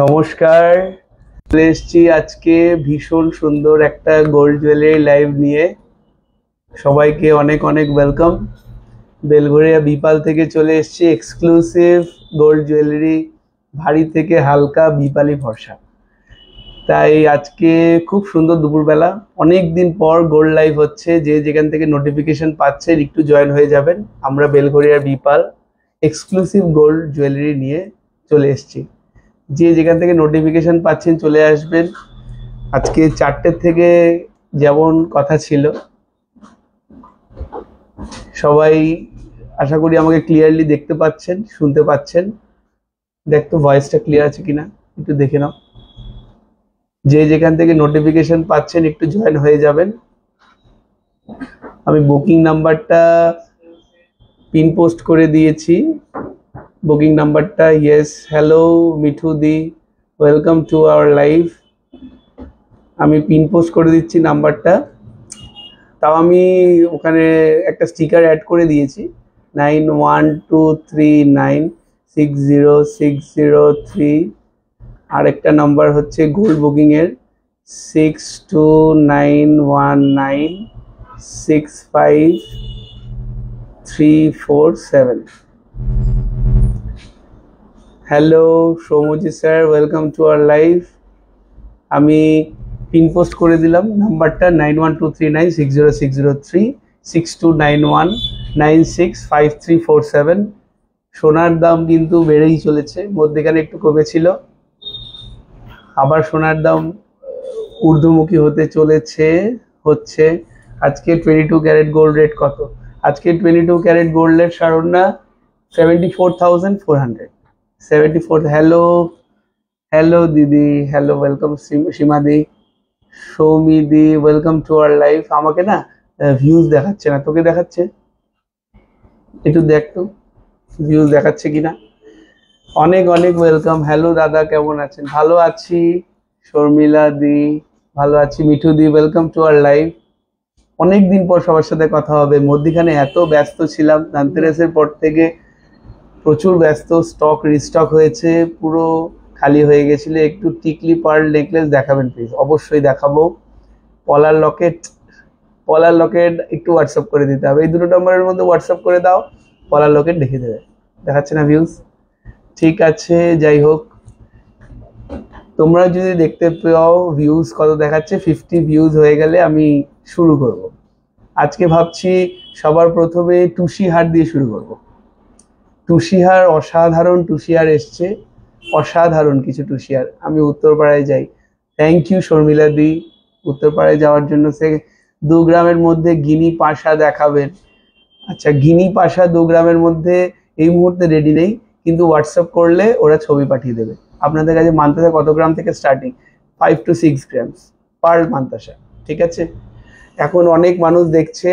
নমস্কার, চলে এসেছি আজকে ভীষণ সুন্দর একটা গোল্ড জুয়েলারি লাইভ নিয়ে। সবাইকে অনেক অনেক ওয়েলকাম। বেলঘরিয়া বিপাল থেকে চলে এসেছি এক্সক্লুসিভ গোল্ড জুয়েলারি, ভারী থেকে হালকা বিপালি ভরসা। তাই আজকে খুব সুন্দর দুপুরবেলা, অনেক দিন পর গোল্ড লাইভ হচ্ছে। যে যেখান থেকে নোটিফিকেশন পাচ্ছেন একটু জয়েন হয়ে যাবেন। আমরা বেলঘরিয়া বিপাল এক্সক্লুসিভ গোল্ড জুয়েলারি নিয়ে চলে এসেছি। যে যেখান থেকে নোটিফিকেশন পাচ্ছেন চলে আসবেন। আজকে 4টের থেকে যেমন কথা ছিল, সবাই আশা করি আমাকে ক্লিয়ারলি দেখতে পাচ্ছেন, শুনতে পাচ্ছেন। দেখতো ভয়েসটা ক্লিয়ার আছে কিনা একটু দেখে নাও। যে যেখান থেকে নোটিফিকেশন পাচ্ছেন একটু জয়েন হয়ে যাবেন। আমি বুকিং নাম্বারটা পিন পোস্ট করে দিয়েছি। বুকিং নাম্বারটা, yes, hello Mithu the, welcome to our live. আমি পিন পোস্ট করে দিচ্ছি নাম্বারটা। তাও আমি ওখানে একটা স্টিকার অ্যাড করে দিয়েছি, 9123960603। আর একটা নাম্বার হচ্ছে গোল্ড বুকিংয়ের 6291965347। Hello Saumji sir, welcome to our live. আমি পিন পোস্ট করে দিলাম নাম্বারটা 9123960603, 6291965347। সোনার দাম কিন্তু বেড়েই চলেছে, মধ্যেখানে একটু কমেছিল, আবার সোনার দাম ঊর্ধ্বমুখী হতে চলেছে হচ্ছে। আজকে 22 ক্যারেট গোল্ড রেট কত? আজকে 22 ক্যারেট গোল্ডের সারনা 74,400। 74। হ্যালো হ্যালো দিদি, হ্যালো, ওয়েলকাম সীমা দি, সৌমি দি, ওয়েলকাম টু আওয়ার লাইভ। আমাকে না ভিউজ দেখাচ্ছে না, তোকে দেখাচ্ছে? একটু দেখ তো ভিউজ দেখাচ্ছে কিনা। অনেক অনেক ওয়েলকাম। হ্যালো দাদা, কেমন আছেন? ভালো আছি। শর্মিলা দি, ভালো আছি। মিঠু দি, ওয়েলকাম টু আওয়ার লাইভ। অনেক দিন পর সবার সাথে কথা হবে। মধ্যখানে এত ব্যস্ত ছিলাম, ধনতেরাসের পর থেকে প্রচুর ব্যস্ত। স্টক রিস্টক হয়েছে, পুরো খালি হয়ে গেছিল। একটু টিকলি পার্ল নেকলেস দেখাবেন প্লিজ। অবশ্যই দেখাবো। পলার লকেট, পলার লকেট একটু হোয়াটসঅ্যাপ করে দিতে হবে। এই দুটো নম্বরের মধ্যে হোয়াটসঅ্যাপ করে দাও, পলার লকেট দেখিয়ে দেবে। দেখাচ্ছে না ভিউজ? ঠিক আছে, যাই হোক, তোমরা যদি দেখতে পাও ভিউজ কত দেখাচ্ছে, 50 ভিউজ হয়ে গেলে আমি শুরু করব। আজকে ভাবছি সবার প্রথমে টুসি হার দিয়ে শুরু করব। টুসি হার, অসাধারণ টুসি হার এসছে, অসাধারণ কিছু টুসি হার। আমি উত্তরপাড়ায় যাই। থ্যাংক ইউ শর্মিলা দি, উত্তরপাড়ায় যাওয়ার জন্য। সে 2 গ্রামের মধ্যে গিনি পাশা দেখাবেন। আচ্ছা, গিনি পাশা 2 গ্রামের মধ্যে এই মুহূর্তে রেডি নেই, কিন্তু হোয়াটসঅ্যাপ করলে ওরা ছবি পাঠিয়ে দেবে। আপনাদের কাছে মান্তাসা কত গ্রাম থেকে স্টার্টিং? 5 to 6 গ্রামস পার মান্তাসা। ঠিক আছে, এখন অনেক মানুষ দেখছে,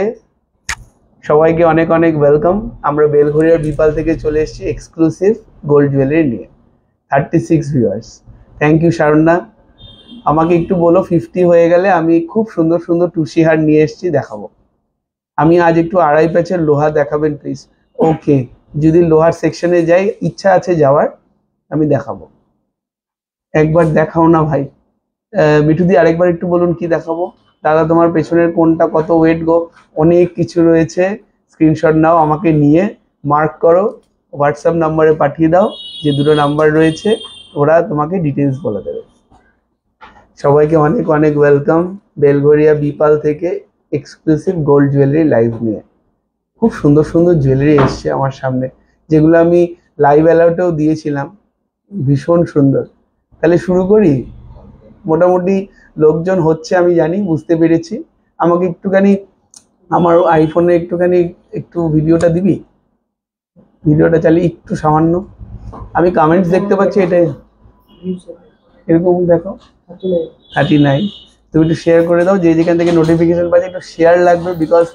সবাইকে অনেক অনেক ওয়েলকাম। আমরা বেলঘরিয়ার বিপাল থেকে চলে এসেছি এক্সক্লুসিভ গোল্ড জুয়েলারি নিয়ে। 36 ভিউয়ার্স, থ্যাংক ইউ শারণ্যা। আমাকে একটু বলো 50 হয়ে গেলে আমি খুব সুন্দর সুন্দর টুসি হার নিয়ে এসেছি, দেখাবো। আমি আজ একটু আড়াই প্যাচের লোহা দেখাবেন প্লিজ। ওকে, যদি লোহার সেকশনে যাই, ইচ্ছা আছে যাওয়ার, আমি দেখাবো। একবার দেখাও না ভাই। মিঠুদি আরেকবার একটু বলুন কি দেখাবো। দাদা তোমার পেছনের কোনটা কত ওয়েট গো? অনেক কিছু রয়েছে, স্ক্রিনশট নাও, আমাকে নিয়ে মার্ক করো, হোয়াটসঅ্যাপ নাম্বারে পাঠিয়ে দাও। যে দুটো নাম্বার রয়েছে ওরা তোমাকে ডিটেলস বলে দেবে। সবাইকে অনেক অনেক ওয়েলকাম বেলঘরিয়া বিপাল থেকে এক্সক্লুসিভ গোল্ড জুয়েলারি লাইভ নিয়ে। খুব সুন্দর সুন্দর জুয়েলারি এসছে আমার সামনে, যেগুলো আমি লাইভ অ্যালাউটেও দিয়েছিলাম, ভীষণ সুন্দর। তাহলে শুরু করি। মোটামুটি লোকজন হচ্ছে, আমি জানি, বুঝতে পেরেছি। আমাকে একটুখানি আমার আইফোনে একটু ভিডিওটা দিবি, ভিডিওটা চালিয়ে একটু সামান্য। আমি কমেন্টস দেখতে পাচ্ছি, এটাই এরকম দেখো 39। তুমি একটু শেয়ার করে দাও, যে যেখান থেকে নোটিফিকেশন পাচ্ছি একটু শেয়ার লাগবে, বিকজ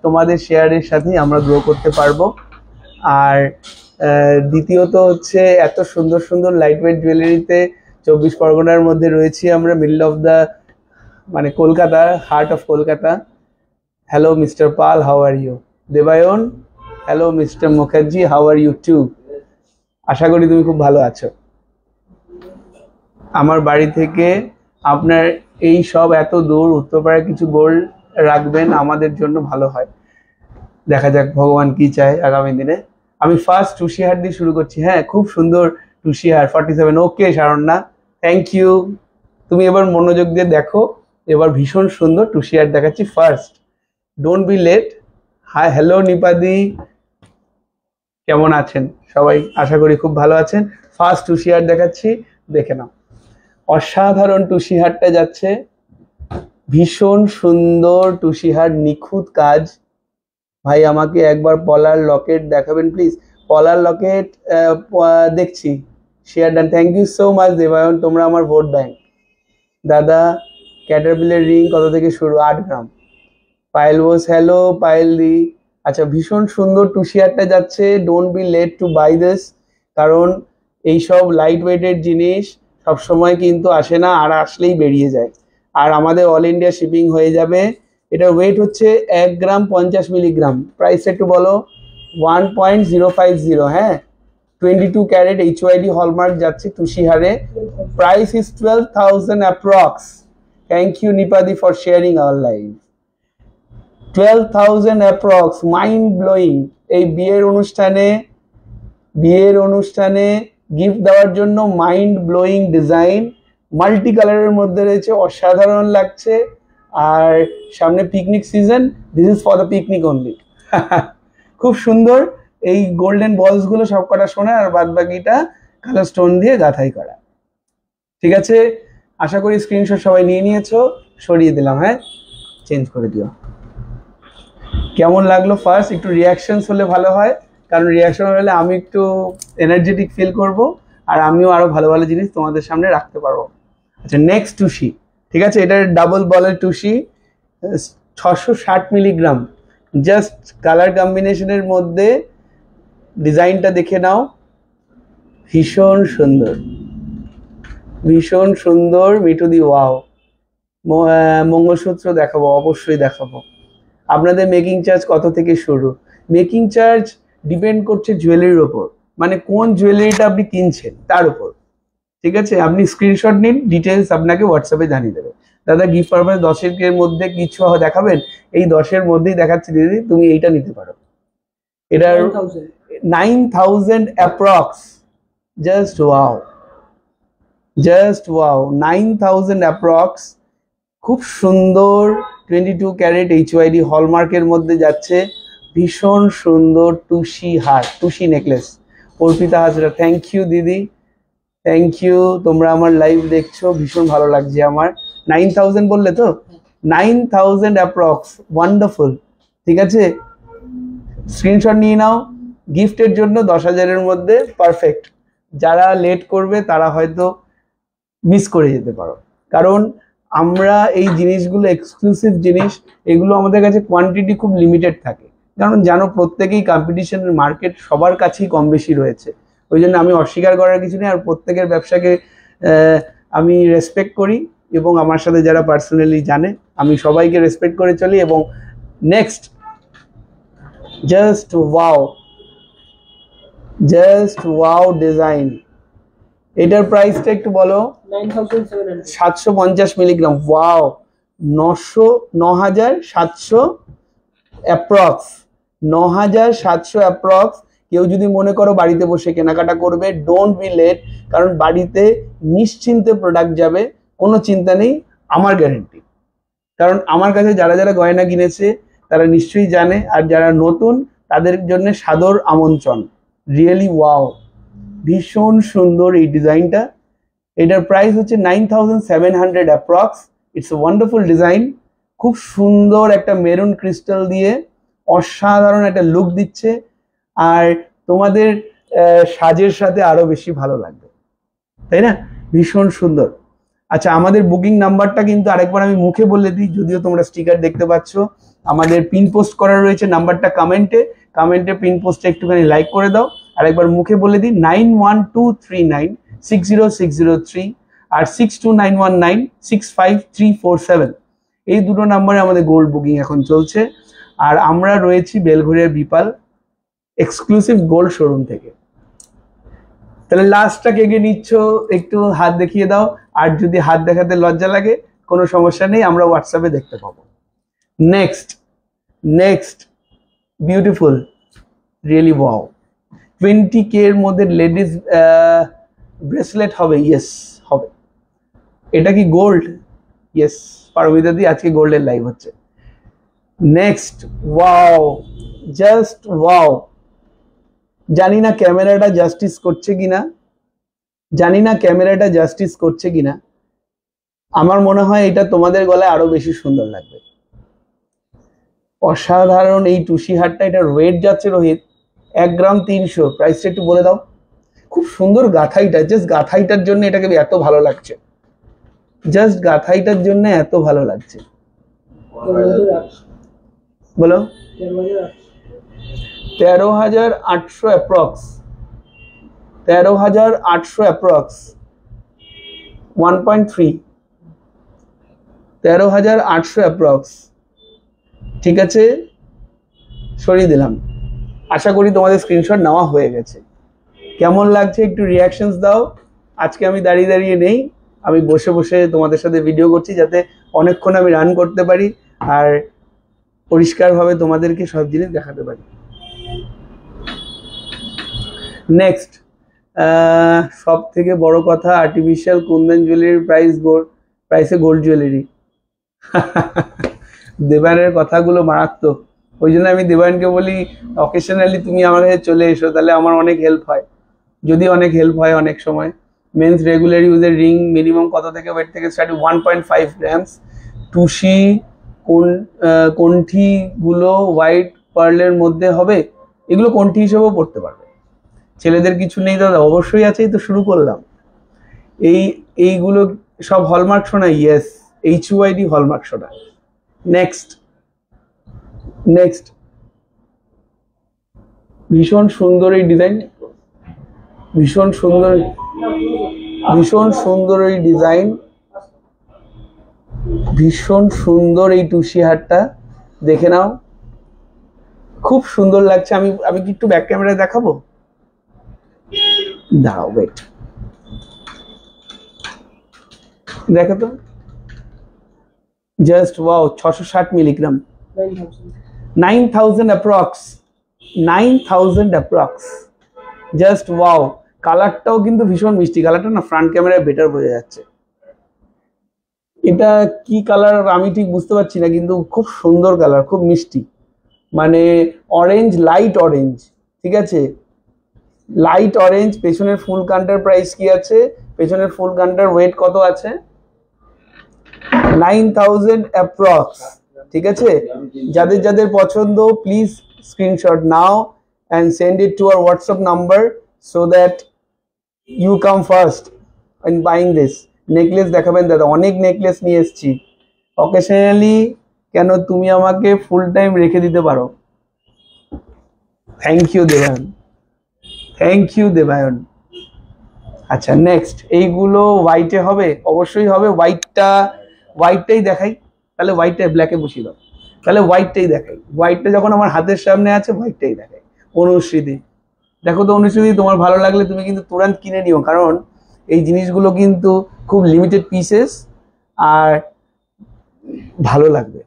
তোমাদের শেয়ারের সাথেই আমরা গ্রো করতে পারবো। আর দ্বিতীয়ত হচ্ছে, এত সুন্দর সুন্দর লাইট ওয়েট জুয়েলারিতে 24 পরগনার মধ্যে রয়েছি আমরা, মিডল অফ দ্য মানে Kolkata, heart of Kolkata. Hello mister Pal, how are you? Debayan, hello mister Mukherjee, how are you too? আশা করি তুমি খুব ভালো আছো। আমার বাড়ি থেকে আপনার এই সব এত দূর উত্তরপাড়ায় কিছু গোল্ড রাখবেন, আমাদের জন্য ভালো হয়। দেখা যাক ভগবান কি চায় আগামী দিনে। আমি ফার্স্ট টুসি হার দিয়ে শুরু করছি। হ্যাঁ, খুব সুন্দর টুসি হার 47। ওকে শারণ্যা, থ্যাংক ইউ। তুমি এবার মনোযোগ দিয়ে দেখো, এবার ভীষণ সুন্দর টুসি হার দেখাচ্ছি। First, don't be late. Hi, hello Nipadi, কেমন আছেন সবাই? আশা করি খুব ভালো আছেন। ফার্স্ট টুসি হার দেখাচ্ছি, দেখে নাও। অসাধারণ টুসি হারটা যাচ্ছে, ভীষণ সুন্দর টুসি হার, নিখুঁত কাজ। ভাই আমাকে একবার পলার লকেট দেখাবেন প্লিজ। পলার লকেট দেখছি, share done. Thank you so much Debayan, তোমরা আমার ভোট ব্যাংক। দাদা ক্যাটারপিলের রিং কত থেকে শুরু? 8 গ্রাম। পায়েল বোস, হ্যালো পায়েল দি। আচ্ছা, ভীষণ সুন্দর টুসি হারটা যাচ্ছে। Don't be late to buy this, কারণ এইসব লাইট ওয়েটের জিনিস সবসময় কিন্তু আসে না, আর আসলেই বেরিয়ে যায়। আর আমাদের অল ইন্ডিয়া শিপিং হয়ে যাবে। এটার ওয়েট হচ্ছে 1 গ্রাম 50 মিলিগ্রাম। প্রাইস একটু বলো। 1.050। হ্যাঁ, 22 ক্যারেট HYD হলমার্ক যাচ্ছে টুসি হারে। Price is 12,000 approx. Thank you Nipadi for sharing our live. 12,000 approx, mind blowing. এই বিয়ের অনুষ্ঠানে গিফট দেওয়ার জন্য মাইন্ড ব্লোয়িং ডিজাইন, মাল্টি কালারের মধ্যে রয়েছে, অসাধারণ লাগছে। আর সামনে picnic season, this is for the picnic only. খুব সুন্দর। এই গোল্ডেন বলস গুলো সবকটা সোনা, আর বাদ বাকিটা কালো স্টোন দিয়ে গাঁথাই করা। ঠিক আছে, আশা করি স্ক্রিনশট সবাই নিয়ে নিয়েছো। সরিয়ে দিলাম, হ্যাঁ, চেঞ্জ করে দিও। কেমন লাগলো ফার্স্ট? একটু রিয়াকশনস হলে ভালো হয়, কারণ রিয়াকশন হলে আমি একটু এনার্জেটিক ফিল করব, আর আমিও আরো ভালো ভালো জিনিস তোমাদের সামনে রাখতে পারবো। আচ্ছা, নেক্সট টুসি। ঠিক আছে, এটার ডাবল বলের টুসি, 660 মিলিগ্রাম। জাস্ট কালার কম্বিনেশনের মধ্যে ডিজাইনটা দেখে নাও, ভীষণ সুন্দর, ভীষণ সুন্দর। মিঠুদি ওয়াও। মঙ্গলসূত্র দেখাবো, অবশ্যই দেখাবো। আপনাদের মেকিং চার্জ কত থেকে শুরু? মেকিং চার্জ ডিপেন্ড করছে জুয়েলারির ওপর, মানে কোন জুয়েলারিটা আপনি কিনছেন তার উপর। ঠিক আছে, আপনি স্ক্রিনশট নিন, ডিটেলস আপনাকে হোয়াটসঅ্যাপে জানিয়ে দেবে। দাদা গিফট পারপাস 10-এর মধ্যে কিছু দেখাবেন? এই 10-এর মধ্যেই দেখাচ্ছি দিদি, তুমি এইটা নিতে পারো। এটার 9,000 approx. Just wow, just wow, 9,000 approx. খুব সুন্দর 22 ক্যারেট HYD হলমার্কের মধ্যে যাচ্ছে, ভীষণ সুন্দর টুসি হার, টুসি necklace. Arpita Hazra, thank you দিদি, থ্যাংক ইউ। তোমরা আমার লাইভ দেখছো, ভীষণ ভালো লাগছে আমার। 9,000 বললে তো? 9,000 অ্যাপ্রক্স, ওয়ান্ডারফুল। ঠিক আছে, স্ক্রিনশট নিয়ে নাও। গিফটের জন্য 10,000-এর মধ্যে পারফেক্ট। যারা লেট করবে তারা হয়তো মিস করে যেতে পারো, কারণ আমরা এই জিনিসগুলো এক্সক্লুসিভ জিনিস, এগুলো আমাদের কাছে কোয়ান্টিটি খুব লিমিটেড থাকে, কারণ জানো প্রত্যেকেই কম্পিটিশনের মার্কেট সবার কাছেই কম বেশি রয়েছে। ওই জন্য আমি অস্বীকার করার কিছু নেই, আর প্রত্যেকের ব্যবসাকে আমি রেসপেক্ট করি, এবং আমার সাথে যারা পার্সোনালি জানে আমি সবাইকে রেসপেক্ট করে চলি। এবং next, just wow, just wow design. এটার প্রাইসটা একটু বলো। 750 মিলিগ্রাম। Wow, 9,700 approx, 9,700 approx. কেউ যদি মনে করো বাড়িতে বসে কেনাকাটা করবে, ডোন্ট বি লেট, কারণ বাড়িতে নিশ্চিন্তে প্রোডাক্ট যাবে, কোনো চিন্তা নেই, আমার গ্যারেন্টি। কারণ আমার কাছে যারা যারা গয়না কিনেছে তারা নিশ্চয়ই জানে, আর যারা নতুন তাদের জন্য সাদর আমন্ত্রণ। রিয়েলি ওয়াও, ভীষণ সুন্দর এই ডিজাইনটা। এটার প্রাইস হচ্ছে 9,700 approx. It's a wonderful design. খুব সুন্দর একটা মেরুন ক্রিস্টাল দিয়ে অসাধারণ একটা লুক দিচ্ছে, আর তোমাদের সাজের সাথে আরো বেশি ভালো লাগবে, তাই না? ভীষণ সুন্দর। আচ্ছা, আমাদের বুকিং নাম্বারটা কিন্তু আরেকবার আমি মুখে বলে দিই, যদিও তোমরা স্টিকার দেখতে পাচ্ছ। আমাদের পিন পোস্ট করা রয়েছে নাম্বারটা কমেন্টে পিন পোস্টে একটুখানি লাইক করে দাও। আরেকবার মুখে বলে দিই, 9123960603 আর 6291965347। এই দুটো নাম্বারে আমাদের গোল্ড বুকিং এখন চলছে। আর আমরা রয়েছি বেলঘরিয়া বিপাল এক্সক্লুসিভ গোল্ড শোরুম থেকে। তাহলে লাস্টটা কে কে নিচ্ছ একটু হাত দেখিয়ে দাও, আর যদি হাত দেখাতে লজ্জা লাগে কোনো সমস্যা নেই, আমরা হোয়াটসঅ্যাপে দেখতে পাবো। Next next beautiful, really wow. 20K এর মধ্যে লেডিস ব্রেসলেট হবে, ইয়েস হবে। এটা কি গোল্ড? ইয়েস, পারমিতা দি আজকে গোল্ডের লাইভ হচ্ছে। Next, wow, just wow. জানি না ক্যামেরাটা জাস্টিস করছে কিনা, জানি না ক্যামেরাটা জাস্টিস করছে কিনা, আমার মনে হয় এটা তোমাদের গলায় আরো বেশি সুন্দর লাগবে। অসাধারণ এই টুসি হারটা, এটা ওয়েট যাচ্ছে রোহিত 1 গ্রাম 300। প্রাইসটা একটু বলে দাও। খুব সুন্দর গাথাইটা, জাস্ট গাথাইটার জন্য এটাকে এত ভালো লাগছে, জাস্ট গাথাইটার জন্য এত ভালো লাগছে। বলো 13,800 অ্যাপ্রক্স, 13,800 অ্যাপ্রক্স, 1.3, 13,800 অ্যাপ্রক্স। ঠিক আছে, সরিয়ে দিলাম। আশা করি তোমাদের স্ক্রিনশট নেওয়া হয়ে গেছে। কেমন লাগছে একটু রিয়াকশনস দাও। আজকে আমি দাঁড়িয়ে দাঁড়িয়ে নেই, আমি বসে বসে তোমাদের সাথে ভিডিও করছি যাতে অনেকক্ষণ আমি রান করতে পারি আর পরিষ্কারভাবে তোমাদেরকে সব জিনিস দেখাতে পারি। নেক্সট, সব থেকে বড় কথা, আর্টিফিশিয়াল কুন্দন জুয়েলারির প্রাইসে গোল্ড জুয়েলারি। দেবানের কথাগুলো মারাত্মক, ওই জন্য আমি দেবানকে বলি অকেশনালি তুমি আমার কাছে চলে এসো, তাহলে আমার অনেক হেল্প হয়, যদি অনেক হেল্প হয় অনেক সময়। মেন্স রেগুলার ইউজের রিং মিনিমাম কত থেকে ওয়েট থেকে স্টার্ট? 1.5 গ্রামস। টুসি কণ্ঠিগুলো হোয়াইট পার্লের মধ্যে হবে, এগুলো কণ্ঠি হিসেবেও পড়তে পারবে। ছেলেদের কিছু নেই দাদা? অবশ্যই আছে, তো শুরু করলাম। এইগুলো সব হলমার্ক সোনা, ইয়েস, HUID হলমার্ক সোনা। নেক্সট নেক্সট, ভীষণ সুন্দর এই ডিজাইন, ভীষণ সুন্দর, ভীষণ সুন্দর এই ডিজাইন, ভীষণ সুন্দর এই টুসি হারটা, দেখে নাও, খুব সুন্দর লাগছে। আমি কি একটু ব্যাক ক্যামেরায় দেখাবো? দাঁড়াও, ওয়েট, দেখো তো, just wow. 660 milligram, 9,000 approx, 9,000 approx, just wow. কালারটাও কিন্তু ভীষণ মিষ্টি, কালারটা না ফ্রন্ট ক্যামেরায় বেটার বোঝা যাচ্ছে। এটা কি কালার আমি ঠিক বুঝতে পারছি না, কিন্তু খুব সুন্দর কালার, খুব মিষ্টি, মানে অরেঞ্জ, লাইট অরেঞ্জ। ঠিক আছে, লাইট অরেঞ্জ। পেছনের ফুল কান্টার প্রাইস কি আছে? পেছনের ফুল কান্টার ওয়েট কত আছে? 9,000 অ্যাপ্রক্স। ঠিক আছে, যাদের যাদের পছন্দ please screenshot now and send it to our WhatsApp number so that you come first in buying this. Necklace দেখাবেন দাদা? অনেক নেকলেস নিয়ে এসেছি অকেশনালি, কেন তুমি আমাকে ফুল টাইম রেখে দিতে পারো। Thank you Debayan, thank you Debayan. আচ্ছা নেক্সট, এইগুলো হোয়াইটে হবে? অবশ্যই হবে। হোয়াইটটাই দেখাই, তাহলে হোয়াইটটা ব্ল্যাকে বসিয়ে দাও, তাহলে হোয়াইটটাই দেখাই। হোয়াইটটা যখন আমার হাতের সামনে আছে হোয়াইটটাই দেখাই। অনুশ্রীদি, দেখো তো অনুশ্রীদি, তোমার ভালো লাগলে তুমি কিন্তু তুরন্ত কিনে নিও, কারণ এই জিনিসগুলো কিন্তু খুব লিমিটেড পিসেস আর ভালো লাগবে,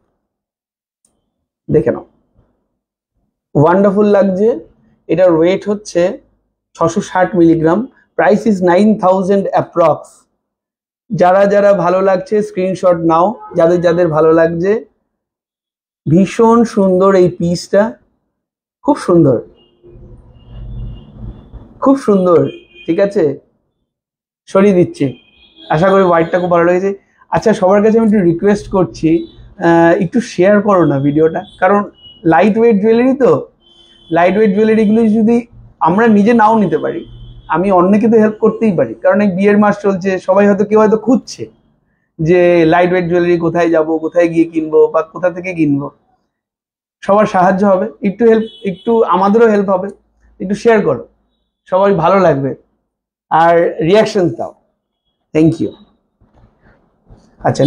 দেখে নাও। ওয়ান্ডারফুল লাগছে। এটার ওয়েট হচ্ছে 660 মিলিগ্রাম, প্রাইস ইজ 9,000 অ্যাপ্রক্স। যারা যারা ভালো লাগছে স্ক্রিনশট নাও, যাদের যাদের ভালো লাগছে। ভীষণ সুন্দর এই পিসটা, খুব সুন্দর, খুব সুন্দর। ঠিক আছে, সরিয়ে দিচ্ছি। আশা করি হোয়াইটটা খুব ভালো লেগেছে। আচ্ছা, সবার কাছে আমি একটু রিকোয়েস্ট করছি, একটু শেয়ার করো না ভিডিওটা, কারণ লাইট ওয়েট জুয়েলারি তো, লাইট ওয়েট জুয়েলারিগুলো যদি আমরা নিজে নাও নিতে পারি, আমি অন্যকে তো হেল্প করতেই পারি, কারণ এই বিয়ের মাস চলছে, সবাই হয়তো কেউ হয়তো খুঁজছে যে লাইট ওয়েট জুয়েলারি কোথায় যাব, কোথায় গিয়ে কিনবো বা কোথা থেকে কিনবো। সবার সাহায্য হবে, একটু হেল্প, একটু আমাদেরও হেল্প হবে। একটু শেয়ার করো, সবাই ভালো লাগবে, আর রিয়াকশন দাও। Thank you. আচ্ছা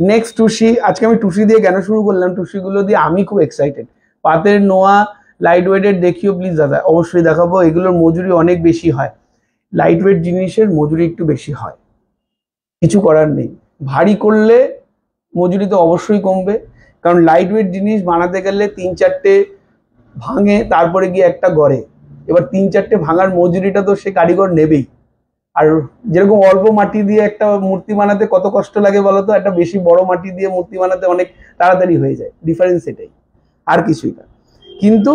নেক্সট টুসি। আজকে আমি টুসি দিয়ে কেন শুরু করলাম, টুসিগুলো দিয়ে আমি খুব এক্সাইটেড। পাতের নোয়া লাইট ওয়েটের দেখিও প্লিজ দাদা। অবশ্যই দেখাবো, এগুলোর মজুরি অনেক বেশি হয়, লাইট ওয়েট জিনিসের মজুরি একটু বেশি হয়, কিছু করার নেই। ভারী করলে মজুরি তো অবশ্যই কমবে, কারণ লাইট ওয়েট জিনিস বানাতে গেলে 3-4টে ভাঙে তারপরে গিয়ে একটা গড়ে। এবার 3-4টে ভাঙার মজুরিটা তো সে কারিগর নেবেই। আর যেরকম অল্প মাটি দিয়ে একটা মূর্তি বানাতে কত কষ্ট লাগে বলতো, একটা বেশি বড় মাটি দিয়ে মূর্তি বানাতে অনেক তাড়াতাড়ি হয়ে যায়, ডিফারেন্স এটাই, আর কিছুই না। কিন্তু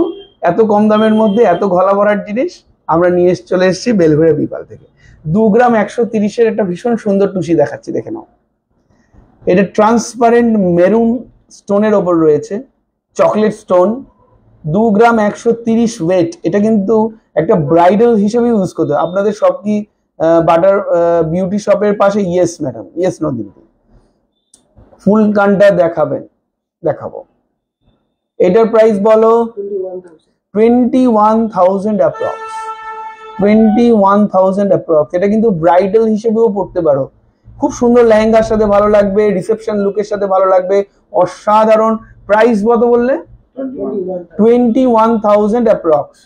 এত কম দামের মধ্যে এত গলা ভরার জিনিস আমরা নিয়ে চলে এসেছি বেলঘড়িয়া বিপাল থেকে। 2 গ্রাম 130-এর একটা ভীষণ সুন্দর টুসি দেখাচ্ছি, দেখে নাও। এটা ট্রান্সপারেন্ট মেরুন স্টোনের ওপর রয়েছে, চকলেট স্টোন, 2 গ্রাম 130 ওয়েট। এটা কিন্তু একটা ব্রাইডাল হিসেবে ইউজ করতে হয়। আপনাদের সব কি বাটার বিউটি শপের পাশে? ইয়েস ম্যাডাম, ইয়েস নো দিদি। ফুল কানটা দেখাবো। এটার প্রাইস বলো? 21,000 অ্যাপ্রক্স, 21,000 অ্যাপ্রক্স। এটা কিন্তু ব্রাইডাল হিসেবেও পড়তে পারো, খুব সুন্দর লেহেঙ্গার সাথে ভালো লাগবে, রিসেপশন লুকের সাথে ভালো লাগবে, অসাধারণ। প্রাইস কত বললে? 21,000 অ্যাপ্রক্স,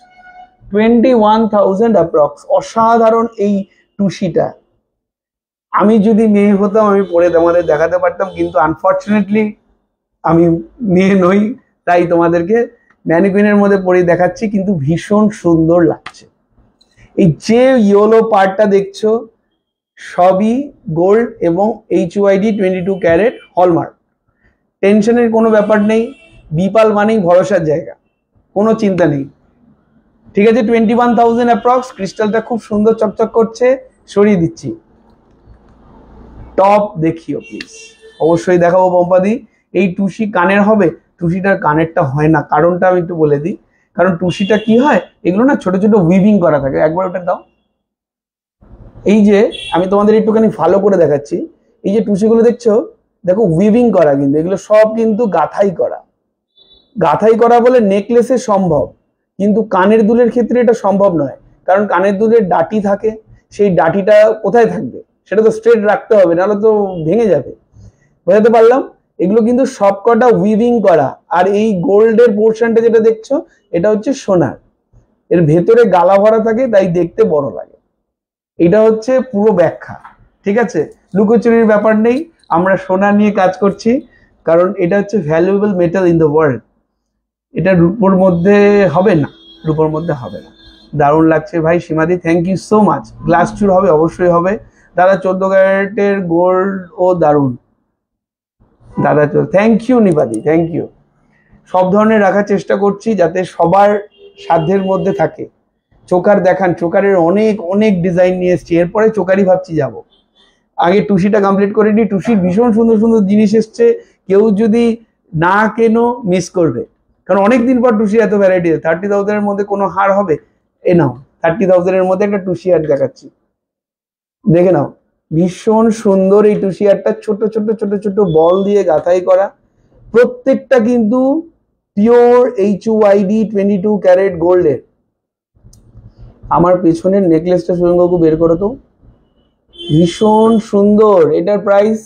21,000 অ্যাপ্রক্স। অসাধারণ এই টুসিটা। আমি যদি মেয়ে হতাম আমি পরে তোমাদের দেখাতে পারতাম, কিন্তু আনফর্চুনেটলি আমি মেয়ে নই, তাই তোমাদেরকে ম্যানিকুইনের মধ্যে পরে দেখাচ্ছি, কিন্তু ভীষণ সুন্দর লাগছে। এই যে ইয়েলো পার্টটা দেখছো সবই গোল্ড এবং HYD 22 ক্যারেট হলমার্ক। টেনশনের কোনো ব্যাপার নেই, বিপাল মানেই ভরসার জায়গা, কোনো চিন্তা নেই। ঠিক আছে, 21,000 অ্যাপ্রক্স। ক্রিস্টালটা খুব সুন্দর চকচক করছে, সরিয়ে দিচ্ছি। টপ দেখিও প্লিজ, অবশ্যই দেখাবো পম্পাদি। এই টুসি কানের হবে, টুসিটার কানেরটা হয় না, কারণটা আমি একটু বলে দিই। কারণ টুসিটা কি হয়, এগুলো না ছোট ছোট উইভিং করা থাকে। একবার ওটা দাও। এই যে আমি তোমাদের একটুখানি ভালো করে দেখাচ্ছি, এই যে টুসিগুলো দেখছো, দেখো উইভিং করা, কিন্তু এগুলো সব কিন্তু গাঁথাই করা বলে নেকলেসে সম্ভব, কিন্তু কানের দুলের ক্ষেত্রে এটা সম্ভব নয়। কারণ কানের দুলের ডাটি থাকে, সেই ডাটিটা কোথায় থাকবে, সেটা তো স্ট্রেট রাখতে হবে, নাহলে তো ভেঙে যাবে। বোঝাতে পারলাম? এগুলো কিন্তু সবকটা উইভিং করা। আর এই গোল্ডের পোর্শনটা যেটা দেখছো, এটা হচ্ছে সোনার, এর ভেতরে গালা ভরা থাকে, তাই দেখতে বড় লাগে। এটা হচ্ছে পুরো ব্যাখ্যা। ঠিক আছে, লুকোচুরির ব্যাপার নেই, আমরা সোনা নিয়ে কাজ করছি, কারণ এটা হচ্ছে valuable metal in the world. এটা রূপোর মধ্যে হবে না, রূপোর মধ্যে হবে না। দারুণ লাগছে ভাই Simadi, thank you so much. Glass চুর হবে, অবশ্যই হবে দাদা। 14 ক্যারেটের গোল্ড ও দারুণ দাদা, থ্যাংক ইউ নিপাদি, থ্যাংক ইউ। সব ধরনের রাখার চেষ্টা করছি যাতে সবার সাধ্যের মধ্যে থাকে। চোকার দেখান, চোকারের অনেক অনেক ডিজাইন নিয়ে এসছি, এরপরে চোকারই ভাবছি যাব। আগে টুসিটা কমপ্লিট করে নিই। টুসির ভীষণ সুন্দর সুন্দর জিনিস এসছে, কেউ যদি না কেনো মিস করবে, কারণ অনেকদিন পর টুসি এত ভ্যারাইটি। 30,000 এর মধ্যে কোনো হার হবে? এ নাও, 30,000 এর মধ্যে একটা টুসি হার দেখাচ্ছি, দেখে নাও। ভীষণ সুন্দর এই টুসি হারটা, ছোট ছোট ছোট ছোট বল দিয়ে গাঁথাই করা, প্রত্যেকটা কিন্তু পিওর HYD 22 ক্যারেট গোল্ডের। আমার পেছনের নেকলেসটা সুরঙ্গকু বের করো তো, ভীষণ সুন্দর। এটার প্রাইস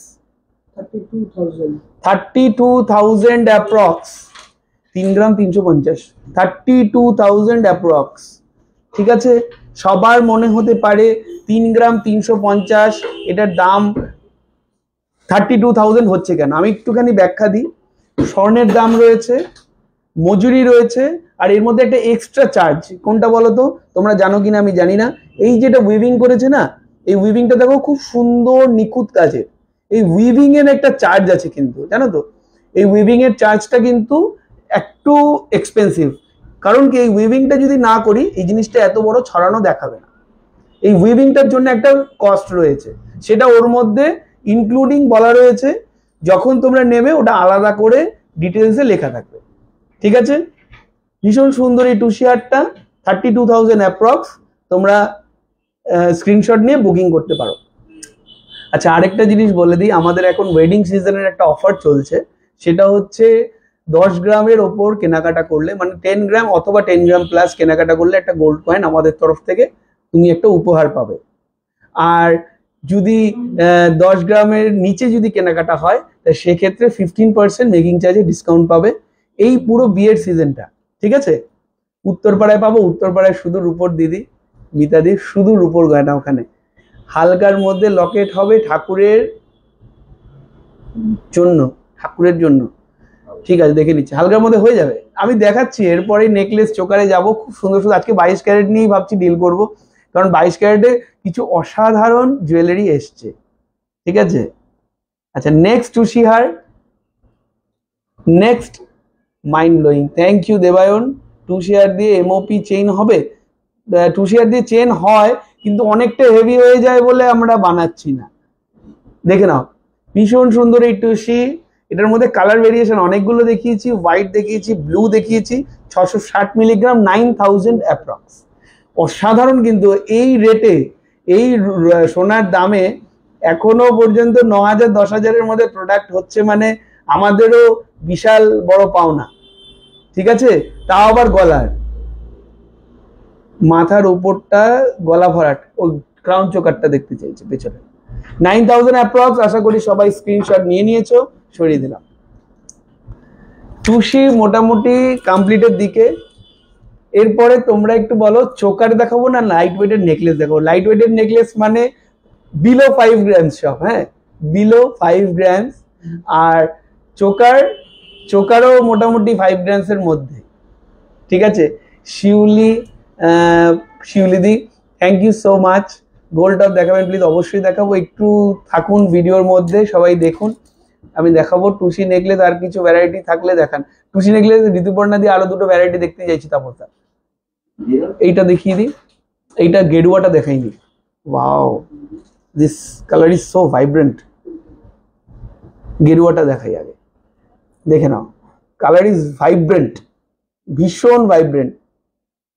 32,000 অ্যাপ্রক্স, 3 গ্রাম 350, 32,000 অ্যাপ্রক্স। ঠিক আছে, সবার মনে হতে পারে 3 গ্রাম 350, এটার দাম 32,000 হচ্ছে কেন। আমি একটুখানি ব্যাখ্যা দিই। স্বর্ণের দাম রয়েছে, মজুরি রয়েছে, আর এর মধ্যে একটা এক্সট্রা চার্জ। কোনটা বলো তো, তোমরা জানো কিনা আমি জানি না। এই যেটা উইভিং করেছে না, এই উইভিংটা দেখো খুব সুন্দর নিখুঁত কাজের। এই উইভিং এর একটা চার্জ আছে কিন্তু, জানো তো? এই উইভিং এর চার্জটা কিন্তু একটু এক্সপেন্সিভ। কারণ কি, এই উইভিংটা যদি না করি এই জিনিসটা এত বড় ছড়ানো দেখাবে না। এই উইভিংটার জন্য একটা কস্ট রয়েছে, সেটা ওর মধ্যে ইনক্লুডিং বলা রয়েছে। যখন তোমরা নেবে ওটা আলাদা করে ডিটেলসে লেখা থাকবে। ঠিক আছে, ভীষণ সুন্দর এই টুসি হারটা, 32,000 অ্যাপ্রক্স। তোমরা স্ক্রিনশট নিয়ে বুকিং করতে পারো। আচ্ছা, আরেকটা জিনিস বলে দিই, আমাদের এখন ওয়েডিং সিজনের একটা অফার চলছে। সেটা হচ্ছে 10 গ্রামের ওপর কেনাকাটা করলে, মানে 10 গ্রাম অথবা 10 গ্রাম প্লাস কেনাকাটা করলে একটা গোল্ড কয়েন আমাদের তরফ থেকে তুমি একটা উপহার পাবে। আর যদি 10 গ্রামের নিচে যদি কেনাকাটা হয়, তা সেক্ষেত্রে 15% মেকিং চার্জে ডিসকাউন্ট পাবে এই পুরো বিয়ের সিজনটা। ঠিক আছে, উত্তরপাড়ায় পাবো, উত্তরপাড়ায় শুধু রূপোর দিদি। মিতাদি শুধু রূপোর গয়না ওখানে। হালকার মধ্যে লকেট হবে ঠাকুরের জন্য, ঠাকুরের জন্য। ঠিক আছে, দেখে নিচ্ছি, হালকার মধ্যে হয়ে যাবে, আমি দেখাচ্ছি। এরপরে নেকলেস চোকারে যাব, খুব সুন্দর সুন্দর। আজকে 22 ক্যারেট নিয়েই ভাবছি ডিল করব, কারণ 22 ক্যারেটে কিছু অসাধারণ জুয়েলারি এসছে। ঠিক আছে, আচ্ছা নেক্সট টুসিহার, next mind blowing. Thank you Debayan. টুসিহার দিয়ে এমওপি চেইন হবে? টুসিহার দিয়ে চেন হয়, কিন্তু অনেকটা হেভি হয়ে যায় বলে আমরা বানাচ্ছি না। দেখে নাও, ভীষণ সুন্দর এই টুসি। এটার মধ্যে কালার ভেরিয়েশন অনেকগুলো দেখিয়েছি, হোয়াইট দেখিয়েছি, ব্লু দেখিয়েছি। 660 মিলিগ্রাম, 9000 অ্যাপ্রক্স। অসাধারণ কিন্তু এই রেটে, এই সোনার দামে এখনো পর্যন্ত 9000 10,000-এর মধ্যে প্রোডাক্ট হচ্ছে, মানে আমাদেরও বিশাল বড় পাওনা। ঠিক আছে, তাও আবার গলার, মাথার উপরটা গলা ভরাট, ওই ক্রাউন চোকারটা দেখতে চাইছে পেছনে। 9000 অ্যাপ্রক্স। আশা করি সবাই স্ক্রিনশট নিয়ে নিয়েছো, সরিয়ে দিলাম। টুসি মোটামুটি কমপ্লিটের দিকে। এরপরে তোমরা একটু বলো, চোকার দেখাবো না লাইট ওয়েটের নেকলেস দেখাবো? লাইট ওয়েটের নেকলেস মানে বিলো 5 গ্রামস সব, হ্যাঁ বিলো 5 গ্রামস। আর চোকারও মোটামুটি 5 গ্রামসের মধ্যে। ঠিক আছে, Shiulidi thank you so much. Gold top দেখাবেন প্লিজ? অবশ্যই দেখাবো, একটু থাকুন ভিডিওর মধ্যে, সবাই দেখুন, আমি দেখাবো। টুসি নেকলেস আর কিছু ভ্যারাইটি থাকলে দেখান। টুসি নেকলেস ঋতুপর্ণা দিয়ে আরো দুটো ভ্যারাইটি দেখতে চাইছি। তাপসদা এইটা দেখিয়ে দিই, এইটা গেরুয়াটা দেখাইনি। Wow, this colour is so vibrant. গেরুয়াটা দেখাই আগে, দেখে নাও, কালার ইজ ভাইব্রেন্ট, ভীষণ ভাইব্রেন্ট।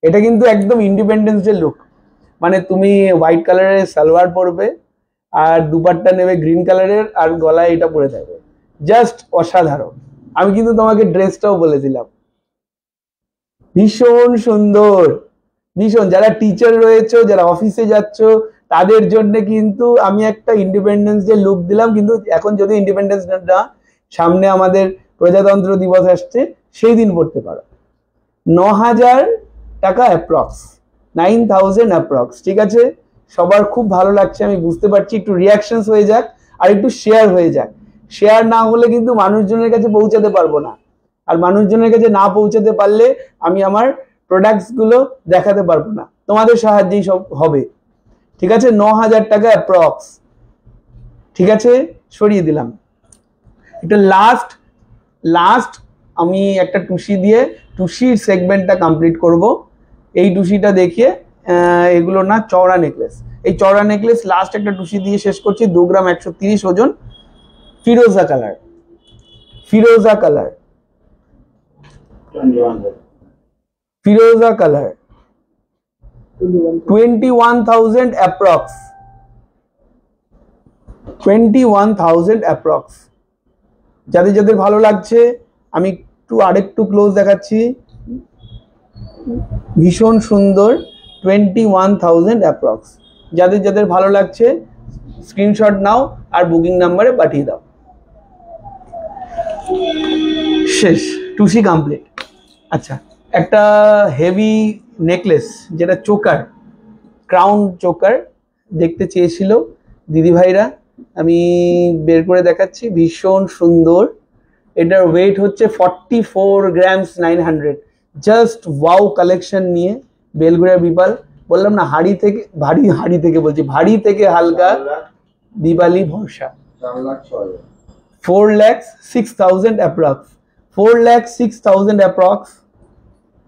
এটা কিন্তু একদম ইন্ডিপেন্ডেন্স ডে লুক, মানে তুমি হোয়াইট কালারের সালোয়ার পরবে আর দুপাট্টা নেবে গ্রিন কালারের, আর গলায় এটা পরে থাকবে, জাস্ট অসাধারণ। আমি কিন্তু তোমাকে ড্রেসটাও বলেছিলাম, ভীষণ সুন্দর, ভীষণ। যারা টিচার রয়েছে, যারা অফিসে যাচ্ছ, তাদের জন্য কিন্তু আমি একটা ইন্ডিপেন্ডেন্স ডে লুক দিলাম। কিন্তু এখন যদি ইন্ডিপেন্ডেন্স ডে সামনে আমাদের প্রজাতন্ত্র দিবস আসছে, সেই দিন পড়তে পারো। 9000 টাকা অ্যাপ্রক্স, 9000 অ্যাপ্রক্স। ঠিক আছে, সবার খুব ভালো লাগছে আমি বুঝতে পারছি। একটু রিয়াকশনস হয়ে যাক আর একটু শেয়ার হয়ে যাক। শেয়ার না হলে কিন্তু মানুষজনের কাছে পৌঁছাতে পারবো না, আর মানুষজনের কাছে না পৌঁছাতে পারলে আমি আমার প্রোডাক্টস গুলো দেখাতে পারবো না, তোমাদের সাহায্যেই সব হবে। ঠিক আছে, 9000 টাকা অ্যাপ্রক্স। ঠিক আছে, সরিয়ে দিলাম। এটা লাস্ট আমি একটা টুসি দিয়ে টুসির সেগমেন্টটা কমপ্লিট করব। এই টুসিটা দেখিয়ে, এগুলো না চওড়া নেকলেস, এই চওড়া নেকলেস লাস্ট একটা টুসি দিয়ে শেষ করছি। 2 গ্রাম 130 ওজন, ফিরোজা কালার, ফিরোজা কালার, ফিরোজা কালার, 21,000 অ্যাপ্রক্স, 21,000 অ্যাপ্রক্স। যাদের যাদের ভালো লাগছে আমি একটু আরেকটু ক্লোজ দেখাচ্ছি, ভীষণ সুন্দর, 21,000 অ্যাপ্রক্স। যাদের যাদের ভালো লাগছে স্ক্রিনশট নাও আর বুকিং নাম্বারে পাঠিয়ে দাও। শেষ, টুসি কমপ্লিট। আচ্ছা, একটা হেভি নেকলেস যেটা চোকার, ক্রাউন চোকার দেখতে চেয়েছিল দিদিভাইরা, আমি বের করে দেখাচ্ছি, ভীষণ সুন্দর। এটার ওয়েট হচ্ছে 44 গ্রামস 900। জাস্ট ওয়াও কালেকশন নিয়ে বেলঘড়িয়া বিপাল, বললাম না হাড়ি থেকে হালকা, দিবালি ভরসা। 4,06,000 অ্যাপ্রক্স, 4,06,000 অ্যাপ্রক্স।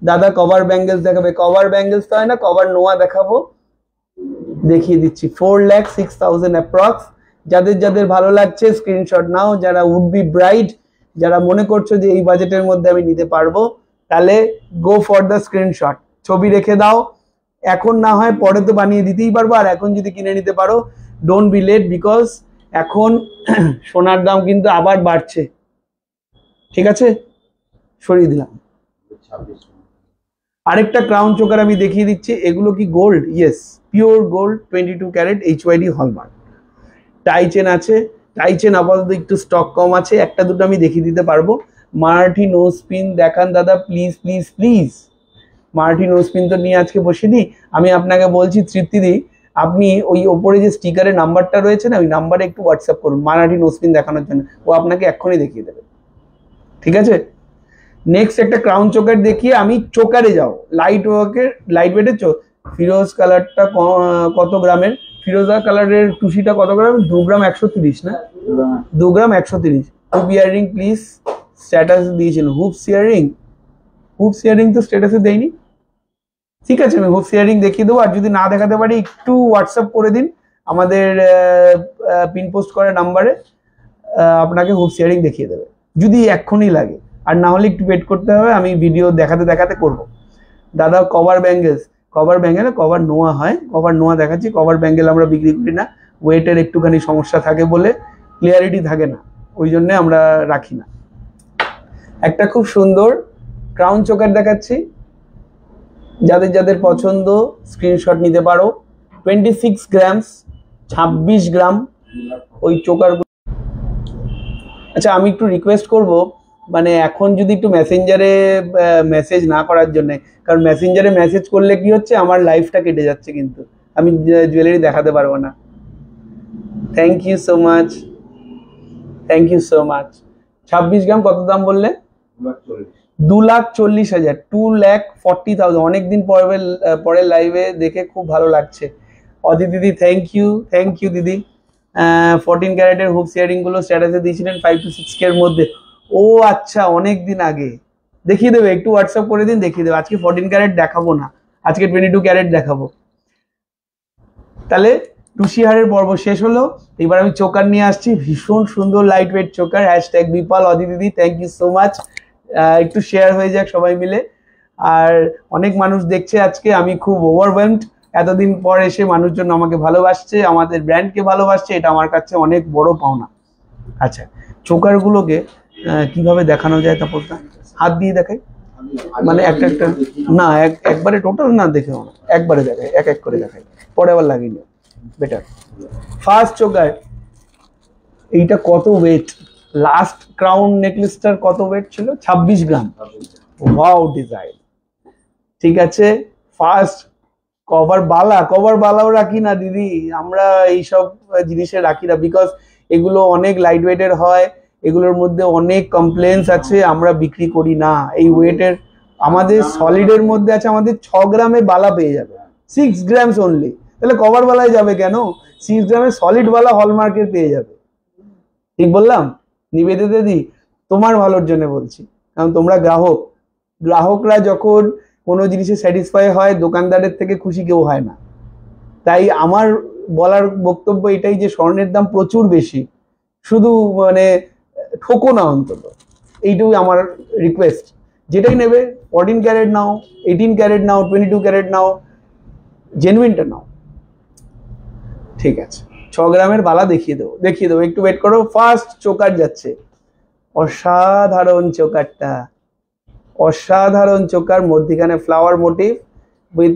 দাদা কভার ব্যাঙ্গেলস দেখাবে? কভার ব্যাঙ্গেলস তো হয় না, কভার নোয়া দেখাবো, দেখিয়ে দিচ্ছি। 4,06,000 অ্যাপ্রক্স। যাদের যাদের ভালো লাগছে স্ক্রিনশট নাও। যারা উড বি ব্রাইড, যারা মনে করছো যে এই বাজেটের মধ্যে আমি নিতে পারবো, তাহলে গো ফর দ্য স্ক্রিনশট, ছবি রেখে দাও। এখন না হয় পরে তো বানিয়ে দিতেই পারবো, আর এখন যদি কিনে নিতে পারো ডোন্ট বি লেট, বিকজ এখন সোনার দাম কিন্তু আবার বাড়ছে। ঠিক আছে, সরিয়ে দিলাম। আরেকটা ক্রাউন চোকার আমি দেখিয়ে দিচ্ছি। এগুলো কি gold? Yes, pure gold, 22 carat, HYD hallmark. Tie chain আছে, টাই চেন আপাতত একটু স্টক কম আছে, একটা দুটো আমি দেখিয়ে দিতে পারবো। মারাঠি নো স্পিন দেখান দাদা please please please. Marathi nose pin তো নিয়ে আজকে বসিনি। আমি আপনাকে বলছি তৃপ্তিদি, আপনি ওই ওপরে যে স্টিকারের নাম্বারটা রয়েছে না, ওই নাম্বারে একটু হোয়াটসঅ্যাপ করুন মারাঠি নোজপিন দেখানোর জন্য, ও আপনাকে এক্ষুনি দেখিয়ে দেবে, ঠিক আছে? নেক্সট একটা ক্রাউন চোকার দেখিয়ে আমি চোকারে যাও, লাইট ওয়েটের ফিরোজ কালারটা কত গ্রামের? ফিরোজা কালারের টুসিটা কত গ্রাম? 2 গ্রাম 130 না? 2 গ্রাম 130। হুপ ইয়ারিং প্লিজ, স্ট্যাটাস দিয়েছেন। হুপ ইয়ারিং তো স্ট্যাটাসে দেয়নি। ঠিক আছে, আমি হুপ ইয়ারিং দেখিয়ে দেবো। আর যদি না দেখাতে পারি একটু হোয়াটসঅ্যাপ করে দিন আমাদের পিন পোস্ট করা নাম্বারে, আপনাকে হুপ ইয়ারিং দেখিয়ে দেবে যদি এক্ষুনি লাগে। আর না হলে একটু ওয়েট করতে হবে, আমি ভিডিও দেখাতে করবো। দাদা কভার ব্যাঙ্গেল কভার নোয়া হয়, কভার নোয়া দেখাচ্ছি। কভার ব্যাঙ্গেল আমরা বিক্রি করি না, ওয়েটের একটুখানি সমস্যা থাকে বলে, ক্লিয়ারিটি থাকে না, ওই জন্যে আমরা রাখি না। একটা খুব সুন্দর ক্রাউন চোকার দেখাচ্ছি, যাদের পছন্দ স্ক্রিনশট নিতে পারো। 26 গ্রামস, 26 গ্রাম ওই চোকার। আচ্ছা, আমি একটু রিকোয়েস্ট করব, মানে এখন যদি একটু মেসেঞ্জারে মেসেজ না করার জন্য, কারণ মেসেঞ্জারে মেসেজ করলে কি হচ্ছে, আমার লাইফটা কেটে যাচ্ছে, কিন্তু আমি জুয়েলারি দেখাতে পারবো না। Thank you so much. 26 gram কত দাম বললে? 2,40,000, 2,40,000। অনেকদিন পরে লাইভে দেখে খুব ভালো লাগছে। অদিতি দিদি থ্যাংক ইউ দিদি। 14 ক্যারেটের হুপ ইয়ারিং গুলো স্ট্যাটাসে দিয়েছিলেন 5 to 6K এর মধ্যে। ও আচ্ছা, অনেক দিন আগে। দেখিয়ে দেবে, একটু হোয়াটসঅ্যাপ করে দিন, দেখিয়ে দেবে। আজকে 14 ক্যারেট দেখাবো না, আজকে 22 ক্যারেট দেখাবো। তাহলে টুসিহারের পর্ব শেষ হলো। এবার আমি চোকার নিয়ে আসছি, ভীষণ সুন্দর light weight choker. Hashtag Bipal Aditi দিদি, থ্যাংক ইউ সো মাচ। একটু শেয়ার হয়ে যাক সবাই মিলে। আর অনেক মানুষ দেখছে আজকে, আমি খুব ওভারওয়েলমড। এতদিন পর এসে মানুষজন আমাকে ভালোবাসছে, আমাদের ব্র্যান্ডকে ভালোবাসছে, এটা আমার কাছে অনেক বড় পাওনা। আচ্ছা, চোকারগুলোকে কিভাবে দেখানো যায় তাপসদা? হাত দিয়ে দেখাই, মানে একটা না, একবারে টোটাল না দেখে না, একবারে দেখাই, এক করে দেখাই, পরে আবার লাগিয়ে নিও, বেটার। ফার্স্ট চোকার, এইটা কত ওয়েট? লাস্ট ক্রাউন নেকলেসটার কত ওয়েট ছিল? 26 গ্রাম। ওয়াও ডিজাইন, ঠিক আছে। ফার্স্ট কভার বালাও রাখি না দিদি, আমরা এইসব জিনিসে রাখি না, বিকজ এগুলো অনেক লাইট ওয়েটের হয়, এগুলোর মধ্যে অনেক কমপ্লেন্স আছে, আমরা বিক্রি করি না এই ওয়েটের। আমাদের সলিডের মধ্যে আছে, আমাদের 6 গ্রামে বালা পেয়ে যাবে, 6 গ্রামস অনলি। তাহলে কভার বালায় যাবে কেন? 6 গ্রামে সলিড বালা হলমার্কের পেয়ে যাবে। ঠিক বললাম নিবেদিতা দি? তোমার ভালোর জন্য বলছি, কারণ তোমরা গ্রাহকরা যখন কোনো জিনিসে স্যাটিসফাই হয়, দোকানদারের থেকে খুশি কেউ হয় না। তাই আমার বলার বক্তব্য এটাই যে স্বর্ণের দাম প্রচুর বেশি, শুধু মানে ঠকো না অন্তত, এইটুকুই আমার রিকোয়েস্ট। যেটাই নেবে 14 ক্যারেট নাও, 18 ক্যারেট নাও, 22 ক্যারেট নাও, জেনুইনটা নাও, ঠিক আছে। 6 গ্রামের বালা দেখিয়ে দেবো, একটু ওয়েট করো। ফার্স্ট চোকার যাচ্ছে, অসাধারণ চোকার, মধ্যিখানে ফ্লাওয়ার মোটিভ উইথ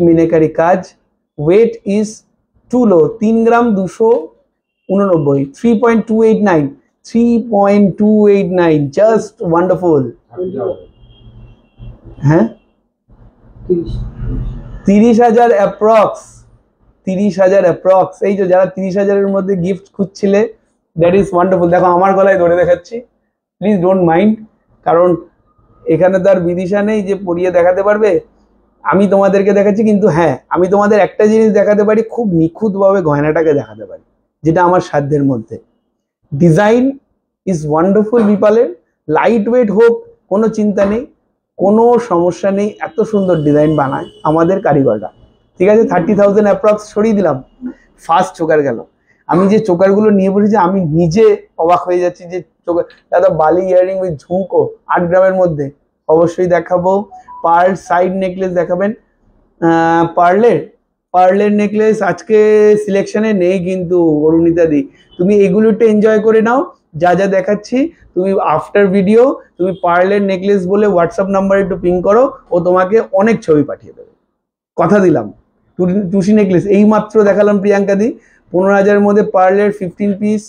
মিনাকারি কাজ। Weight is too low, 3 gram 289, 3.289, just wonderful. হ্যাঁ, 30,000 অ্যাপ্রক্স, 30,000 অ্যাপ্রক্স। এই যে যারা 30,000-এর মধ্যে গিফট খুঁজছিলে, দ্যাট ইজ ওয়ান্ডারফুল। দেখো আমার গলায় ধরে দেখাচ্ছি, প্লিজ ডোন্ট মাইন্ড, কারণ এখানে তো আর বিদিশা নেই যে পরিয়ে দেখাতে পারবে। আমি তোমাদেরকে দেখাচ্ছি, কিন্তু হ্যাঁ, আমি তোমাদের একটা জিনিস দেখাতে পারি, খুব নিখুঁতভাবে গয়নাটাকে দেখাতে পারি, যেটা আমার সাধ্যের মধ্যে। ডিজাইন ইজ ওয়ান্ডারফুল বিপালের, লাইট ওয়েট হোক, কোনো চিন্তা নেই, কোনো সমস্যা নেই, এত সুন্দর ডিজাইন বানায় আমাদের কারিগররা। ঠিক আছে, 30,000 অ্যাপ্রক্স সরিয়ে দিলাম। ফার্স্ট চোকার গেল। আমি যে চোকারগুলো নিয়ে বসেছি, আমি নিজে অবাক হয়ে যাচ্ছি যে চোকার। দাদা বালি ইয়ারিং উইথ ঝুমকো 8 গ্রামের মধ্যে অবশ্যই দেখাবো। পার্ল সাইড নেকলেস দেখাবেন। পার্লের নেকলেস আজকে সিলেকশনে নেই কিন্তু অরুণিতা দি, তুমি এগুলো একটু এনজয় করে নাও। যা দেখাচ্ছি তুমি আফটার ভিডিও, তুমি পার্লের নেকলেস বলে হোয়াটসঅ্যাপ নাম্বারে একটু পিং করো, ও তোমাকে অনেক ছবি পাঠিয়ে দেবে, কথা দিলাম। টুসি নেকলেস এই মাত্র দেখালাম প্রিয়াঙ্কা দি, 15,000-এর মধ্যে পার্লের 15 পিস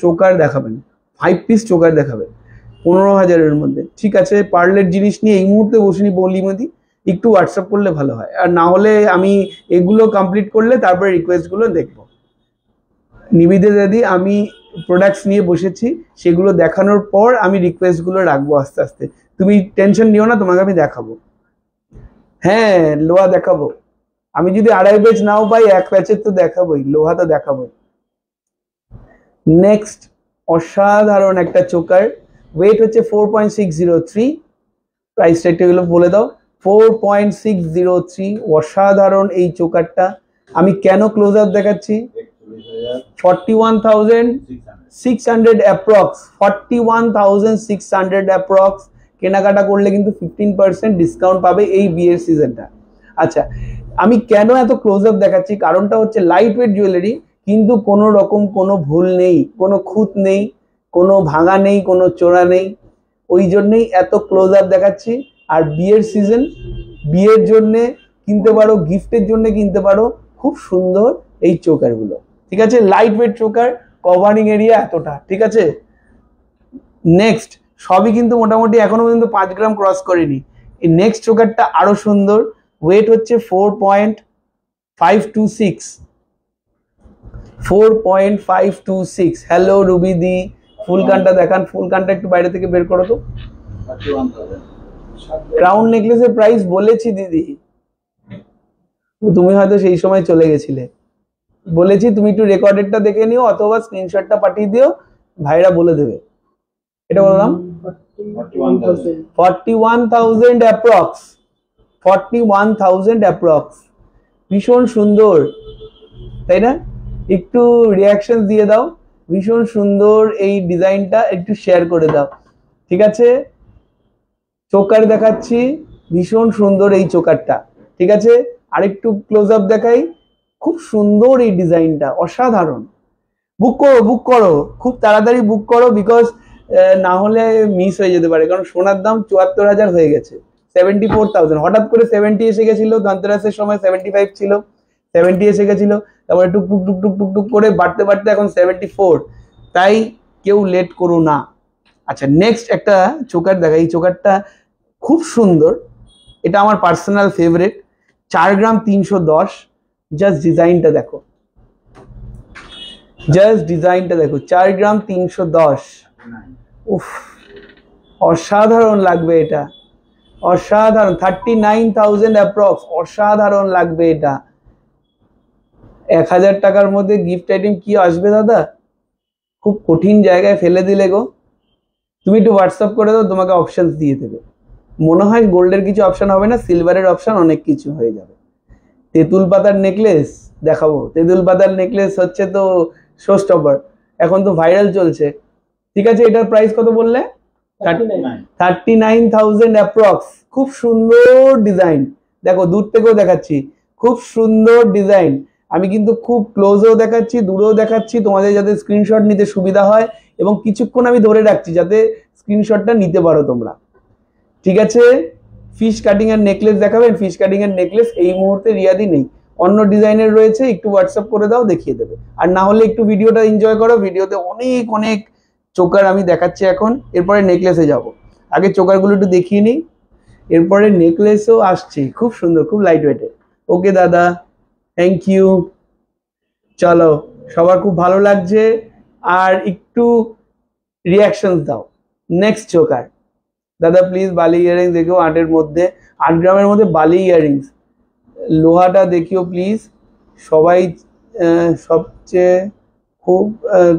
চোকার দেখাবেন, 5 পিস চোকার দেখাবেন। 15,000-এর মধ্যে। ঠিক আছে, পার্লের জিনিস নিয়ে এই মুহূর্তে বসিনি বলিমতি, একটু হোয়াটসঅ্যাপ করলে ভালো হয়, আর না হলে আমি এগুলো কমপ্লিট করলে তারপরে রিকোয়েস্টগুলো দেখবো। নিবিদে দাদি আমি প্রোডাক্টস নিয়ে বসেছি, সেগুলো দেখানোর পর আমি রিকোয়েস্টগুলো রাখবো আস্তে আস্তে, তুমি টেনশন নিও না, তোমাকে আমি দেখাবো। হ্যাঁ লোহা দেখাবো, আমি যদি 2.5 পেজ নাও পাই 1 প্যাচের তো দেখাবোই, লোহা তো দেখাবোই। নেক্সট অসাধারণ একটা চোকার, ওয়েট হচ্ছে 4.603, প্রাইসটা একটু এগুলো বলে দাও। 4.603, অসাধারণ এই চোকারটা। আমি কেন ক্লোজ আপ দেখাচ্ছি? 41,600 অ্যাপ্রক্স, 41,600 অ্যাপ্রক্স। কেনাকাটা করলে কিন্তু 15% ডিসকাউন্ট পাবে এই বিয়ের সিজনটা। আচ্ছা, আমি কেন এত ক্লোজ আপ দেখাচ্ছি, কারণটা হচ্ছে লাইট ওয়েট জুয়েলারি, কিন্তু কোনো রকম কোনো ভুল নেই, কোনো খুঁত নেই, কোনো ভাঙা নেই, কোনো চোরা নেই, ওই জন্যই এত ক্লোজ আপ দেখাচ্ছি। আর বিয়ের সিজন, বিয়ের জন্যে কিনতে পারো, গিফটের জন্য কিনতে পারো, খুব সুন্দর এই চোকারগুলো। ঠিক আছে, light weight choker, covering area এতটা। ঠিক আছে, নেক্সট সবই কিন্তু মোটামুটি এখনো পর্যন্ত 5 গ্রাম ক্রস করেনি। এই নেক্সট চোকারটা আরো সুন্দর, ওয়েট হচ্ছে 4.526, 4.526। হ্যালো রুবি দি, ফুল কানটা দেখান, ফুল কানটা একটু বাইরে থেকে বের করো তো। ক্রাউন নেকলেসের প্রাইস বলেছি দিদি, তুমি হয়তো সেই সময় চলে গেছিলে। বলেছি তুমি একটু রেকর্ডেডটা দেখে নিও, অথবা স্ক্রিনশটটা পাঠিয়ে দিও, ভাইরা বলে দেবে। এটা বললাম 41,000 অ্যাপ্রক্স, 41,000 অ্যাপ্রক্স। ভীষণ সুন্দর তাই না? একটু রিয়াকশন দিয়ে দাও, ভীষণ সুন্দর এই ডিজাইনটা, একটু শেয়ার করে দাও। ঠিক আছে, চোকার দেখাচ্ছি, ভীষণ সুন্দর এই চোকারটা। ঠিক আছে, আরেকটু ক্লোজ আপ দেখাই, খুব সুন্দর এই ডিজাইনটা, অসাধারণ। বুক করো, বুক করো, খুব তাড়াতাড়ি বুক করো, বিকজ না হলে মিস হয়ে যেতে পারে, কারণ সোনার দাম 74,000 হয়ে গেছে, 74,000। হঠাৎ করে 70 এসে গেছিল, ধনতেরাসের সময় 75 ছিল, 70 এসে গেছিল, তারপরে টুকটুক টুকটুক টুকটুক করে বাড়তে বাড়তে এখন 74, তাই কেউ লেট করো না। আচ্ছা, নেক্সট একটা চোকার দেখা, এই চোকারটা খুব সুন্দর, এটা আমার পার্সোনাল ফেভারিট, 4 গ্রাম 310। জাস্ট ডিজাইনটা দেখো, জাস্ট ডিজাইনটা দেখো, 4 গ্রাম 310। উফ, অসাধারণ লাগবে এটা, অসাধারণ। 39,000 অ্যাপ্রক্স, অসাধারণ লাগবে এটা। 1,000 টাকার মধ্যে গিফট আইটেম কি আসবে দাদা? খুব কঠিন জায়গায় ফেলে দিলে গো। তুমি একটু হোয়াটসঅ্যাপ করে দাও, তোমাকে অপশন দিয়ে দেবে। মনে হয় গোল্ডের কিছু অপশন হবে না, সিলভারের অপশন অনেক কিছু হয়ে যাবে। তেঁতুল পাতার নেকলেস দেখাবো, তেঁতুল পাতার নেকলেস হচ্ছে তো শো স্টপার, এখন তো ভাইরাল চলছে। ঠিক আছে, এটার প্রাইস কত বললে? 39,000 অ্যাপ্রক্স। খুব সুন্দর ডিজাইন, দেখো দূর থেকেও দেখাচ্ছি, খুব সুন্দর ডিজাইন। আমি কিন্তু খুব ক্লোজেও দেখাচ্ছি, দূরেও দেখাচ্ছি, তোমাদের যাতে স্ক্রিনশট নিতে সুবিধা হয়, এবং কিছুক্ষণ আমি ধরে রাখছি যাতে স্ক্রিনশটটা নিতে পারো তোমরা। ঠিক আছে, ফিশ কাটিং এর নেকলেস দেখাবেন? ফিশ কাটিং এর নেকলেস এই মুহূর্তে রিয়াদি নেই, অন্য ডিজাইনের রয়েছে, একটু হোয়াটসঅ্যাপ করে দাও, দেখিয়ে দেবে। আর না হলে একটু ভিডিওটা এনজয় করো, ভিডিওতে অনেক অনেক চোকার আমি দেখাচ্ছি এখন, এরপরে নেকলেসে যাব। আগে চোকারগুলো একটু দেখিয়ে নিই, এরপরে নেকলেসও আসছে, খুব সুন্দর, খুব লাইট ওয়েটের। ওকে দাদা, থ্যাংক ইউ। চলো, সবার খুব ভালো লাগছে, আর একটু রিয়াকশন দাও। নেক্সট চোকার দাদা প্লিজ, বালি ইয়ারিংস দেখিও, 8-এর মধ্যে, 8 গ্রামের মধ্যে বালি ইয়ারিংস। লোহাটা দেখিও প্লিজ সবাই। সবচেয়ে খুব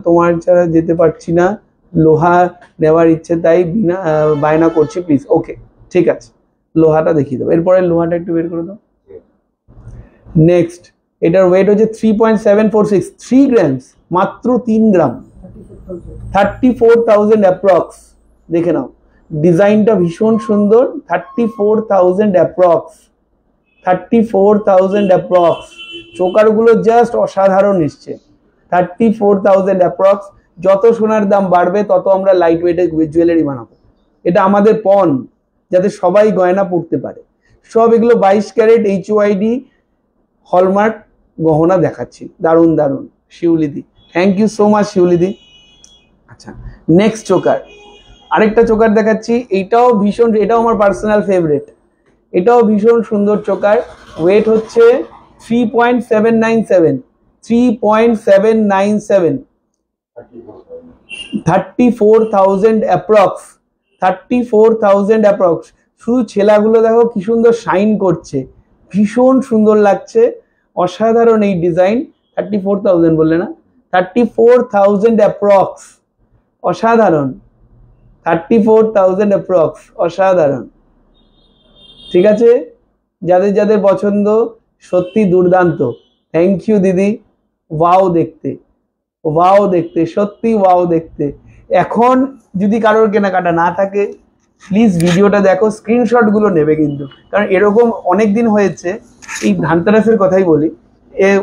তোমার ছাড়া যেতে পারছি না, লোহা নেওয়ার ইচ্ছে, তাই বিনা বায়না করছি প্লিজ। ওকে ঠিক আছে, লোহাটা দেখিয়ে দেবো, এরপরে লোহাটা একটু বের করে দাও। নেক্সট, এটার ওয়েট হচ্ছে 3.746, 3 গ্রামস, মাত্র 3 গ্রাম, 34,000 অ্যাপ্রক্স। দেখে নাও, ডিজাইনটা ভীষণ সুন্দর, 34,000 অ্যাপ্রক্স, 34,000 অ্যাপ্রক্স। চোকারগুলো জাস্ট অসাধারণ এসছে, 34,000 অ্যাপ্রক্স। যত সোনার দাম বাড়বে তত আমরা লাইট ওয়েটের জুয়েলারি বানাবো, এটা আমাদের পণ, যাতে সবাই গয়না পড়তে পারে। সব এগুলো 22 ক্যারেট HYD হলমার্ক গহনা দেখাচ্ছি, দারুণ দারুণ। শিউলিদি, থ্যাংক ইউ সো মাচ শিউলিদি। আচ্ছা, নেক্সট চোকার আরেকটা চোকার দেখাচ্ছি, এটাও ভীষণ, এটাও আমার পার্সোনাল ফেভারিট, এটাও ভীষণ সুন্দর চোকার। ওয়েট হচ্ছে 3.797, 3.797, 34,000 অ্যাপ্রক্স, 34,000 অ্যাপ্রক্স। শুধু ছেলাগুলো দেখো কি সুন্দর শাইন করছে, ভীষণ সুন্দর লাগছে, অসাধারণ এই ডিজাইন। 34,000 বললে না, 34,000 অ্যাপ্রক্স, অসাধারণ, 34,000 অ্যাপ্রক্স, অসাধারণ। ঠিক আছে, যাদের যাদের পছন্দ সত্যি দুর্দান্ত। থ্যাংক ইউ দিদি, ওয়াও দেখতে, ওয়াও দেখতে, সত্যি ওয়াও দেখতে। এখন যদি কারোর কেনাকাটা না থাকে প্লিজ ভিডিওটা দেখো, স্ক্রিনশটগুলো নেবে কিন্তু, কারণ এরকম অনেক দিন হয়েছে, এই ধানতেরাসের কথাই বলি,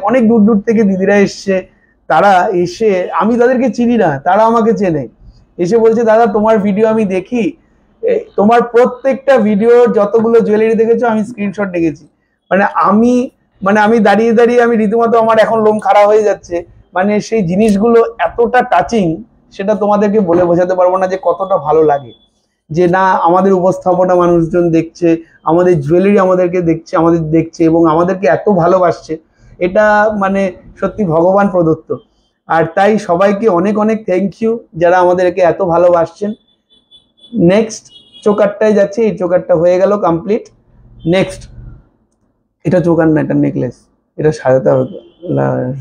অনেক দূর দূর থেকে দিদিরা এসছে, তারা এসে, আমি তাদেরকে চিনি না, তারা আমাকে চেনে, এসে বলছে দাদা তোমার ভিডিও আমি দেখি, তোমার প্রত্যেকটা ভিডিও যতগুলো জুয়েলারি দেখেছো আমি স্ক্রিনশট দেখেছি। মানে আমি দাঁড়িয়ে দাঁড়িয়ে আমি রীতিমতো আমার এখন লোম খাড়া হয়ে যাচ্ছে, মানে সেই জিনিসগুলো এতটা টাচিং, সেটা তোমাদেরকে বলে বোঝাতে পারবো না যে কতটা ভালো লাগে, যে না আমাদের উপস্থাপনা মানুষজন দেখছে, আমাদের জুয়েলারি আমাদেরকে দেখছে, আমাদের দেখছে এবং আমাদেরকে এত ভালোবাসছে, এটা মানে সত্যি ভগবান প্রদত্ত। আর তাই সবাইকে অনেক অনেক থ্যাংক ইউ যারা আমাদেরকে এত ভালোবাসছেন। নেক্সট চোকারটায় যাচ্ছে, এই চোকারটা হয়ে গেল কমপ্লিট। নেক্সট, এটা চোকার না, এটা নেকলেস, এটা সাজাতে হবে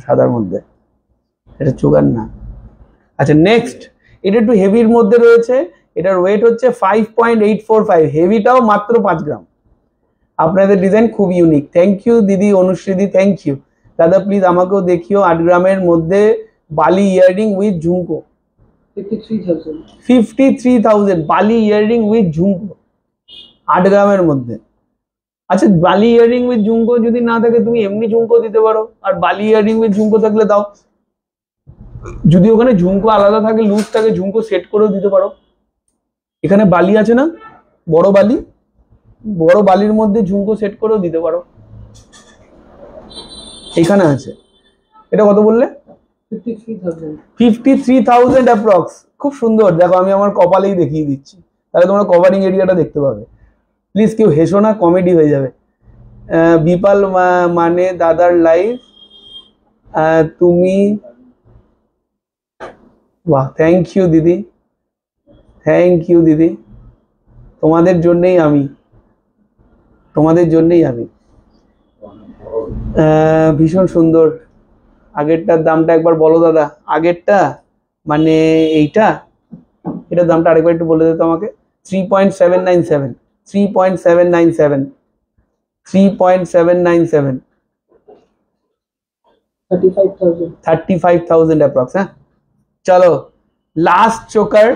সাদার মধ্যে, এটা চোকার না। আচ্ছা নেক্সট, এটা একটু হেভির মধ্যে রয়েছে, এটার ওয়েট হচ্ছে 5.845, হেভিটাও মাত্র 5 গ্রাম। আপনাদের ডিজাইন খুব ইউনিক। থ্যাংক ইউ দিদি, অনুশ্রীদি থ্যাংক ইউ। দাদা প্লিজ আমাকেও দেখিও 8 গ্রামের মধ্যে বালি ইয়াররিং উইথ ঝুমকো। 53,000 বালি ইয়াররিং উইথ ঝুমকো 8 গ্রামের মধ্যে। আচ্ছা বালি ইয়াররিং উইথ ঝুমকো যদি না থাকে তুমি এমনি ঝুমকো দিতে পারো, আর বালি ইয়াররিং উইথ ঝুমকো থাকলে দাও, যদি ওখানে ঝুমকো আলাদা থাকে, লুজ থাকে, ঝুমকো সেট করেও দিতে পারো। এখানে বালি আছে না, বড় বালি, বড় বালির মধ্যে ঝুমকো সেট করেও দিতে পারো, এখানে আছে। এটা কত বললে? 53,000 অ্যাপ্রক্স। খুব সুন্দর, দেখো আমি আমার কপালেই দেখিয়ে দিচ্ছি, তাহলে তোমরা কভারিং এরিয়াটা দেখতে পাবে। প্লিজ কেউ হেসো না, কমেডি হয়ে যাবে। বিপাল মানে দাদার লাইভ, তুমি, বাহ থ্যাংক ইউ দিদি, থ্যাংক ইউ দিদি, তোমাদের জন্যই আমি, তোমাদের জন্যই আমি। ভীষণ সুন্দর। আগেরটার দামটা একবার বলো দাদা, আগেরটা মানে এইটা, এটার দামটা আরেকবার একটু বলে দিত আমাকে। 3.797, 3.797, 3.797, 35,000 অ্যাপ্রক্স। হ্যাঁ চলো লাস্ট চোকার,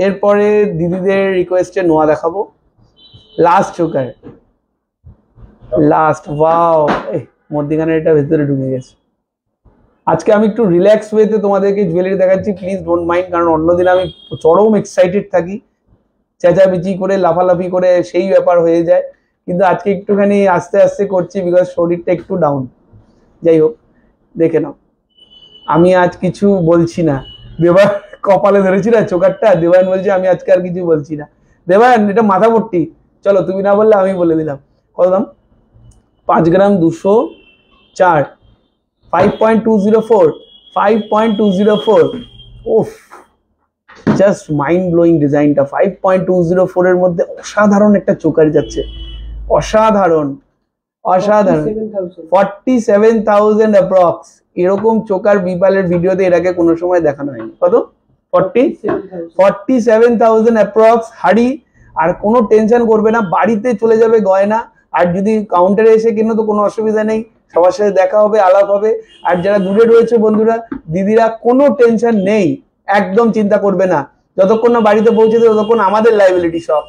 এরপরে দিদিদের রিকোয়েস্টে নোয়া দেখাবো। লাস্ট চোকার, লাস্ট, ওয়াও, মধ্যিখানে এটা ভেতরে ঢুকে গেছে। আজকে আমি একটু রিল্যাক্স ওয়েতে তোমাদেরকে জুয়েলারি দেখাচ্ছি, প্লিজ ডোন্ট মাইন্ড, কারণ অন্যদিন আমি চরম এক্সাইটেড থাকি, চেঁচামেচি করে লাফালাফি করে সেই ব্যাপার হয়ে যায়, কিন্তু আজকে একটুখানি আস্তে আস্তে করছি বিকজ শরীরটা একটু ডাউন। যাই হোক দেখে নাও, আমি আজ কিছু বলছি না। দেবায়ন কপালে ধরেছি না চোকারটা, দেবায়ন বলছে আমি আজকে আর কিছু বলছি না। দেবায়ন এটা মাথা পট্টি, চলো তুমি না বললে আমি বলে দিলাম। কত দাম? 5 গ্রাম 204, 5.204, 5.204। ওফ, জাস্ট মাইন্ড ব্লোয়িং ডিজাইনটা। 5.204 এর মধ্যে অসাধারণ একটা চোকার যাচ্ছে, অসাধারণ, অসাধারণ। 47,000 অ্যাপ্রক্স। এরকম চোকার বিপালের ভিডিওতে এর আগে কোনো সময় দেখানো হয়নি। কত? 47,000 অ্যাপ্রক্স হাড়ি। আর কোনো টেনশন করবে না, বাড়িতে চলে যাবে গয়না। আর যদি কাউন্টারে এসে কেনো তো কোনো অসুবিধা নেই, সবার সাথে দেখা হবে, আলাপ হবে। আর যারা দূরে রয়েছে বন্ধুরা, দিদিরা, কোনো টেনশন নেই, একদম চিন্তা করবে না। যতক্ষণ না বাড়িতে পৌঁছে দেবে ততক্ষণ আমাদের লাইবিলিটি সব,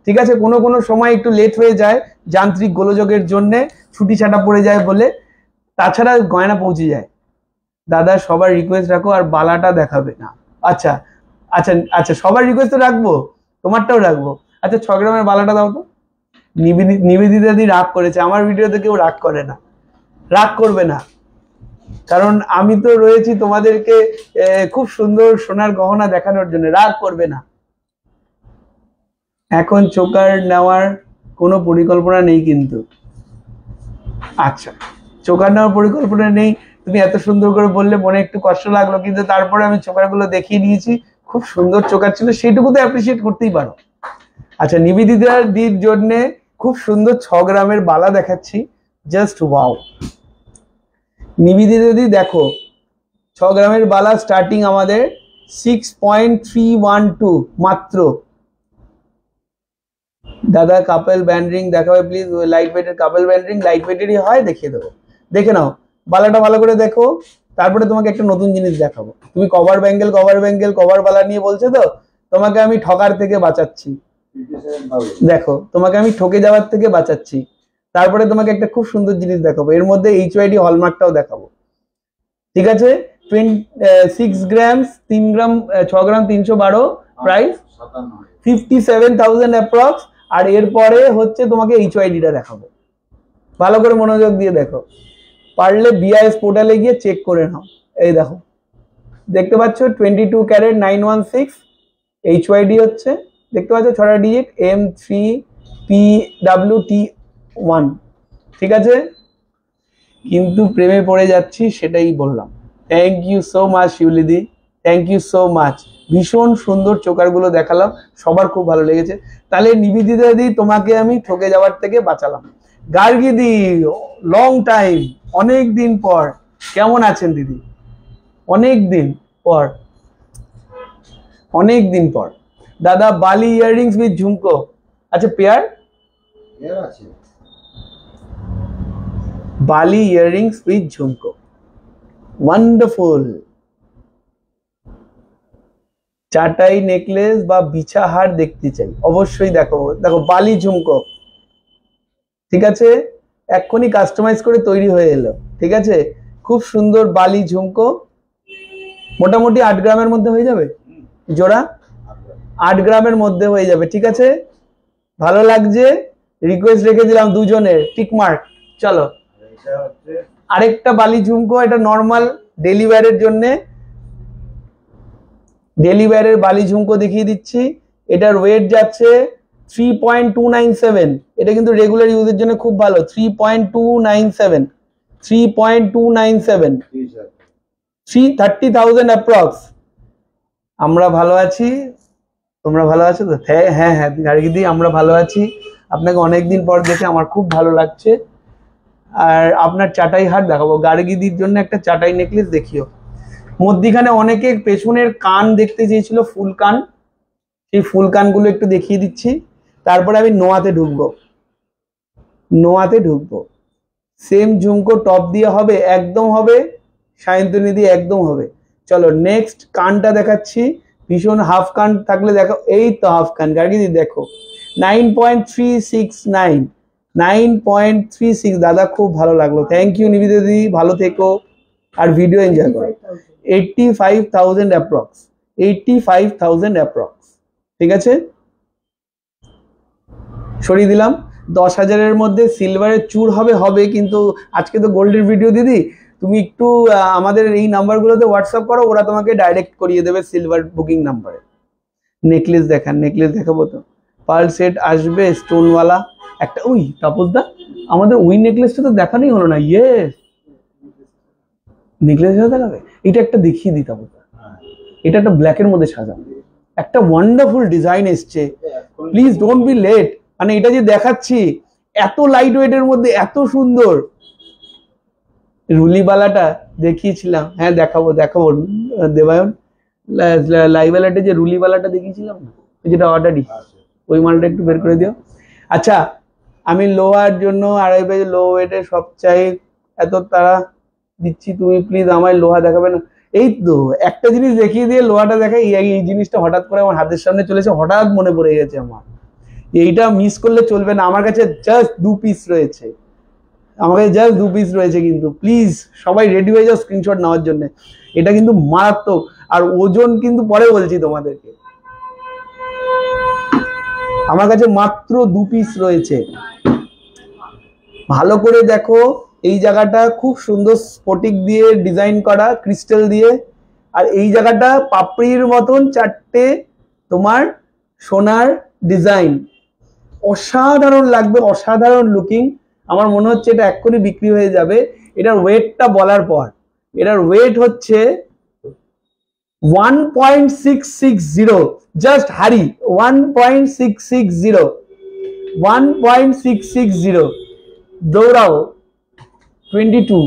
ঠিক আছে? কোনো কোনো সময় একটু লেট হয়ে যায় যান্ত্রিক গোলযোগের জন্য, ছুটি ছাটা পড়ে যায় বলে, তাছাড়া গয়না পৌঁছে যায়। দাদা সবার রিকোয়েস্ট রাখো আর বালাটা দেখাবে না। আচ্ছা আচ্ছা আচ্ছা, সবার রিকোয়েস্ট তো রাখবো, তোমারটাও রাখবো। আচ্ছা 6 গ্রামের বালাটা দাও তো। নিবেদিতা দি রাগ করেছে, আমার ভিডিওতে কেউ রাগ করে না, রাগ করবে না, কারণ আমি তো রয়েছি তোমাদেরকে খুব সুন্দর সোনার গহনা দেখানোর জন্য, রাগ করবে না। এখন চোকার নেওয়ার কোনো পরিকল্পনা নেই কিন্তু। আচ্ছা, চোকার নেওয়ার পরিকল্পনা নেই, তুমি এত সুন্দর করে বললে মনে একটু কষ্ট লাগলো, কিন্তু তারপরে আমি চোকারগুলো দেখিয়ে দিয়েছি, খুব সুন্দর চোকার ছিল, সেইটুকু তো অ্যাপ্রিসিয়েট করতেই পারো। আচ্ছা, নিবেদিতাদির জন্য খুব সুন্দর 6 গ্রামের বালা দেখাচ্ছি, জাস্ট ওয়াও। নিবেদিতাদি দেখো, 6 গ্রামের বালা স্টার্টিং আমাদের 6.312 মাত্র। দাদা কাপল ব্যান্ড রিং দেখাবে প্লিজ, লাইট ওয়েটের কাপল ব্যান্ড রিং, লাইট ওয়েটেরই হয়, দেখিয়ে দেবো। দেখে নাও, বালাটা ভালো করে দেখো, তারপরে তোমাকে একটা নতুন জিনিস দেখাবো। তুমি কভার ব্যাঙ্গেল কভার বালা নিয়ে বলছো তো, তোমাকে আমি ঠকার থেকে বাঁচাচ্ছি। দেখো, তোমাকে আমি ঠকে যাওয়ার থেকে বাঁচাচ্ছি। তারপরে তোমাকে একটা খুব সুন্দর জিনিস দেখাবো, এর মধ্যে HYD হলমার্কটাও দেখাবো, ঠিক আছে? 6 গ্রাম 3 গ্রাম 6 গ্রাম 312, প্রাইস 57,000 অ্যাপ্রক্স। আর এরপরে হচ্ছে তোমাকে HYDটা দেখাবো, ভালো করে মনোযোগ দিয়ে দেখো, পারলে BIS পোর্টালে গিয়ে চেক করে নাও। এই দেখো, দেখতে পাচ্ছ 22 ক্যারেট 916 HYD হচ্ছে, দেখতে পাচ্ছ 6টা ডিজিট, M3PWT1, ঠিক আছে? কিন্তু প্রেমে পড়ে যাচ্ছি, সেটাই বললাম। Thank you so much Shiulidi, thank you so much. ভীষণ সুন্দর চোকারগুলো দেখালাম, সবার খুব ভালো লেগেছে। তাহলে নিবেদিতা দি, তোমাকে আমি ঠকে যাওয়ার থেকে বাঁচালাম। গার্গী দি, লং টাইম, অনেক দিন পর, কেমন আছেন দিদি? অনেক দিন পর, অনেক দিন পর। দাদা বালি ইয়াররিংস উইথ ঝুমকো, আচ্ছা পেয়ার আছে, বালি ইয়াররিংস উইথ ঝুমকো, ওয়ান্ডারফুল। চাটাই নেকলেস বা বিছা হার দেখতে চাই, অবশ্যই দেখো। দেখো বালি ঝুমকো, ঠিক আছে, এক্ষুনি কাস্টমাইজ করে তৈরি হয়ে এলো, ঠিক আছে? খুব সুন্দর বালি ঝুমকো, মোটামুটি 8 গ্রামের মধ্যে হয়ে যাবে জোড়া, 8 গ্রামের মধ্যে হয়ে যাবে, ঠিক আছে? ভালো লাগছে, রিকোয়েস্ট রেখে দিলাম দুজনের, টিকমার্ক। চলো আরেকটা বালি ঝুমকো, এটা নর্মাল ডেলি ওয়্যারের জন্য, ডেলি ওয়্যারের বালি ঝুমকো দেখিয়ে দিচ্ছি। এটার ওয়েট যাচ্ছে 3.297, এটা কিন্তু রেগুলার ইউজের জন্য খুব ভালো। 3.297 30,000 অ্যাপ্রক্স। আমরা ভালো আছি, তোমরা ভালো আছো তো? হ্যাঁ হ্যাঁ হ্যাঁ গার্গী দি, আমরা ভালো আছি, আপনাকে অনেকদিন পর দেখে আমার খুব ভালো লাগছে। আর আপনার চাটাই হার দেখাবো, গার্গী দির জন্য একটা চাটাই নেকলেস দেখিও। মধ্যিখানে অনেকে পেছনের কান দেখতে চেয়েছিল, ফুল কান, সেই ফুল কানগুলো একটু দেখিয়ে দিচ্ছি। তারপরে আমি নোয়াতে ঢুকবো, সেম ঝুমকো টপ দিয়ে হবে, একদম হবে, সায়ন্তনী দিয়ে একদম হবে। চলো নেক্সট কানটা দেখাচ্ছি, ভীষণ হাফ কান থাকলে দেখো, এই তো হাফ কান, গার্গী দি দেখো 9.36 দাদা, খুব ভালো লাগলো, থ্যাংক ইউ নিবেদিতা দি, ভালো থেকো আর ভিডিও এনজয় করো। 85,000 অ্যাপ্রক্স, 85,000 অ্যাপ্রক্স, ঠিক আছে? সরিয়ে দিলাম। 10,000-এর মধ্যে সিলভারের চূড় হবে, কিন্তু আজকে তো গোল্ডের ভিডিও দিদি, তুমি একটু আমাদের এই নাম্বারগুলোতে হোয়াটসঅ্যাপ করো, ওরা তোমাকে ডাইরেক্ট করিয়ে দেবে সিলভার বুকিং নাম্বারে। নেকলেস দেখান, নেকলেস দেখাবো তো, পার্ল সেট আসবে স্টোনওয়ালা একটা। ওই তাপসদা, আমাদের ওই নেকলেসটা তো দেখানোই হলো না। ইয়ে নেকলেস দেখাবে, এটা একটা দেখিয়ে দিই তাপসদা, এটা একটা ব্ল্যাকের মধ্যে সাজানো, একটা ওয়ান্ডারফুল ডিজাইন এসছে, প্লিজ ডোন্ট বি লেট। মানে এটা যে দেখাচ্ছি, এত লাইট ওয়েটের মধ্যে এত সুন্দর। রুলিবালাটা দেখিয়েছিলাম, হ্যাঁ দেখাবো দেবায়ন, লাইবালাটে যে রুলিবালাটা দেখিয়েছিলাম না, যেটা অর্ডারই, ওই মালটা একটু বের করে দিও। আচ্ছা, আমি লোহার জন্য 2.5 পেজ লো ওয়েটের সব চাই, এত তারা দিচ্ছি, তুমি প্লিজ আমায় লোহা দেখাবে না। এই তো একটা জিনিস দেখিয়ে দিয়ে লোহাটা দেখাই, এই জিনিসটা হঠাৎ করে আমার হাতের সামনে চলেছে, হঠাৎ মনে পড়ে গেছে আমার, এইটা মিস করলে চলবে না। আমার কাছে জাস্ট 2 পিস রয়েছে, কিন্তু প্লিজ সবাই রেডি হয়ে যাও স্ক্রিনশট নেওয়ার জন্য। এটা কিন্তু মারাত্মক, আর ওজন কিন্তু পরে বলছি তোমাদেরকে। আমার কাছে মাত্র 2 পিস রয়েছে, ভালো করে দেখো। এই জায়গাটা খুব সুন্দর স্ফটিক দিয়ে ডিজাইন করা, ক্রিস্টাল দিয়ে, আর এই জায়গাটা পাপড়ির মতন 4টে তোমার সোনার ডিজাইন, অসাধারণ লাগবে, অসাধারণ লুকিং। আমার মনে হচ্ছে এটা এক্ষুনি বিক্রি হয়ে যাবে। এটার ওয়েটটা বলার পর, এটার ওয়েট হচ্ছে 1.660, জাস্ট হারি 1.660, 1.660, দৌড়াও 22,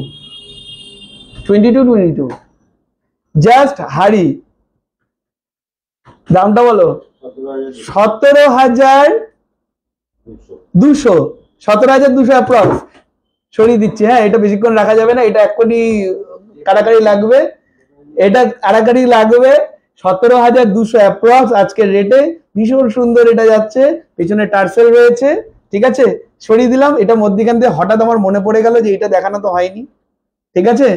জাস্ট হারি। দামটা বলো 17,200, 17,200 অ্যাপ্রক্স। সরিয়ে দিচ্ছি, হ্যাঁ এটা বেশিক্ষণ রাখা যাবে না, এটা এক্ষুনি কাড়াকাড়ি লাগবে, এটা কাড়াকাড়ি লাগবে। 17,200 অ্যাপ্রক্স আজকের রেটে, ভীষণ সুন্দর এটা যাচ্ছে, পেছনে টার্সেল রয়েছে, ঠিক আছে সরিয়ে দিলাম। এটা মধ্যখান দিয়ে হঠাৎ আমার মনে পড়ে গেল যে এটা দেখানো তো হয়নি, ঠিক আছে।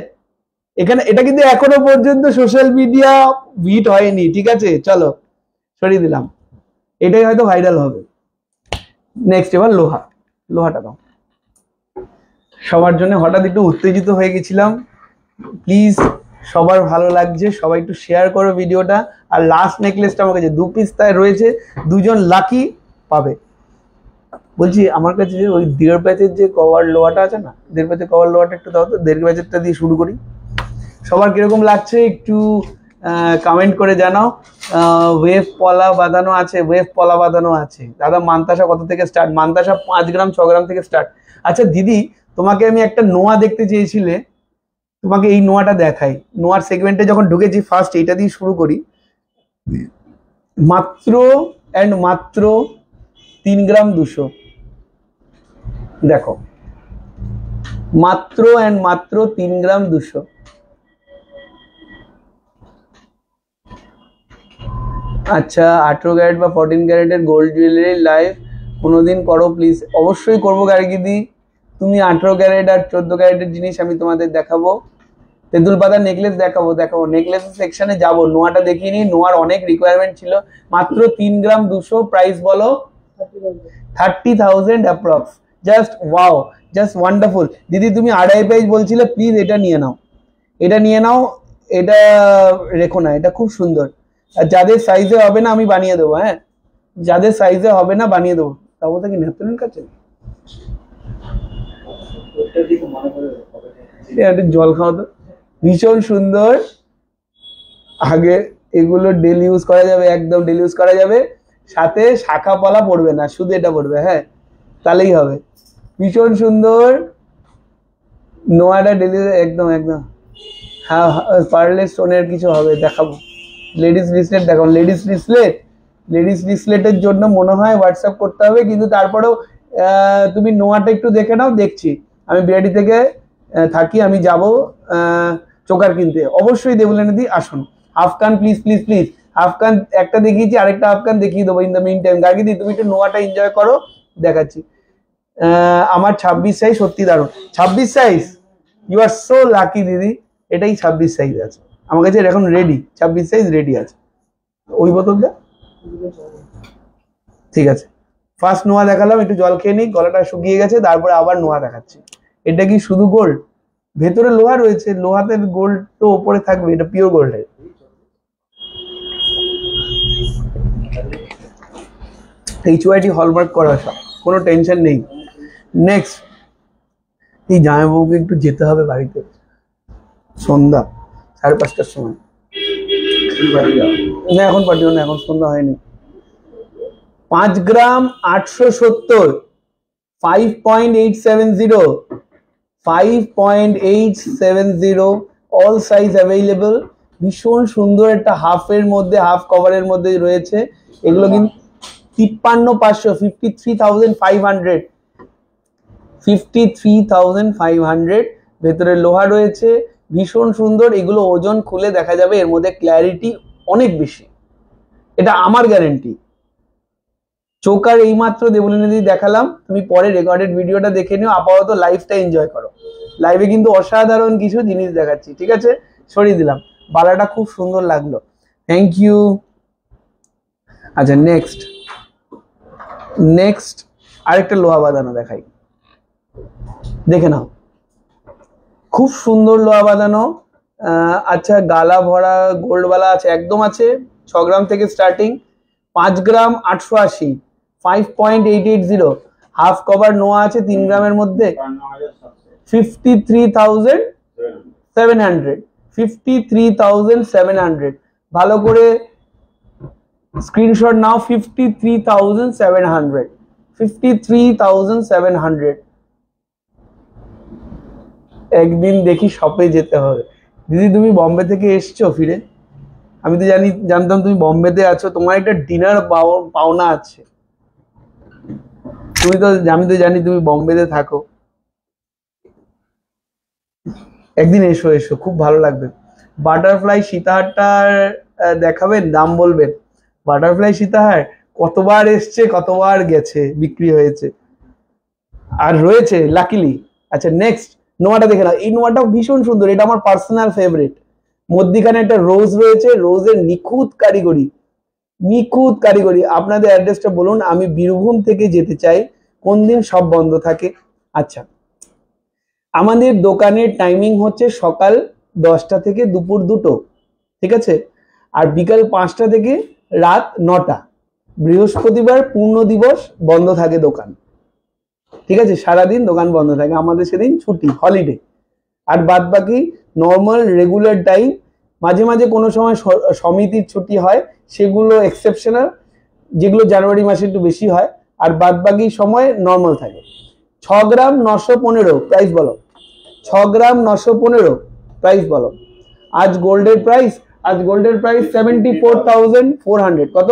এখানে এটা কিন্তু এখনো পর্যন্ত সোশ্যাল মিডিয়া হিট হয়নি, ঠিক আছে চলো সরিয়ে দিলাম, এটাই হয়তো ভাইরাল হবে। নেক্সট এবার লোহাটা দাও। সবার জন্য হঠাৎ একটু উত্তেজিত হয়ে গেছিলাম, প্লিজ সবার ভালো লাগছে, সবাই একটু শেয়ার করো ভিডিওটা। আর লাস্ট নেকলেসটা আমার কাছে 2 পিস তাই রয়েছে, 2জন লাকি পাবে। বলছি আমার কাছে যে ওই 1.5 প্যাচের যে কভার লোহাটা আছে না, 1.5 প্যাচের কভার লোহাটা একটু দাও তো, 1.5 প্যাচেরটা দিয়ে শুরু করি। সবার কিরকম লাগছে একটু কমেন্ট করে জানাও। ওয়েভ পলা বাঁধানো আছে, ওয়েভ পলা বাঁধানো আছে। দাদা মানতাসা কত থেকে স্টার্ট? মানতাসা 5 গ্রাম 6 গ্রাম থেকে স্টার্ট। আচ্ছা দিদি, তোমাকে আমি একটা নোয়া দেখতে চেয়েছিলে, তোমাকে এই নোয়াটা দেখাই। নোয়ার সেগমেন্টে যখন ঢুকেছি ফার্স্ট এইটা দিয়ে শুরু করি। মাত্র 3 গ্রাম 200, দেখো মাত্র 3 গ্রাম 200। আচ্ছা 18 ক্যারেট বা 14 ক্যারেটের গোল্ড জুয়েলারি লাইভ কোনোদিন করো প্লিজ। অবশ্যই করবো গার্গিদি, তুমি 18 ক্যারেট আর 14 ক্যারেটের জিনিস আমি তোমাদের দেখাবো। তেঁতুল পাতার নেকলেস দেখাবো, নেকলেস সেকশনে যাবো। নোয়াটা দেখিয়ে নি, নোয়ার অনেক রিকোয়ারমেন্ট ছিল। মাত্র 3 গ্রাম 200, প্রাইস বলো 30,000 approx. Just wow, just wonderful. দিদি তুমি 2.5 পেজ বলছিলে, প্লিজ এটা নিয়ে নাও, এটা নিয়ে নাও, এটা রেখো না, এটা খুব সুন্দর। আর যাদের সাইজে হবে না আমি বানিয়ে দেবো, হ্যাঁ যাদের সাইজে হবে না বানিয়ে দেবো। তাও তো কি ন্যাপথলিন কাছে জল খাওয়া তো ভীষণ সুন্দর। আগে এগুলো ডেলি ইউজ করা যাবে, একদম ডেলি ইউজ করা যাবে, সাথে শাখা পলা পড়বে না, শুধু এটা পড়বে, হ্যাঁ তাহলেই হবে। ভীষণ সুন্দর নোয়াটা ডেলি একদম। হ্যাঁ পার্লে স্টোনের কিছু হবে, দেখাবো। লেডিস ব্রেসলেট দেখাবো, লেডিস ব্রেসলেটের জন্য মনে হয় হোয়াটসঅ্যাপ করতে হবে, কিন্তু তারপরেও তুমি নোয়াটা একটু দেখে নাও। দেখছি আমি বিআরডি থেকে থাকি, আমি যাব চোকার কিনতে, অবশ্যই দেবুলানিদি আসুন। Afghan please please please, Afghan একটা দেখিয়েছি, আরেকটা আফগান দেখিয়ে দেবো ইন দ্য মিন টাইম। গার্গিদি তুমি একটু নোয়াটা এনজয় করো, দেখাচ্ছি। আমার 26 সাইজ, সত্যি দারুণ। 26 size, you are so lucky দিদি, এটাই 26 সাইজ আছে আমার কাছে এখন রেডি, 26 সাইজ রেডি আছে। ওই বোতলটা ঠিক আছে। ফার্স্ট নোয়া দেখালাম, একটু জল খেয়ে নিই, গলাটা শুকিয়ে গেছে, তারপরে আবার নোয়া দেখাচ্ছি। এটা কি শুধু গোল্ড? ভেতরে লোহা রয়েছে, লোহাতে গোল্ড তো ওপরে থাকবে, এটা পিওর গোল্ডের। HYT হলমার্ক করা, সব কোনো টেনশন নেই। নেক্সট, এই জামাইবাবুকে একটু যেতে হবে বাড়িতে, সন্ধ্যা 5:30টার সময়। না এখন পাঠিও না, এখন সন্ধ্যা হয়নি। 5 গ্রাম 870, 5.870, 5.870, অল সাইজ অ্যাভেলেবল। ভীষণ সুন্দর একটা হাফের মধ্যে, হাফ কভারের মধ্যে রয়েছে এগুলো, কিন্তু 53,500, 53,500, 53,500। ভেতরে লোহা রয়েছে, ভীষণ সুন্দর। এগুলো ওজন খুলে দেখা যাবে এর মধ্যে ক্ল্যারিটি অনেক বেশি, এটা আমার গ্যারেন্টি। চোকার এইমাত্র দেবলিনীদি দেখালাম, তুমি পরে রেকর্ডেড ভিডিওটা দেখে নিও, আপাতত লাইভটা এনজয় করো। লাইভে কিন্তু অসাধারণ কিছু জিনিস দেখাচ্ছি, ঠিক আছে সরিয়ে দিলাম। বালাটা খুব সুন্দর লাগলো, থ্যাংক ইউ। আচ্ছা নেক্সট আরেকটা লোহা বাঁধানো দেখাই, দেখে নাও, খুব সুন্দর লোহা বাঁধানো। আচ্ছা গালা ভরা গোল্ড বালা আছে, একদম আছে, 6 গ্রাম থেকে স্টার্টিং, 5 গ্রাম 880, 5.880। হাফ কভার নোয়া আছে 3 গ্রামের মধ্যে 53,700, 53,700। ভালো করে স্ক্রিনশট নাও, 53,700, 53,700। একদিন দেখি শপে যেতে হবে। দিদি তুমি বম্বে থেকে এসছো ফিরে? আমি তো জানতাম তুমি বম্বেতে আছো, তোমার একটা ডিনার পাওনা আছে। আমি তো জানি তুমি বম্বেতে থাকো। একদিন এসো, খুব ভালো লাগবে। বাটারফ্লাই সীতাহারটার দেখাবেন, দাম বলবেন। বাটারফ্লাই সীতাহার কতবার এসছে, কতবার গেছে, বিক্রি হয়েছে আর রয়েছে লাকিলি। আচ্ছা নেক্সট নোয়াটা দেখে নাও। এই নোয়াটা ভীষণ সুন্দর, এটা আমার পার্সোনাল ফেভারিট। মধ্যিখানে একটা রোজ রয়েছে, রোজের নিখুঁত কারিগরি। আপনাদের অ্যাড্রেসটা বলুন, আমি বীরভূম থেকে যেতে চাই, কোন দিন সব বন্ধ থাকে? আচ্ছা, আমাদের দোকানের টাইমিং হচ্ছে সকাল 10টা থেকে দুপুর 2টো, ঠিক আছে? আর বিকাল 5টা থেকে রাত 9টা। বৃহস্পতিবার পূর্ণ দিবস বন্ধ থাকে দোকান, ঠিক আছে? সারাদিন দোকান বন্ধ থাকে, আমাদের সেদিন ছুটি, হলিডে। আর বাদ বাকি নর্মাল রেগুলার টাইম। মাঝে মাঝে কোনো সময় সমিতির ছুটি হয়, সেগুলো এক্সেপশনাল, যেগুলো জানুয়ারি মাসে একটু বেশি হয়। আর বাদ বাকি সময় নর্মাল থাকে। 6 গ্রাম 915 প্রাইস বলো। 6 গ্রাম 915 প্রাইস বলো। আজ গোল্ডের প্রাইস 74,400। কত?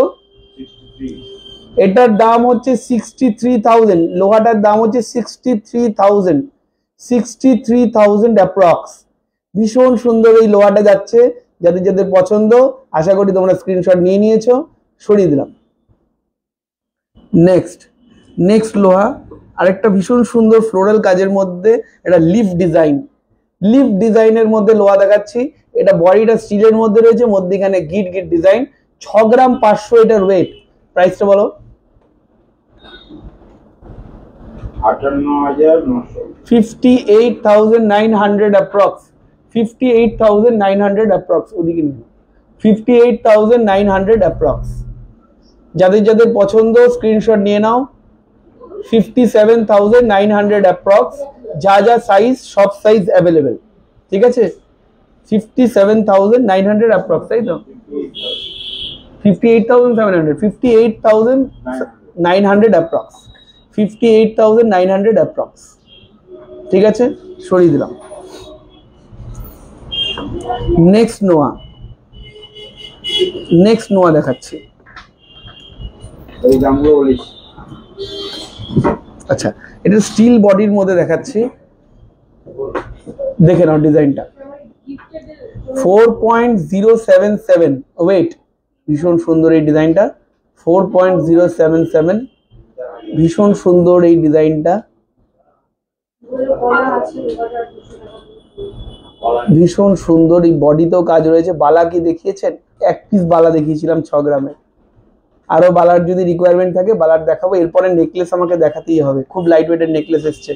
এটার দাম হচ্ছে 63,000। লোহাটার দাম হচ্ছে 63,000 অ্যাপ্রক্স। ভীষণ সুন্দর এই লোহাটা যাচ্ছে। যাদের যাদের পছন্দ, আশা করি তোমরা স্ক্রিনশট নিয়ে নিয়েছো, সরিয়ে দিলাম। নেক্সট লোহা আরেকটা ভীষণ সুন্দর ফ্লোরাল কাজের মধ্যে, এটা লিফ ডিজাইনের মধ্যে লোহা দেখাচ্ছি। এটা বডিটা স্টিলের মধ্যে রয়েছে, মধ্যখানে গিট ডিজাইন। 6 গ্রাম 500 এটার ওয়েট। প্রাইসটা বলো। 58,900 অ্যাপ্রক্স। 58,900 অ্যাপ্রক্স। ওদিকে নিয়ে 58,900 অ্যাপ্রক্স। যাদের যাদের পছন্দ স্ক্রিনশট নিয়ে নাও। 57,900 অ্যাপ্রক্স। যা যা সাইজ, সব সাইজ অ্যাভেলেবেল, ঠিক আছে? 57,900 অ্যাপ্রক্স, তাই তো? 58,700, 58,900 অ্যাপ্রক্স, 58,900 অ্যাপ্রক্স, ঠিক আছে? সরিয়ে দিলাম। নেক্সট নোয়া দেখাচ্ছি। আচ্ছা, এটা স্টিল বডির মধ্যে দেখাচ্ছি, দেখে নাও ডিজাইনটা। 4.077 ওয়েট। ভীষণ সুন্দর এই ডিজাইনটা। 4.077, ভীষণ সুন্দর এই ডিজাইনটা, ভীষণ সুন্দর। এই বডিতেও কাজ রয়েছে। বালা কি দেখিয়েছেন? এক পিস বালা দেখিয়েছিলাম 6 গ্রামের। আরো বালার যদি রিকোয়ারমেন্ট থাকে বালার দেখাবো। এরপরে নেকলেস আমাকে দেখাতেই হবে। খুব লাইট ওয়েটের নেকলেস এসছে।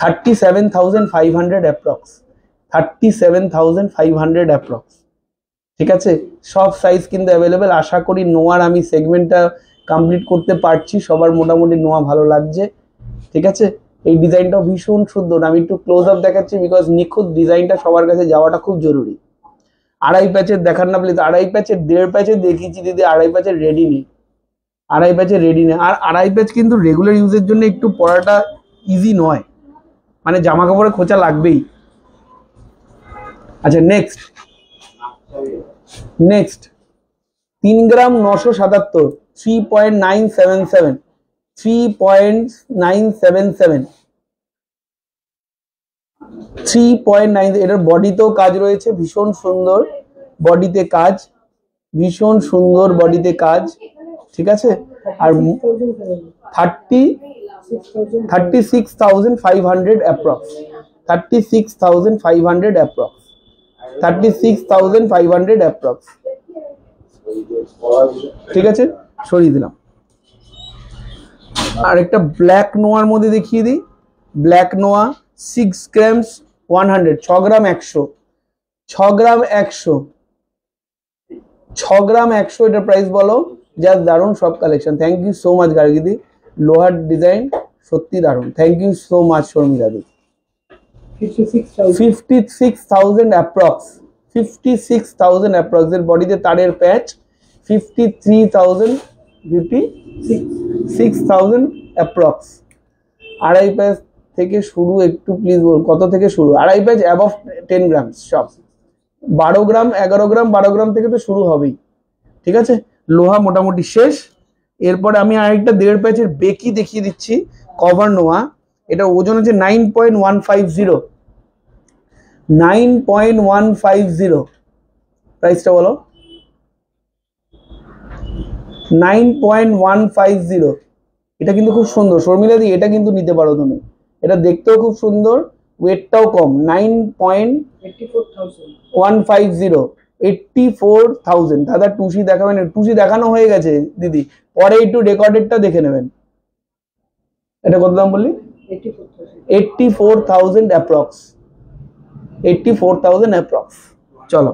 37,500 অ্যাপ্রক্স। 37,500 অ্যাপ্রক্স, ঠিক আছে? সব সাইজ কিন্তু অ্যাভেলেবেল। আশা করি নোয়ার আমি সেগমেন্টটা কমপ্লিট করতে পারছি। সবার মোটামুটি নোয়া ভালো লাগছে, ঠিক আছে? এই ডিজাইনটাও ভীষণ সুন্দর। আমি একটু ক্লোজ আপ দেখাচ্ছি, বিকজ নিখুঁত ডিজাইনটা সবার কাছে যাওয়াটা খুব জরুরি। আড়াই প্যাচের দেখার না প্লিজ। আড়াই প্যাচের, 1.5 প্যাচের দেখিয়েছি দিদি, আড়াই প্যাচের রেডি নেই। আর আড়াই প্যাচ কিন্তু রেগুলার ইউজের জন্য একটু পরাটা ইজি নয়, মানে জামা কাপড়ে খোঁচা লাগবেই। আচ্ছা নেক্সট 3 গ্রাম 977, 3.977, 3.9। এটার বডিতেও কাজ রয়েছে, ভীষণ সুন্দর বডিতে কাজ, ভীষণ সুন্দর বডিতে কাজ, ঠিক আছে? আর 36,500 অ্যাপ্রক্স। 36,500 অ্যাপ্রক্স। 36,500 অ্যাপ্রক্স, ঠিক আছে? সরিয়ে দিলাম। আর একটা ব্ল্যাক নোয়ার মধ্যে দেখিয়ে দিই। ব্ল্যাক নোয়া 6 গ্রামস 100, 6 গ্রাম 100, 6 গ্রাম 100, 6 গ্রাম 100 এটা প্রাইস বলো। জাস্ট দারুণ সব collection. Thank you so much Gargidi, লোহার ডিজাইন সত্যি দারুণ। Thank you so much Sharmiladi. 56,000 approx, 56,000 approx এর বডিতে তারের প্যাচ। 53,000, 56,000 অ্যাপ্রক্স। আড়াই প্যাচ থেকে শুরু, একটু প্লিজ বল কত থেকে শুরু? আড়াই প্যাচ অ্যাবভ 10 গ্রাম সব। 12 গ্রাম 11 গ্রাম 12 গ্রাম থেকে তো শুরু হবেই। ঠিক আছে, লোহা মোটামুটি শেষ। এরপরে আমি আরেকটা 1.5 প্যাচের বেকি দেখিয়ে দিচ্ছি, কভার নোয়া। এটা ওজন হচ্ছে 9.150, 9.150। প্রাইসটা বলো। 9.150। এটা কিন্তু খুব সুন্দর শর্মিলা দি, এটা কিন্তু নিতে পারো তুমি। এটা দেখতেও খুব সুন্দর, ওয়েটটাও কম। 9.150, 84,000। দাদা টুসি দেখাবেন? টুসি দেখানো হয়ে গেছে দিদি, পরে একটু রেকর্ডেডটা দেখে নেবেন। এটা কত দাম বললি? 84,000 অ্যাপ্রক্স, 84,000 অ্যাপ্রক্স। চলো,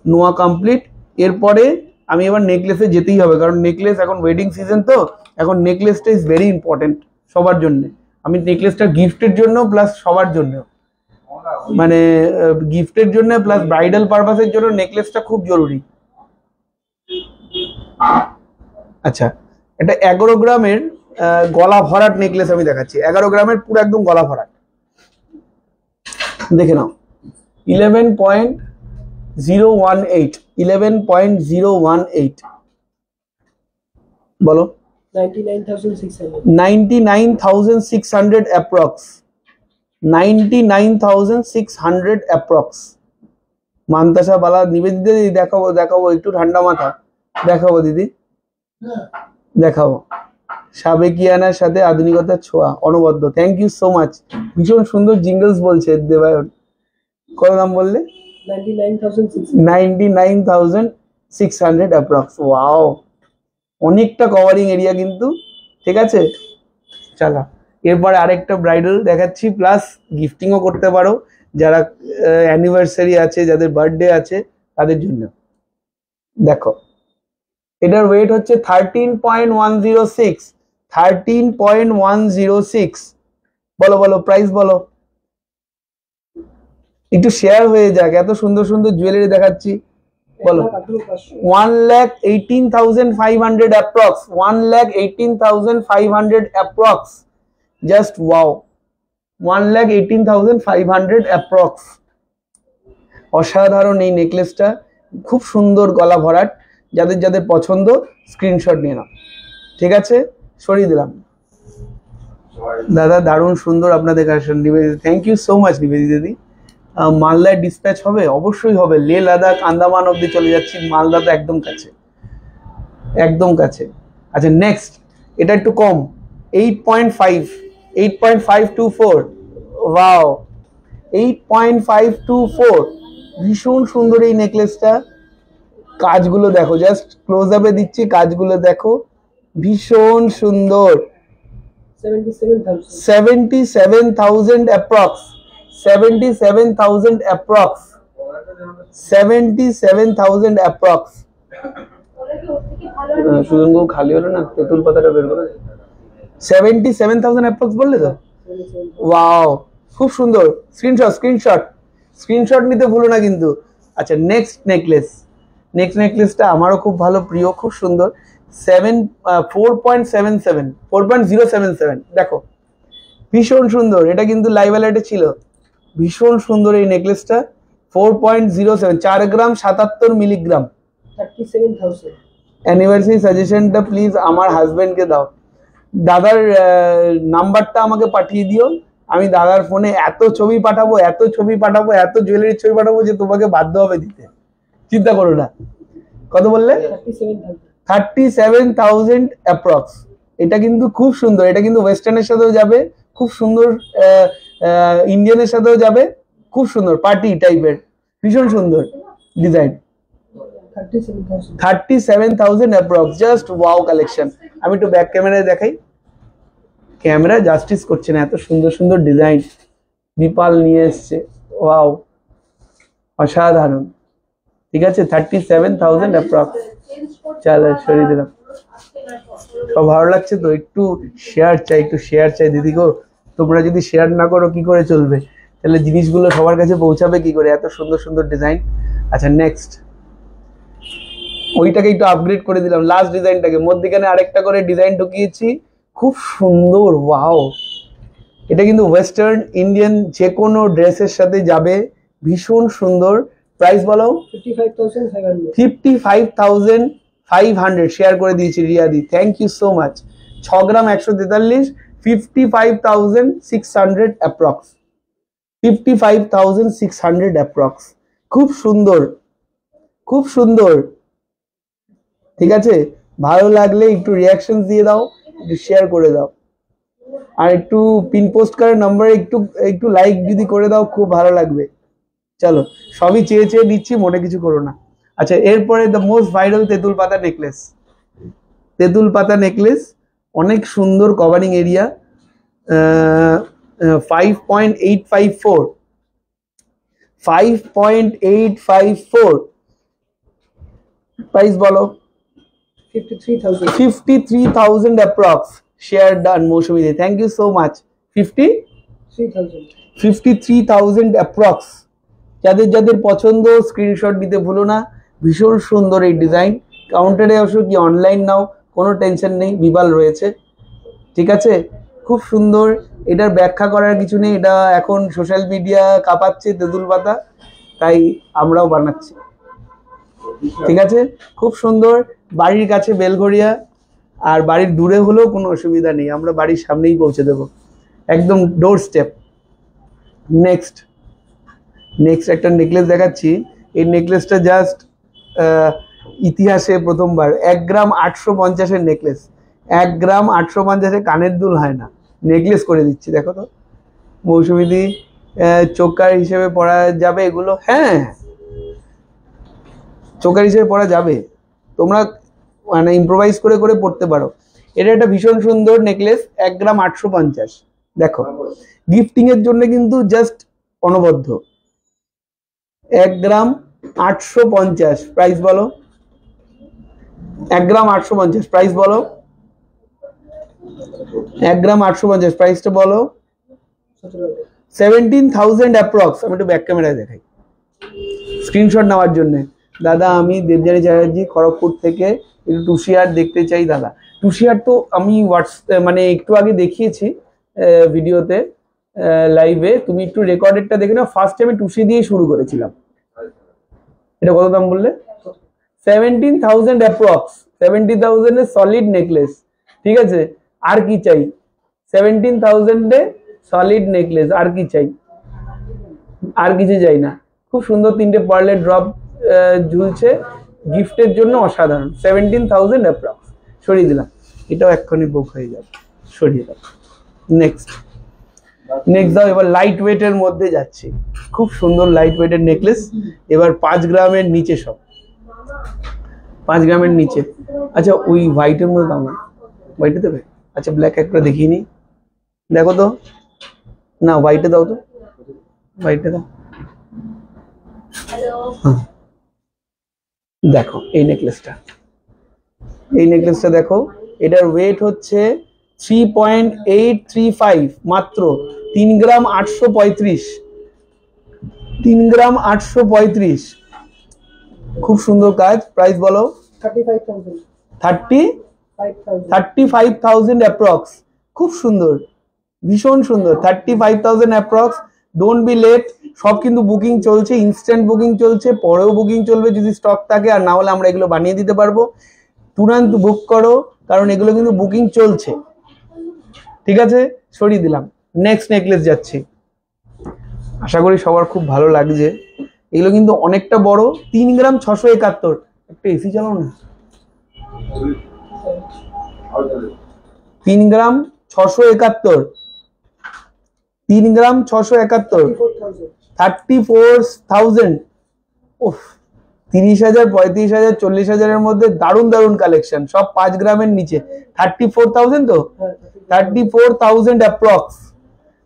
নোয়া কমপ্লিট। এরপরে আমি এবার নেকলেসে যেতেই হবে, কারণ নেকলেস এখন ওয়েডিং সিজন, তো এখন নেকলেসটা ইজ ভেরি ইম্পর্টেন্ট সবার জন্য। আমি নেকলেসটা গিফটের জন্য প্লাস সবার জন্য, মানে গিফটের জন্য প্লাস ব্রাইডাল পারপাসের জন্য নেকলেসটা খুব জরুরি। আচ্ছা, এটা 11 গ্রামের গলা ভরাট নেকলেস আমি দেখাচ্ছি। 11 গ্রামের পুরো একদম গলা ভরাট, দেখে নাও। 11.018, 11.018 বলো। 99,600 অ্যাপ্রক্স, 99,600 অ্যাপ্রক্স। মান্তাসা বালা নিবেদিত দিদি দেখাবো, দেখাবো একটু ঠান্ডা মাথা দেখাবো দিদি, দেখাবো। সাবেকিয়ানার সাথে আধুনিকতার ছোঁয়া, অনবদ্য। থ্যাংক ইউ সো মাচ, ভীষণ সুন্দর জিঙ্গলস বলছে দেবায়ন। কত দাম বললে? 99,600 অ্যাপ্রক্স। ওয়াও, অনেকটা কভারিং এরিয়া কিন্তু। ঠিক আছে, চলো এরপরে আরেকটা ব্রাইডাল দেখাচ্ছি, প্লাস গিফটিংও করতে পারো যারা অ্যানিভার্সারি আছে, যাদের বার্থডে আছে তাদের জন্য। দেখো, এটার ওয়েট হচ্ছে 13.106, 13.106। বলো বলো প্রাইস বলো, একটু শেয়ার হয়ে যাক, এত সুন্দর সুন্দর জুয়েলারি দেখাচ্ছি। বলো। 1,18,500 approx, 1,18,500 approx. Just wow, 1,18,500 approx. অসাধারণ এই নেকলেসটা, খুব সুন্দর গলা ভরাট। যাদের যাদের পছন্দ স্ক্রিনশট নিয়ে নাও। ঠিক আছে, সরিয়ে দিলাম। দাদা দারুণ সুন্দর আপনাদের কালেকশন। নিবেদিত, থ্যাংক ইউ সো মাচ নিবেদিত দিদি। মালদায় ডিসপ্যাচ হবে? অবশ্যই হবে। লে লাদাখ আন্দামান অব্দি চলে যাচ্ছি, মালদা তো একদম কাছে, একদম কাছে। আচ্ছা নেক্সট, এটা একটু কম, 8.5, 8.524। ওয়াও, 8.524। ভীষণ সুন্দর এই নেকলেসটা। কাজগুলো দেখো, জাস্ট ক্লোজ আপে দিচ্ছি, কাজগুলো দেখো, ভীষণ সুন্দর। 77,000 অ্যাপ্রক্স, 77,000 অ্যাপ্রক্স, 77,000 অ্যাপ্রক্স। সুজনগো খালি হলো না, তেঁতুল পাতাটা বের করে। 77,000 অ্যাপ্রক্স বললে তো? ওয়াও, খুব সুন্দর। স্ক্রিনশট স্ক্রিনশট স্ক্রিনশট নিতে ভুলো না কিন্তু। আচ্ছা নেক্সট নেকলেস, নেক্সট নেকলেসটা আমারও খুব ভালো প্রিয়, খুব সুন্দর। 4.77, 4.077। দেখো ভীষণ সুন্দর, এটা কিন্তু লাইভ অ্যালার্টে ছিল। ভীষণ সুন্দর এই নেকলেসটা। 4.07, 4 গ্রাম 77 মিলিগ্রাম। 37,000। অ্যানিভার্সারি সাজেশনটা প্লিজ আমার হাজবেন্ডকে দাও। দাদার নাম্বারটা আমাকে পাঠিয়ে দিও, আমি দাদার ফোনে এত ছবি পাঠাবো, এত ছবি পাঠাবো, এত জুয়েলারির ছবি পাঠাবো যে তোমাকে বাধ্য হবে দিতে। চিন্তা করো না। কত বললে? 37,000 অ্যাপ্রক্স। এটা কিন্তু খুব সুন্দর, এটা কিন্তু ওয়েস্টার্নের সাথেও যাবে, খুব সুন্দর ইন্ডিয়ানের সাথেও যাবে, খুব সুন্দর পার্টি টাইপের, ভীষণ সুন্দর design. 37,000 approx, just wow collection. আমি একটু ব্যাক ক্যামেরায় দেখাই, ক্যামেরা জাস্টিস করছে না, এত সুন্দর সুন্দর ডিজাইন বিপাল নিয়ে এসছে। ওয়াও, অসাধারণ। ঠিক আছে 37,000 অ্যাপ্রক্স। চলো সরিয়ে দিলাম। সব ভালো লাগছে তো? একটু শেয়ার চাই, একটু শেয়ার চাই দিদি গো। তোমরা যদি শেয়ার না করো কি করে চলবে? তাহলে জিনিসগুলো সবার কাছে পৌঁছাবে কি করে? এত সুন্দর সুন্দর ডিজাইন। আচ্ছা নেক্সট, ওইটাকে একটু আপগ্রেড করে দিলাম, লাস্ট ডিজাইনটাকে মধ্যখানে আরেকটা করে ডিজাইন ঢুকিয়েছি, খুব সুন্দর। ওয়াও, এটা কিন্তু ওয়েস্টার্ন ইন্ডিয়ান যে কোনো ড্রেসের সাথে যাবে, ভীষণ সুন্দর। প্রাইস বলো? 55,500 শেয়ার করে দিয়েছি Riyadi, thank you so much. 6 gram 143, 55,600 approx, 55,600 approx. খুব সুন্দর, খুব সুন্দর। ঠিক আছে, ভালো লাগলে একটু রিয়াকশন দিয়ে দাও, একটু শেয়ার করে দাও, আর একটু পিন পোস্ট করার নাম্বারে একটু একটু লাইক যদি করে দাও খুব ভালো লাগবে। চলো সবই চেয়ে চেয়ে দিচ্ছি, মনে কিছু করো না। আচ্ছা এরপরে দ্য মোস্ট ভাইরাল তেঁতুল পাতা নেকলেস। তেঁতুল পাতা নেকলেস, অনেক সুন্দর কভারিং এরিয়া, 5.854, 5.854। প্রাইস বলো? 53,000 approx. Share done Mousumi Dey, thank you so much. 53,000 approx. যাদের যাদের পছন্দ স্ক্রিনশট দিতে ভুলো না। ভীষণ সুন্দর এই ডিজাইন। কাউন্টারে অবশ্য কি অনলাইন নাও, কোনো টেনশন নেই, বিবাল রয়েছে। ঠিক আছে, খুব সুন্দর। এটার ব্যাখ্যা করার কিছু নেই, এটা এখন সোশ্যাল মিডিয়া কাঁপাচ্ছে তেঁতুল পাতা, তাই আমরাও বানাচ্ছি। ঠিক আছে, খুব সুন্দর। বাড়ির কাছে বেলঘরিয়া, আর বাড়ির দূরে হলেও কোনো অসুবিধা নেই, আমরা বাড়ির সামনেই পৌঁছে দেবো, একদম ডোর স্টেপ। নেক্সট একটা নেকলেস দেখাচ্ছি। এই নেকলেসটা জাস্ট ইতিহাসে প্রথমবার 1 গ্রাম 850 নেকলেস। 1 গ্রাম 850 কানের দুল হয় না, নেকলেস করে দিচ্ছি। দেখো তো মৌসুমীদি, চোকার হিসেবে পরা যাবে এগুলো। হ্যাঁ, চোকার হিসেবে পরা যাবে, তোমরা মানে ইম্প্রোভাইজ করে করে পড়তে পারো। এটা একটা ভীষণ সুন্দর নেকলেস, 1 গ্রাম 850। দেখো গিফটিং এর জন্য কিন্তু জাস্ট অনবদ্য। 1 গ্রাম 850, প্রাইস বলো? 1 গ্রাম 850, প্রাইস বলো? 1 গ্রাম 850, প্রাইসটা বলো? 17,000 অ্যাপ্রক্স। আমি একটু ব্যাক ক্যামেরায় দেখাই স্ক্রিনশট নেওয়ার জন্য। দাদা আমি দেবযানী চ্যাটার্জি খড়গপুর থেকে, একটু টুসি আর্ট দেখতে চাই দাদা। টুসি আর্ট তো আমি মানে একটু আগে দেখিয়েছি ভিডিওতে, লাইভে। তুমি একটু রেকর্ডেডটা দেখে নাও। ফার্স্ট আমি টুসি দিয়ে শুরু করেছিলাম। এটা কত দাম বললে? 17,000 অ্যাপ্রক্স। 70,000 এর সলিড নেকলেস। ঠিক আছে, আর কি চাই? 17,000 এ সলিড নেকলেস, আর কি চাই? আর কিছু চাই না। খুব সুন্দর 3টে পার্লের ড্রপ ঝুলছে, গিফটের জন্য অসাধারণ। 17,000 অ্যাপ্রক্স। সরিয়ে দিলাম, এটাও এক্ষুনি বুক হয়ে যাবে, সরিয়ে দাও। নেক্সট দাও। এবার লাইট ওয়েটের মধ্যে যাচ্ছি, খুব সুন্দর লাইট ওয়েটের নেকলেস। এবার 5 গ্রামের নিচে, সব 5 গ্রামের নিচে। আচ্ছা ওই হোয়াইটের মধ্যে দাও না, হোয়াইটে দেবে? আচ্ছা ব্ল্যাক একটা দেখিয়ে নি, দেখো তো না, হোয়াইটে দাও তো, হোয়াইটে দাও। দেখো এই নেকলেসটা দেখো, এটার ওয়েট হচ্ছে 3.835, মাত্র 3 গ্রাম 835, 3 গ্রাম 835। খুব সুন্দর কাজ। প্রাইস বলো? 35,000 অ্যাপ্রক্স। খুব সুন্দর, ভীষণ সুন্দর। 35,000 অ্যাপ্রক্স। Don't be late. সব কিন্তু বুকিং চলছে, ইনস্ট্যান্ট বুকিং চলছে, পরেও বুকিং চলবে যদি স্টক থাকে, আর না হলে আমরা এগুলো বানিয়ে দিতে পারবো। তুরন্ত বুক করো, কারণ এগুলো কিন্তু বুকিং চলছে। ঠিক আছে, সরিয়ে দিলাম। নেক্সট নেকলেস যাচ্ছি, আশা করি সবার খুব ভালো লাগছে। এগুলো কিন্তু অনেকটা বড়, 3 গ্রাম 671। একটা এসি চালাও না। 3 গ্রাম 671, 3 গ্রাম 671, 34,000। উফ, 30,000, 35,000, 40,000 মধ্যে দারুণ দারুণ কালেকশন, সব 5 গ্রামের নিচে। 34,000 তো, 34,000 অ্যাপ্রক্স।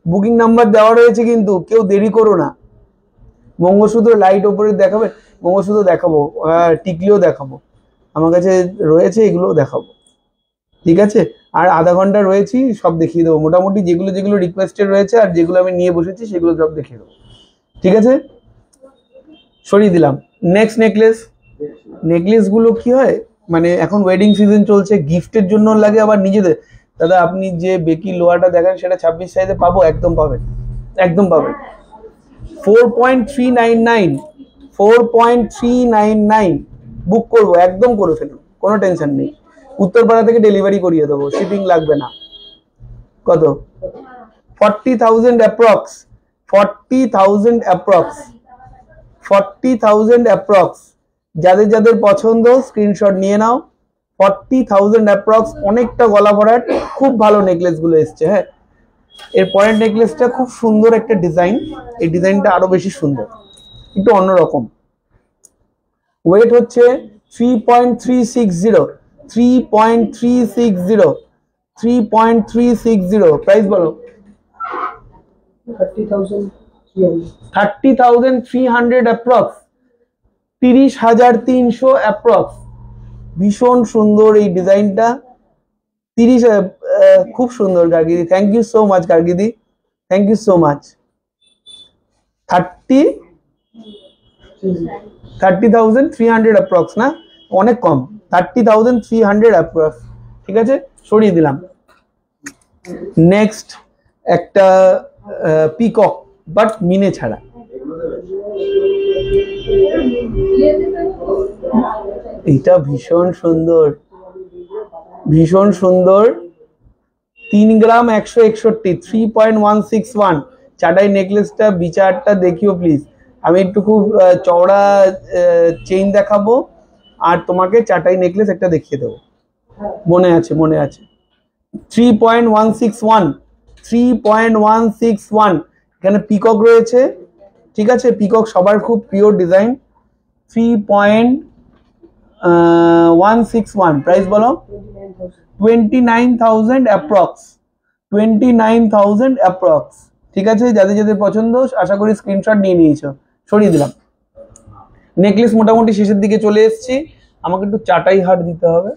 বুকিং নাম্বার দেওয়া রয়েছে কিন্তু, কেউ দেরি করো না। মঙ্গলসূত্র লাইট ওপরে দেখাবে। মঙ্গলসূত্র দেখাবো, টিকলিও দেখাবো, আমার কাছে রয়েছে, এগুলোও দেখাবো, ঠিক আছে। আর আধা ঘন্টা রয়েছি, সব দেখিয়ে দেবো মোটামুটি, যেগুলো যেগুলো রিকোয়েস্টেড রয়েছে আর যেগুলো আমি নিয়ে বসেছি সেগুলো সব দেখিয়ে দেবো, ঠিক আছে। সরিয়ে দিলাম। নেক্সট নেকলেসগুলো কি হয়, মানে এখন ওয়েডিং সিজন চলছে, গিফটের জন্য লাগে, আবার নিজেদের। দাদা আপনি যে বেকি লোয়াটা দেখেন সেটা 26 সাইজে পাবো, একদম পাবেন, একদম পাবেন। 4.399, 4.399 বুক করবো, একদম করে ফেলুন, কোনো টেনশন নেই। উত্তরপাড়া থেকে ডেলিভারি করিয়ে দেবো, শিপিং লাগবে না। কত? 40,000 অ্যাপ্রক্স, 40,000 অ্যাপ্রক্স, 40,000 অ্যাপ্রক্স। যাদের যাদের পছন্দ স্ক্রিনশট নিয়ে নাও। 40,000 অ্যাপ্রক্স, অনেকটা গলা ভরাট, খুব ভালো নেকলেস গুলো এসছে। হ্যাঁ, এর পরের নেকলেসটা খুব সুন্দর একটা ডিজাইন, এই ডিজাইনটা আরো বেশি সুন্দর, একটু অন্যরকম। ওয়েট হচ্ছে 3.360, 3.360, 3.360। প্রাইস বলো। 30,300 অ্যাপ্রক্স, 30,300 অ্যাপ্রক্স। ভীষণ সুন্দর এই ডিজাইনটা, 30,000, খুব সুন্দর Gargidi, thank you so much Gargidi, thank you so much. 30,300 approx না, অনেক কম, 30,300 অ্যাপ্রক্স, ঠিক আছে, সরিয়ে দিলাম। নেক্সট একটা পিকক, বাট মিনে ছাড়া। এটা ভীষণ সুন্দর, ভীষণ সুন্দর, 3 গ্রাম 161, 3.161 চাটাই নেকলেসটা, বিচারটা দেখিও প্লিজ। আমি একটু খুব চওড়া চেইন দেখাবো আর তোমাকে চাটাই নেকলেস একটা দেখিয়ে দেবো, মনে আছে, মনে আছে। 3.161, 3.161, এখানে পিকক রয়েছে, ঠিক আছে, পিকক সবার খুব প্রিয় ডিজাইন। 3.161, প্রাইস বলো। 29,000 অ্যাপ্রক্স, 29,000 অ্যাপ্রক্স, ঠিক আছে। যাদের যাদের পছন্দ আশা করি স্ক্রিনশট নিয়ে নিয়েছো, সরিয়ে দিলাম। নেকলেস মোটামুটি শেষের দিকে চলে এসেছি, আমাকে একটু চাটাই হাট দিতে হবে,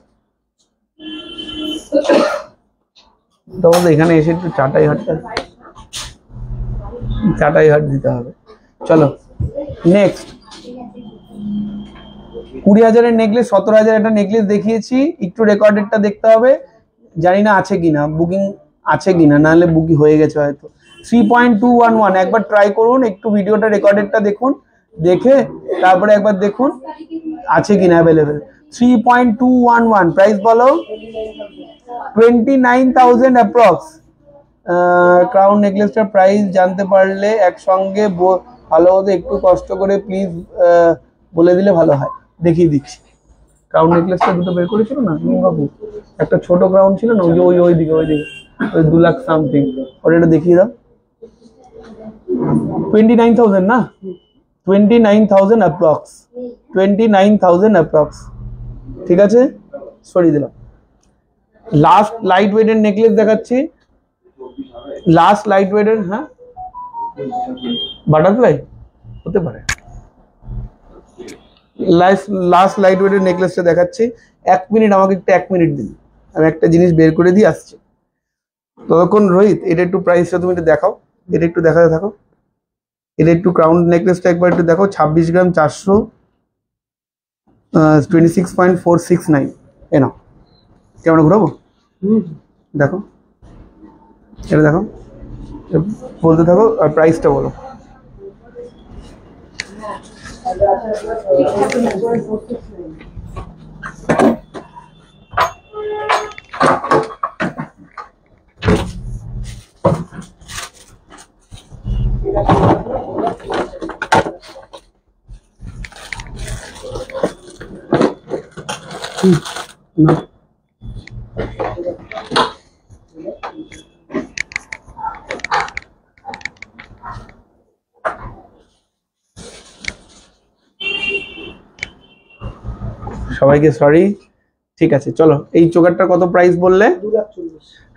তখন এখানে এসে একটু চাটাই হাট দিতে হবে। চলো নেক্সট, 20,000-এর নেকলেস, 17,000 একটা নেকলেস দেখিয়েছি, একটু রেকর্ডেডটা দেখতে হবে, জানি না আছে কিনা, বুকিং আছে কিনা, নাহলে বুকিং হয়ে গেছে হয়তো। 3.211, একবার ট্রাই করুন, একটু ভিডিওটা রেকর্ডেডটা দেখুন, দেখে তারপরে একবার দেখুন আছে কিনা অ্যাভেলেবেল। 3.211, প্রাইস বলো। 29,000 অ্যাপ্রক্স। ক্রাউন নেকলেসটার প্রাইস জানতে পারলে একসঙ্গে ভালো হতো, একটু কষ্ট করে প্লিজ বলে দিলে ভালো হয়, দেখিয়ে দিচ্ছি। ক্রাউন নেকলেসটা দুটো বের করেছিল না বাবু, একটা ছোট ক্রাউন ছিল না, ওইদিকে ওই 2 লাখ সামথিং, ওর এটা দেখিয়ে দাও। 29,000 না, 29,000 অ্যাপ্রক্স, 29,000 অ্যাপ্রক্স, ঠিক আছে, সরিয়ে দিলাম। লাস্ট লাইট ওয়েটের নেকলেস দেখাচ্ছি, লাস্ট লাইট ওয়েটের, হ্যাঁ বাটারফ্লাই হতে পারে। লাস্ট লাইট ওয়েটের নেকলেসটা দেখাচ্ছি। 1 মিনিট, আমাকে একটু 1 মিনিট দিন, আমি একটা জিনিস বের করে দিয়ে আসছি। ততক্ষণ রোহিত এটা একটু প্রাইসটা তুমি একটু দেখাও, এটা একটু দেখাতে থাকো, এটা একটু ক্রাউন নেকলেসটা একবার একটু দেখো। 26 গ্রাম 400, 26.469, এ নাও। কেমন ঘুরাবো দেখো, এটা দেখো, বলতে থাকো আর প্রাইসটা বলো। না সবাইকে সরি, ঠিক আছে। চলো, এই চোকারটার কত প্রাইস বললে?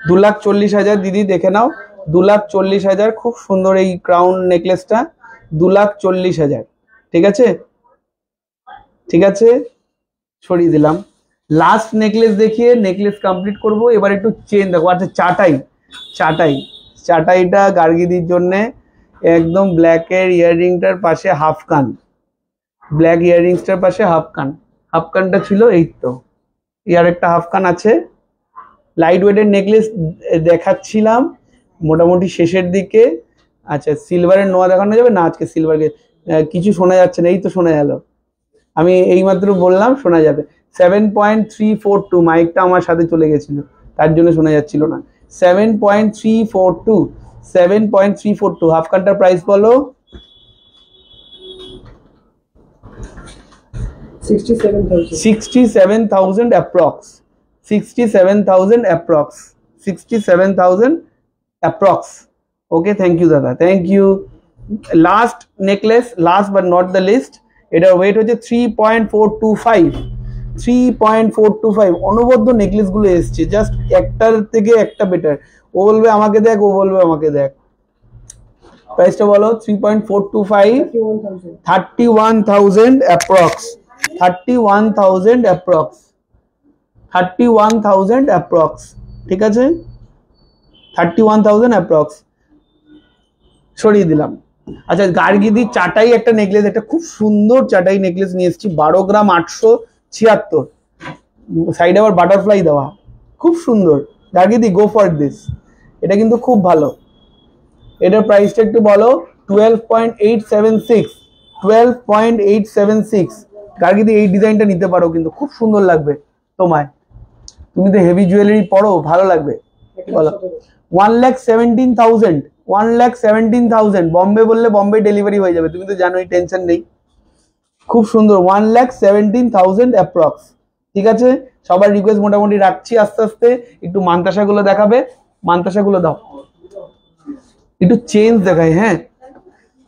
2,40,000। দিদি দেখে নাও, 2,40,000, খুব সুন্দর এই ক্রাউন নেকলেসটা, 2,40,000, ঠিক আছে। ঠিক আছে, সরিয়ে দিলাম। লাস্ট নেকলেস দেখিয়ে নেকলেস কমপ্লিট করব। এবার একটু চেন দেখো। আচ্ছা চাটাইটা গার্গিদির জন্যে একদম ব্ল্যাকের ইয়াররিংটার পাশে হাফ কান, ব্ল্যাক ইয়াররিংসটার পাশে হাফ কানটা ছিল, এই তো ইয়ার একটা হাফ কান আছে। লাইট ওয়েটের নেকলেস দেখাচ্ছিলাম মোটামুটি শেষের দিকে। আচ্ছা সিলভারের নোয়া দেখানো যাবে না আজকে? সিলভারকে কিছু শোনা যাচ্ছে না, এই তো শোনা গেল, আমি এইমাত্র বললাম শোনা যাবে। 7.342 মাইকটা আমার সাথে চলে গেছিল, তার জন্য শোনা যাচ্ছিল না। 7.342 হাফ কানটার প্রাইস বলো। 67,000 approx, 67,000 approx, 67,000 approx. Okay, thank you দাদা, thank you. Last necklace, last but not the least, এটার ওয়েট হচ্ছে 3.425। অনবদ্য নেকলেস গুলো এসছে, জাস্ট একটার থেকে একটা বেটার। ও বলবে আমাকে দেখ, ও বলবে আমাকে দেখ। প্রাইসটা বলো। 3.425, 31,000 অ্যাপ্রক্স, 31,000 অ্যাপ্রক্স, 31,000 অ্যাপ্রক্স। ঠিক আছে, 31,000 অ্যাপ্রক্স, সরিয়ে দিলাম। আচ্ছা গার্গিদির চাটাই একটা নেকলেস, একটা খুব সুন্দর চাটাই নেকলেস নিয়ে এসেছি, 12 গ্রাম 876, সাইডে আবার বাটারফ্লাই দেওয়া, খুব সুন্দর। গার্গিদি গো ফর দিস, এটা কিন্তু খুব ভালো। এটার প্রাইসটা একটু বলো। 12.876, 12.876। গার্গিদি এই ডিজাইনটা নিতে পারো, কিন্তু খুব সুন্দর লাগবে তোমায়, তুমি তো হেভি জুয়েলারি পরো, ভালো লাগবে। বলো। 1,17,000, 1,17,000। বম্বে বললে বম্বে ডেলিভারি হয়ে যাবে, তুমি তো জানোই, টেনশন নেই। খুব সুন্দর, 1,17,000 অ্যাপ্রক্স। ঠিক আছে, সবার রিকোয়েস্ট মোটামুটি রাখছি। আস্তে আস্তে একটু মানতাসাগুলো দেখাবে, মানতাসাগুলো দাও, একটু চেঞ্জ দেখায়। হ্যাঁ,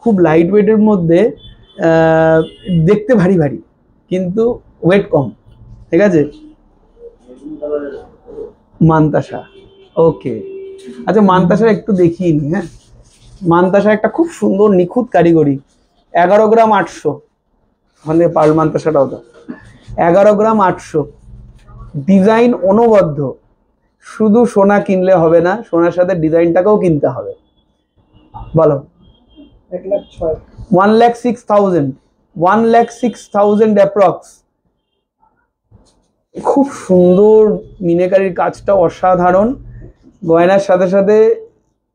খুব লাইট ওয়েটের মধ্যে, দেখতে ভারী ভারী কিন্তু ওয়েট কম। ঠিক আছে, মানতাসা। ওকে, আচ্ছা মানতাসা একটু দেখিয়ে নি। হ্যাঁ, মানতাসা একটা খুব সুন্দর নিখুঁত কারিগরি, 11 গ্রাম 800। ওখানে পার্ল মানতাসাটাও তো 11 গ্রাম 800, ডিজাইন অনবদ্য। শুধু সোনা কিনলে হবে না, সোনার সাথে ডিজাইনটাকেও কিনতে হবে। বলো। 1,06,000, 1,06,000 অ্যাপ্রক্স। খুব সুন্দর, মিনেকারির কাজটা অসাধারণ। গয়নার সাথে সাথে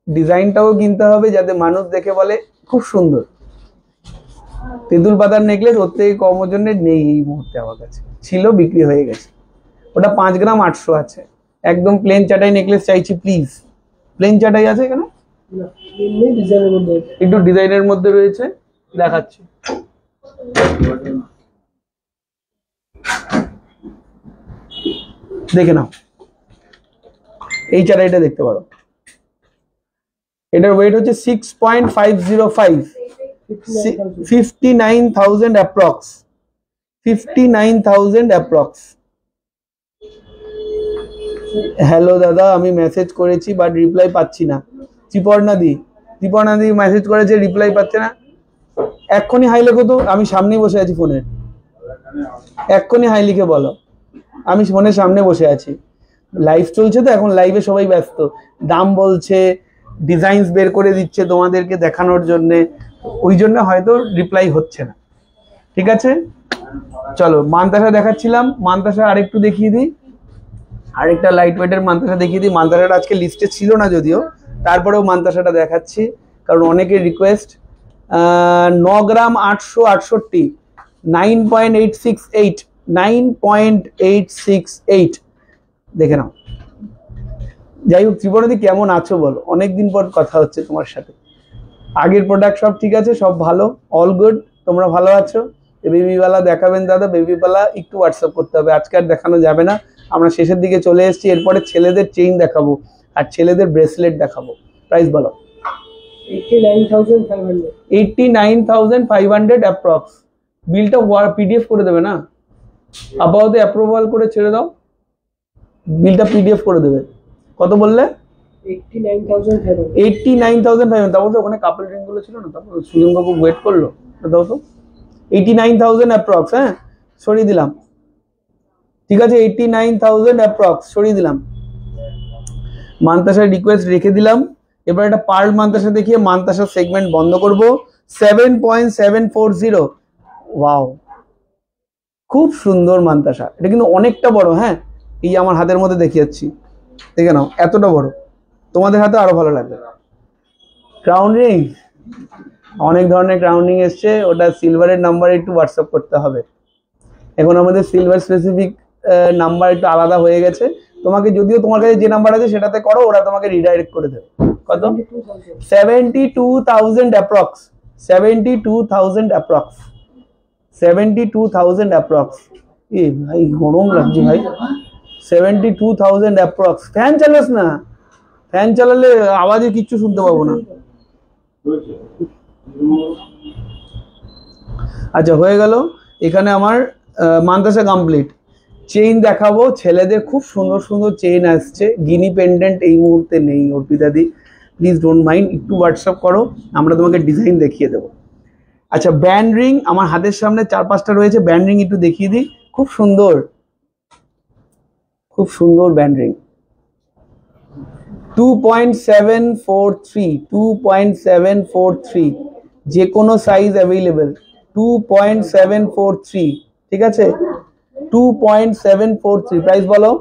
ডিজাইনটাও কিনতে হবে, যাতে মানুষ দেখে বলে খুব সুন্দর। তেঁতুল পাতার নেকলেস ওর থেকে কম ওজনের নেই এই মুহূর্তে আমার কাছে, ছিল বিক্রি হয়ে গেছে। ওটা 5 গ্রাম 800 আছে। একদম প্লেন চাটাই নেকলেস চাইছি প্লিজ। প্লেন চাটাই আছে এখানে? একটু ডিজাইনের মধ্যে রয়েছে, দেখাচ্ছি। দেখে নাও, এই চাটাইটা দেখতে পারো। এটার ওয়েট হচ্ছে 6.505, 59,000 অ্যাপ্রক্স, 59,000 অ্যাপ্রক্স। হ্যালো দাদা, আমি মেসেজ করেছি বাট রিপ্লাই পাচ্ছি না। ত্রিপর্ণা দি মেসেজ করেছে, রিপ্লাই পাচ্ছে না। এক্ষুনি হাই লেখো তো, আমি সামনেই বসে আছি ফোনের। এক্ষুনি হাই লিখে বলো, আমি ফোনের সামনে বসে আছি। লাইভ চলছে তো এখন, লাইভে সবাই ব্যস্ত, দাম বলছে, ডিজাইনস বের করে দিচ্ছে তোমাদেরকে দেখানোর জন্য, ওই জন্য হয়তো রিপ্লাই হচ্ছে না। ঠিক আছে, চলো মানতাসা দেখাচ্ছিলাম, মানতাসা আরেকটু দেখিয়ে দিই, আরেকটা লাইট ওয়েটের মানতাসা দেখিয়ে দিই। মানতাসাটা আজকে লিস্টে ছিল না যদিও, তারপরেও মানতাসাটা দেখাচ্ছি কারণ অনেকের রিকোয়েস্ট। 9 গ্রাম 868, 9.868, 9.868। দেখে নাও। যাই হোক, ত্রিপুরাদি কেমন আছো বলো, অনেকদিন পর কথা হচ্ছে তোমার সাথে। আগের প্রোডাক্ট সব ঠিক আছে, সব ভালো, অল গুড, তোমরা ভালো আছো? বেবিওয়ালা দেখাবেন দাদা, বেবিওয়ালা একটু হোয়াটসঅ্যাপ করতে হবে, আজকে আর দেখানো যাবে না, আমরা শেষের দিকে চলে এসেছি। এরপরে ছেলেদের চেইন দেখাবো আর ছেলেদের ব্রেসলেট দেখাবো। প্রাইস বলো। 89,500, 89,500 অ্যাপ্রক্স। বিলটা পিডিএফ করে দেবে না, আপাতত অ্যাপ্রুভাল করে ছেড়ে দাও, বিলটা পিডিএফ করে দেবে। কত বললে? 89,500। তারপর তো ওখানে কাপল ড্রিঙ্ক গুলো ছিল না, তারপর সুজন বাবু ওয়েট করলো, দাও তো। 89,000 অ্যাপ্রক্স। হ্যাঁ, সরিয়ে দিলাম, ঠিক আছে 89,000 অ্যাপ্রক্স সরিয়ে দিলাম। মান্তাসার রিকোয়েস্ট রেখে দিলাম। এবার একটা পার্ল মান্তাসা দেখিয়ে মান্তাসার সেগমেন্ট বন্ধ করব। 7.740, ওয়াও খুব সুন্দর মান্তাসা। এটা কিন্তু অনেকটা বড়, হ্যাঁ এই আমার হাতের মধ্যে দেখিয়ে যাচ্ছি, দেখে নাও এতটা বড়, তোমাদের হাতে আরো ভালো লাগবে। ক্রাউন রিং, অনেক ধরনের ক্রাউন রিং এসছে, ওটা সিলভারের নাম্বারে একটু হোয়াটসঅ্যাপ করতে হবে। এখন আমাদের সিলভার স্পেসিফিক নাম্বার একটু আলাদা হয়ে গেছে। তোমাকে যদিও তোমার কাছে যে নাম্বার আছে সেটাতে করো, ওরা তোমাকে রিডাইরেক্ট করে দেবে। কত? 72,000 অ্যাপ্রক্স, 72,000 অ্যাপ্রক্স, 72,000 অ্যাপ্রক্স। এ ভাই গরম লাগছে ভাই। 72,000 অ্যাপ্রক্স। ফ্যান চালাস না, ফ্যান চালালে আওয়াজে কিচ্ছু শুনতে পাবো না। আচ্ছা হয়ে গেল, এখানে আমার মান্তাসা কমপ্লিট। চেইন দেখাবো, ছেলেদের খুব সুন্দর সুন্দর চেইন আসছে। গিনি পেন্ডেন্ট এই মুহূর্তে নেই অর্পিতাদি, প্লিজ ডোন্ট মাইন্ড, একটু হোয়াটসঅ্যাপ করো, আমরা তোমাকে ডিজাইন দেখিয়ে দেবো। আচ্ছা ব্যান্ড রিং আমার হাতের সামনে 4-5টা রয়েছে, ব্যান্ড রিং একটু দেখিয়ে দিই। খুব সুন্দর, খুব সুন্দর ব্যান্ড রিং। 2.743, 2.743, যে কোনো সাইজ অ্যাভেলেবেল। 2.743, ঠিক আছে 2.743। প্রাইস বলো?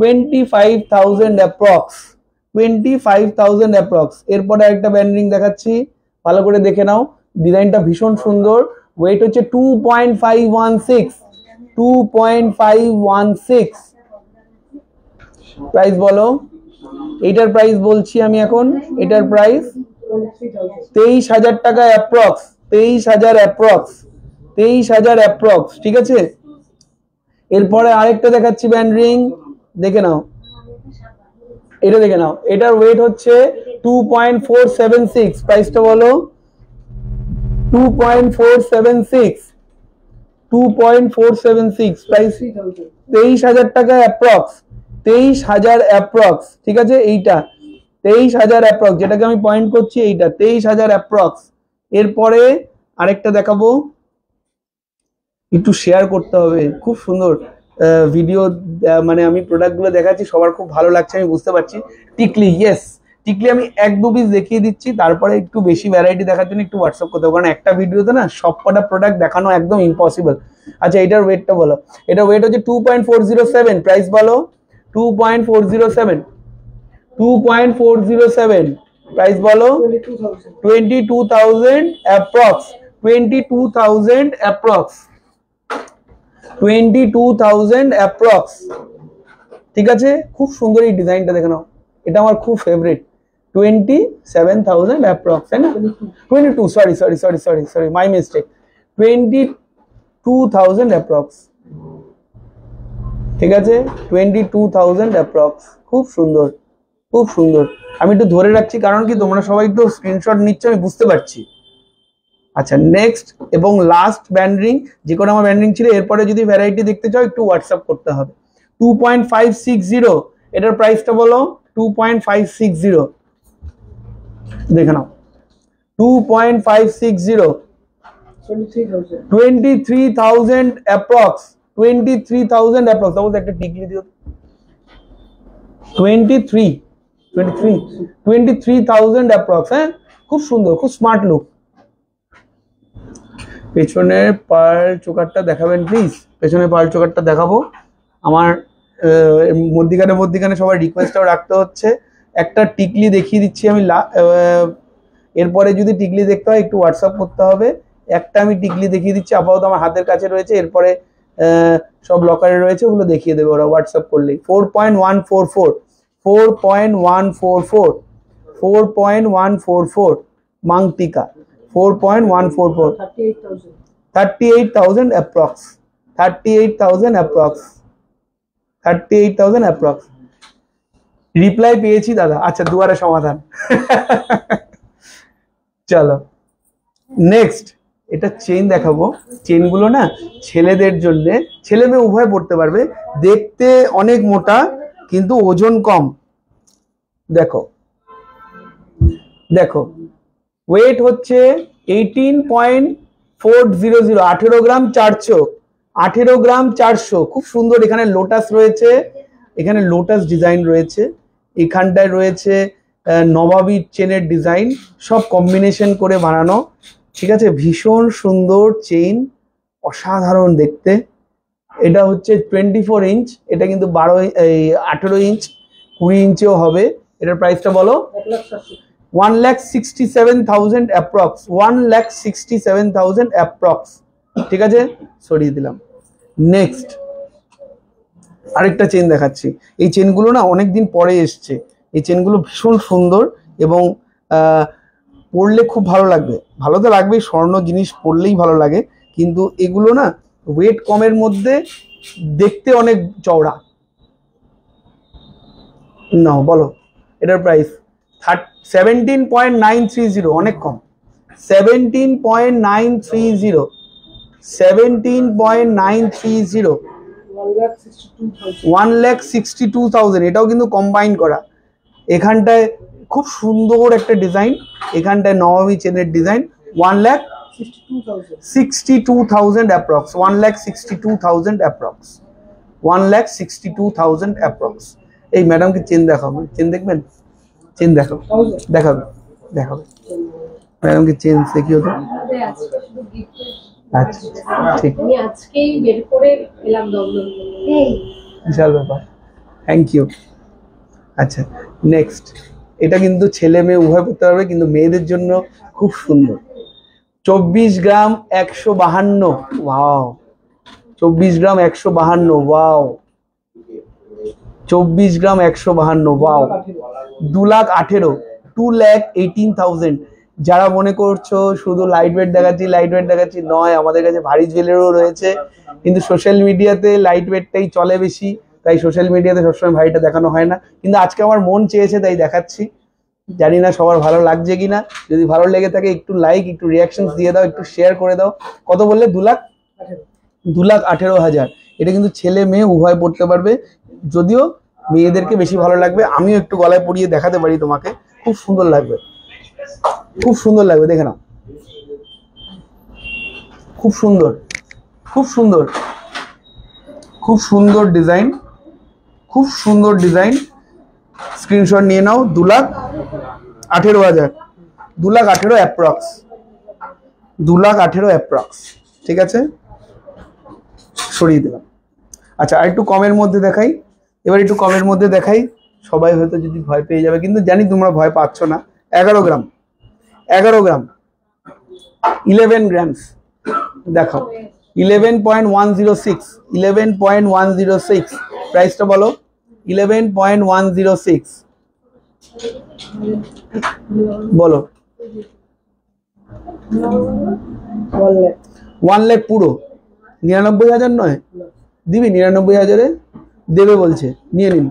25,000 অ্যাপ্রক্স, 25,000 অ্যাপ্রক্স। এরপরে একটা ব্যান্ড রিং দেখাচ্ছি, ভালো করে দেখে নাও, ডিজাইনটা ভীষণ সুন্দর। ওয়েট হচ্ছে 2.516, 2.516। প্রাইস বলো? এটার প্রাইস বলছি আমি এখন, এটার প্রাইস 23,000 টাকা অ্যাপ্রক্স, 23,000 অ্যাপ্রক্স, 23,000 অ্যাপ্রক্স, ঠিক আছে। এরপরে আরেকটা দেখাচ্ছি ব্যান্ড রিং, দেখে নাও, এটা দেখে নাও, এটার ওয়েট হচ্ছে 2.476। প্রাইসটা বলো? 2.476, 2.476। প্রাইস 23,000 টাকা অ্যাপ্রক্স, 23,000 অ্যাপ্রক্স, ঠিক আছে। এইটা 23,000 অ্যাপ্রক্স, যেটাকে আমি পয়েন্ট করছি এইটা 23,000 অ্যাপ্রক্স। এরপরে আরেকটা দেখাবো, একটু শেয়ার করতে হবে, খুব সুন্দর ভিডিও, মানে আমি প্রোডাক্টগুলো দেখাচ্ছি, সবার খুব ভালো লাগছে আমি বুঝতে পারছি। টিকলি, ইয়েস টিকলি আমি 1-2 পিস দেখিয়ে দিচ্ছি, তারপরে একটু বেশি ভ্যারাইটি দেখার জন্য একটু হোয়াটসঅ্যাপ করতে হবে, কারণ একটা ভিডিওতে না সবকটা প্রোডাক্ট দেখানো একদম ইম্পসিবল। আচ্ছা এটার ওয়েটটা বলো? এটা ওয়েট হচ্ছে 2.407। প্রাইস বলো? 2.407, 2.407। প্রাইস বলো? 22,000 অ্যাপ্রক্স, 22,000 অ্যাপ্রক্স, 22,000 অ্যাপ্রক্স, ঠিক আছে। খুব সুন্দর এই ডিজাইনটা দেখে নাও, এটা আমার খুব ফেভারিট। 27,000 অ্যাপ্রক্স, তাই না? 22, সরি মাই মিস্টেক, 22,000 অ্যাপ্রক্স, ঠিক আছে 22,000 অ্যাপ্রক্স। খুব সুন্দর, খুব সুন্দর। আমি একটু ধরে রাখছি, কারণ কি তোমরা সবাই একটু স্ক্রিনশট নিচ্ছ, আমি বুঝতে পারছি। আচ্ছা নেক্সট এবং লাস্ট ব্যান্ড রিং, যে কোনো আমার ব্যান্ড রিং ছিল। এরপরে যদি ভ্যারাইটি দেখতে চাও একটু হোয়াটসঅ্যাপ করতে হবে। 2.560, এটার প্রাইসটা বলো? 2.560, দেখে নাও 2.560, 23,000 অ্যাপ্রক্স, 23,000 অ্যাপ্রক্স। তাও একটা টিকলি দিও। 23,000 অ্যাপ্রক্স, হ্যাঁ খুব সুন্দর, খুব স্মার্ট লুক। পেছনের পার্ল চোকারটা দেখাবেন প্লিজ? পেছনের পার্ল চোকারটা দেখাবো। আমার মধ্যিখানে সবার রিকোয়েস্টটাও রাখতে হচ্ছে। একটা টিকলি দেখিয়ে দিচ্ছি আমি, এরপরে যদি টিকলি দেখতে হয় একটু হোয়াটসঅ্যাপ করতে হবে। একটা আমি টিকলি দেখিয়ে দিচ্ছি, আপাতত আমার হাতের কাছে রয়েছে, এরপরে সব লকারে রয়েছে, ওগুলো দেখিয়ে দেবে ওরা হোয়াটসঅ্যাপ করলেই। 4.144, 4.144, 4.144 মাংটিকা, 4.144, 38,000 অ্যাপ্রক্স, 38,000 অ্যাপ্রক্স, 38,000 অ্যাপ্রক্স। রিপ্লাই পেয়েছি দাদা, আচ্ছা দুয়ারে সমাধান। চলো নেক্সট, এটা চেইন দেখাবো। চেইনগুলো না ছেলেদের জন্য, ছেলে মেয়ে উভয় পড়তে পারবে। দেখতে অনেক মোটা কিন্তু ওজন কম। দেখো দেখো, ওয়েট হচ্ছে 18.400, 18 গ্রাম 4 চোখ, 18 গ্রাম 400, খুব সুন্দর। এখানে লোটাস রয়েছে, এখানে লোটাস ডিজাইন রয়েছে, এখানটায় রয়েছে নবাবী চেনের ডিজাইন, সব কম্বিনেশন করে বানানো, ঠিক আছে। ভীষণ সুন্দর চেইন, অসাধারণ দেখতে। এটা হচ্ছে 24 ইঞ্চ, এটা কিন্তু 18 ইঞ্চ, 20 ইঞ্চেও হবে। এটার প্রাইসটা বলো। 1,67,000 অ্যাপ্রক্স, 1,67,000 অ্যাপ্রক্স, ঠিক আছে, সরিয়ে দিলাম। নেক্সট আরেকটা চেন দেখাচ্ছি। এই চেনগুলো না অনেকদিন পরে এসছে, এই চেনগুলো ভীষণ সুন্দর এবং পরলে খুব ভালো লাগবে। ভালো তো লাগবেই, স্বর্ণ জিনিস পরলেই ভালো লাগে, কিন্তু এগুলো না ওয়েট কমের মধ্যে দেখতে অনেক চওড়া। না বলো এটার প্রাইস 17.930, অনেক কম। 17.930, 17.930, 1,62,000। এটাও কিন্তু কম্বাইন করা। এখানটায় খুব সুন্দর একটা ডিজাইন, এখানটায় নবাবী চেনের ডিজাইন। 1,62,000 approx, 1,62,000 approx, 1,62,000 approx. এই ম্যাডামকে চেন দেখাবো, চেন দেখবেন, চেন দেখাবো, দেখাবে দেখাবে ম্যাডামকে চেন দেখিও তো। আচ্ছা ঠিক, বিশাল ব্যাপার, থ্যাংক ইউ। আচ্ছা নেক্সট, এটা কিন্তু ছেলে মেয়ে উভয় পড়তে পারবে, কিন্তু মেয়েদের জন্য খুব সুন্দর। 24 গ্রাম 152, ওয়াও। 24 গ্রাম 152, ওয়াও। 24 গ্রাম 152, ওয়াও। 2,18,000, 2,18,000। যারা মনে করছো শুধু লাইট ওয়েট দেখাচ্ছি, লাইট ওয়েট দেখাচ্ছি, নয়, আমাদের কাছে ভারী জুয়েলারিও রয়েছে, কিন্তু সোশ্যাল মিডিয়াতে লাইট ওয়েটটাই চলে বেশি, তাই সোশ্যাল মিডিয়াতে সবসময় ভারীটা দেখানো হয় না। কিন্তু আজকে আমার মন চেয়েছে তাই দেখাচ্ছি। জানি না সবার ভালো লাগছে কিনা, যদি ভালো লেগে থাকে একটু লাইক, একটু রিয়াকশনস দিয়ে দাও, একটু শেয়ার করে দাও। কত বললে? 2,18,000। এটা কিন্তু ছেলে মেয়ে উভয় পড়তে পারবে, যদিও মেয়েদেরকে বেশি ভালো লাগবে। আমিও একটু গলায় পরিয়ে দেখাতে পারি তোমাকে, খুব সুন্দর লাগবে, খুব সুন্দর লাগবে, দেখে নাও, খুব সুন্দর, খুব সুন্দর, খুব সুন্দর ডিজাইন, খুব সুন্দর ডিজাইন। স্ক্রিনশট নিয়ে নাও। 2,18,000, 2,18,000 অ্যাপ্রক্স, 2,18,000 অ্যাপ্রক্স, ঠিক আছে, সরিয়ে দিলাম। আচ্ছা আর একটু কমের মধ্যে দেখাই, এবার একটু কমের মধ্যে দেখাই। সবাই হয়তো যদি ভয় পেয়ে যাবে, কিন্তু জানি তোমরা ভয় পাচ্ছ না। 11 গ্রাম, 11 গ্রাম, 11 গ্রামস, দেখো 11.106, 11.106, প্রাইসটা বলো। 11.106 বলো। 1 লাখ পুরো, 99,000 নয়, দিবি 99,000-এ দেবে বলছে, নিয়ে নিন,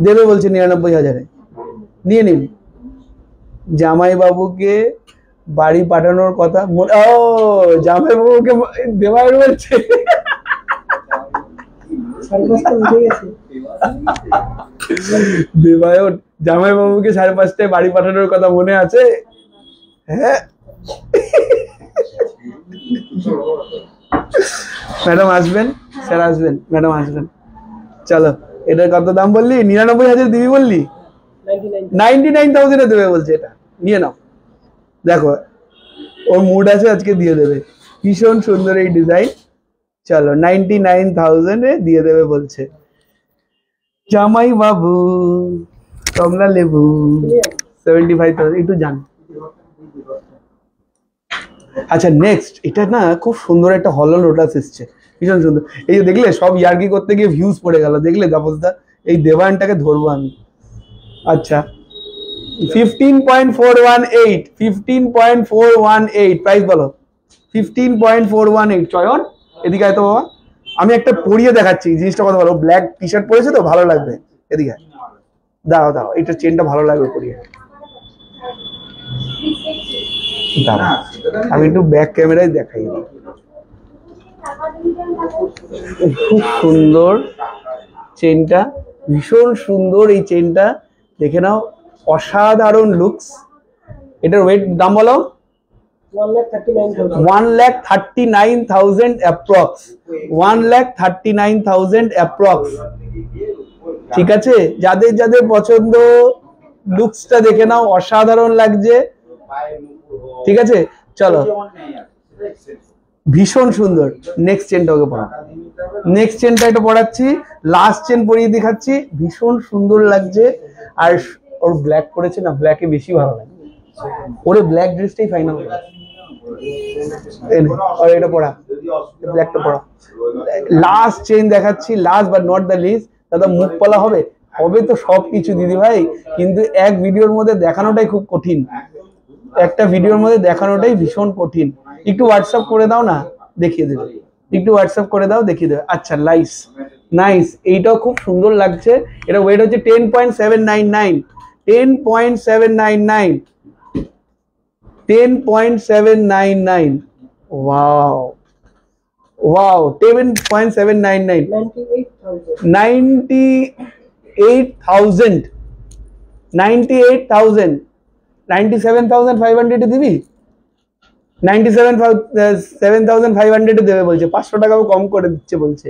দেবে বলছে 99,000-এ, নিয়ে নিন। জামাই বাবুকে বাড়ি পাঠানোর কথা, ও জামাই বাবুকে দেওয়ার বলছে। দেবায়ন জামাই বাবুকে 5:30টায় বাড়ি পাঠানোর কথা মনে আছে? হ্যাঁ ম্যাডাম আসবেন, স্যার আসবেন, ম্যাডাম আসবেন। চলো, এটার কত দাম বললি? 99,000 দিবি বললি, 99,000-এ দেবে বলছে। এটা নিয়ে নাও, দেখো ওর মুড আছে, আজকে দিয়ে দেবে। ভীষণ সুন্দর এই ডিজাইন। চলো 99,000-এ দিয়ে দেবে বলছে জামাই বাবু। কমলা লেবু 75,000, একটু জান। আচ্ছা নেক্সট, এটা না খুব সুন্দর একটা হলো লোটাস এসছে, ভীষণ সুন্দর। এই যে দেখলে, সব ইয়ার্কি করতে গিয়ে ভিউজ পড়ে গেল, দেখলে তাপসদা? এই দেবায়নটাকে ধরবো আমি। আচ্ছা 15.418, 15.418, প্রাইস বলো। 15.418। চয়ন এদিকে আয় তো বাবা, আমি একটা পরিয়ে দেখাচ্ছি জিনিসটা কত ভালো। ব্ল্যাক টি শার্ট পরেছে তো, ভালো লাগবে। এদিকে দাও দাও, এটা চেনটা ভালো লাগবে পরিয়ে। আমি একটু ব্যাক ক্যামেরায় দেখাই। খুব সুন্দর চেনটা, ভীষণ সুন্দর এই চেনটা, দেখে নাও, অসাধারণ লুকস। এটার ওয়েট, দাম বলো। 1,39,000 approx, 1,39,000 approx। ঠিক আছে, যাদের যাদের পছন্দ লুকসটা দেখে নাও, অসাধারণ লাগছে। ঠিক আছে, চলো, ভীষণ সুন্দর। নেক্সট চেনটা ওকে পড়া, নেক্সট চেনটা এটা পড়াচ্ছি, লাস্ট চেন পরিয়ে দেখাচ্ছি। ভীষণ সুন্দর লাগছে। আর ওর ব্ল্যাক করেছে না, ব্ল্যাকে বেশি ভালো লাগে। ওরে ব্ল্যাক ড্রেসটাই ফাইনাল। আর এটা পড়া, ব্ল্যাকটা পড়া। লাস্ট চেন দেখাচ্ছি, last but not the least. দাদা মুখ পলা হবে, হবে তো সবকিছু দিদি ভাই, কিন্তু এক ভিডিওর মধ্যে দেখানোটাই খুব কঠিন। একটা ভিডিওর মধ্যে দেখানোটাই ভীষণ কঠিন। একটু হোয়াটসঅ্যাপ করে দাও না, দেখিয়ে দেবে। একটু হোয়াটসঅ্যাপ করে দাও, দেখিয়ে দেবে। আচ্ছা, নাইস নাইস, এইটাও খুব সুন্দর লাগছে। এটা ওয়েট হচ্ছে 10.799, 10.799, 10.799। ওয়াও ওয়াও, 10.799, 98,000, 98,000, 97,500 দিবি, 97,500 দেবে বলছে। 500 টাকাও কম করে দিচ্ছে বলছে।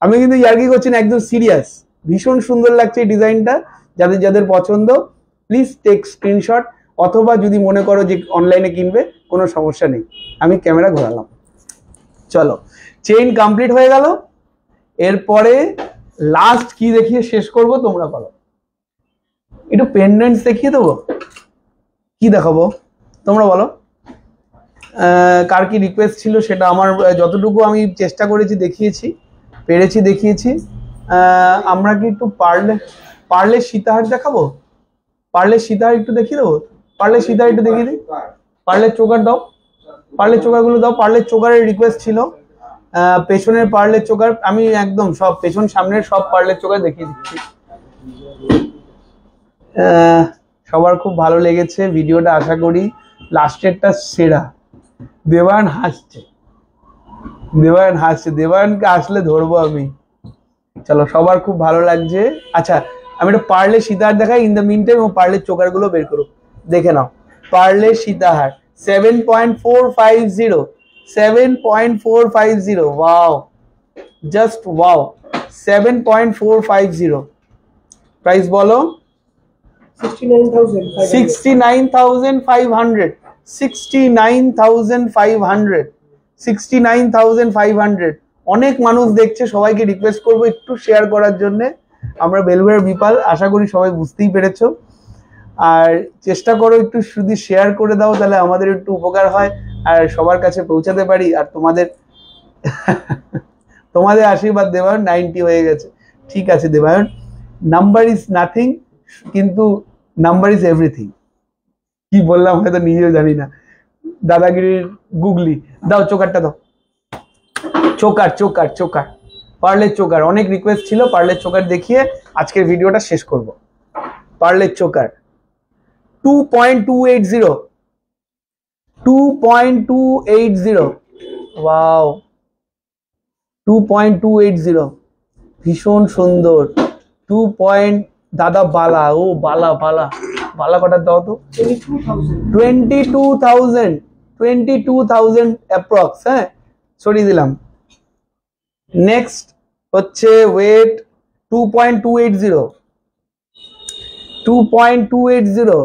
আমি কিন্তু ইয়ার্কি করছি না, একদম সিরিয়াস। ভীষণ সুন্দর লাগছে এই ডিজাইনটা। যাদের যাদের পছন্দ প্লিজ টেক স্ক্রিনশট, অথবা যদি মনে করো যে অনলাইনে কিনবে, কোনো সমস্যা নেই। আমি ক্যামেরা ঘোরালাম। চলো, চেইন কমপ্লিট হয়ে গেল। এরপরে লাস্ট কি দেখিয়ে শেষ করব, তোমরা বলো। একটু পেন্ডেন্টস দেখিয়ে দেবো, কি দেখাবো তোমরা বলো। কার কি রিকোয়েস্ট ছিল সেটা আমার যতটুকু আমি চেষ্টা করেছি দেখিয়েছি, পেরেছি দেখিয়েছি। আমরা কি একটু পারলে সীতাহার দেখাবো? পারলে সীতাহার একটু দেখিয়ে দেবো, পারলে সীতাহার একটু দেখিয়ে দিই। পারলে চোকার দাও, পারলে চোকারগুলো দাও। পারলে চোকারের রিকোয়েস্ট ছিল। পেছনের পারলে চোকার আমি একদম সব পেছন সামনের সব পারলে চোকার দেখিয়ে দিচ্ছি। সবার খুব ভালো লেগেছে ভিডিওটা, আশা করি। লাস্টেরটা সেরা। দেবায়ন হাসছে, দেবায়ন হাসছে, দেবায়নকে আসলে ধরবো আমি। চলো, সবার খুব ভালো লাগছে। আচ্ছা, আমি একটা পারলে সীতাহার দেখাই। ইন দ্য মিন টাইম ও পারলে চোকার গুলো বের করো, দেখে নাও। পারলে সীতাহার 7.450, 7.450। Wow, just wow, 7.450। প্রাইস বলো? 69,500, 69,500, 69,500। অনেক মানুষ দেখছে, সবাইকে রিকোয়েস্ট করবো একটু শেয়ার করার জন্য। আমরা বেলভেড়ার বিপাল, আশা করি সবাই বুঝতেই পেরেছো। আর চেষ্টা করো একটু শুধু শেয়ার করে দাও, তাহলে আমাদের একটু উপকার হয় আর সবার কাছে পৌঁছাতে পারি। আর তোমাদের আশীর্বাদ দেবায়ন 90 হয়ে গেছে। ঠিক আছে দেবায়ন, নাম্বার ইজ নাথিং, কিন্তু নাম্বার ইজ এভরিথিং। কি বললাম হয়তো নিজেও জানি না। দাদাগিরির গুগলি দাও, চোকারটা দাও। চোকার চোকার চোকার, পার্লের চোকার। অনেক রিকোয়েস্ট ছিল, পার্লের চোকার দেখিয়ে আজকের ভিডিওটা শেষ করব। পার্লের চোকার 2.280, 2.280। ওয়াও, 2.280, ভীষণ সুন্দর। 2 পয়েন্ট। দাদা বালা, ও বালা বালা বালা কটার দাও তো। 22,000, 22,000 অ্যাপ্রক্স। হ্যাঁ, সরিয়ে দিলাম। নেক্সট হচ্ছে ওয়েট 2.280, 2.280,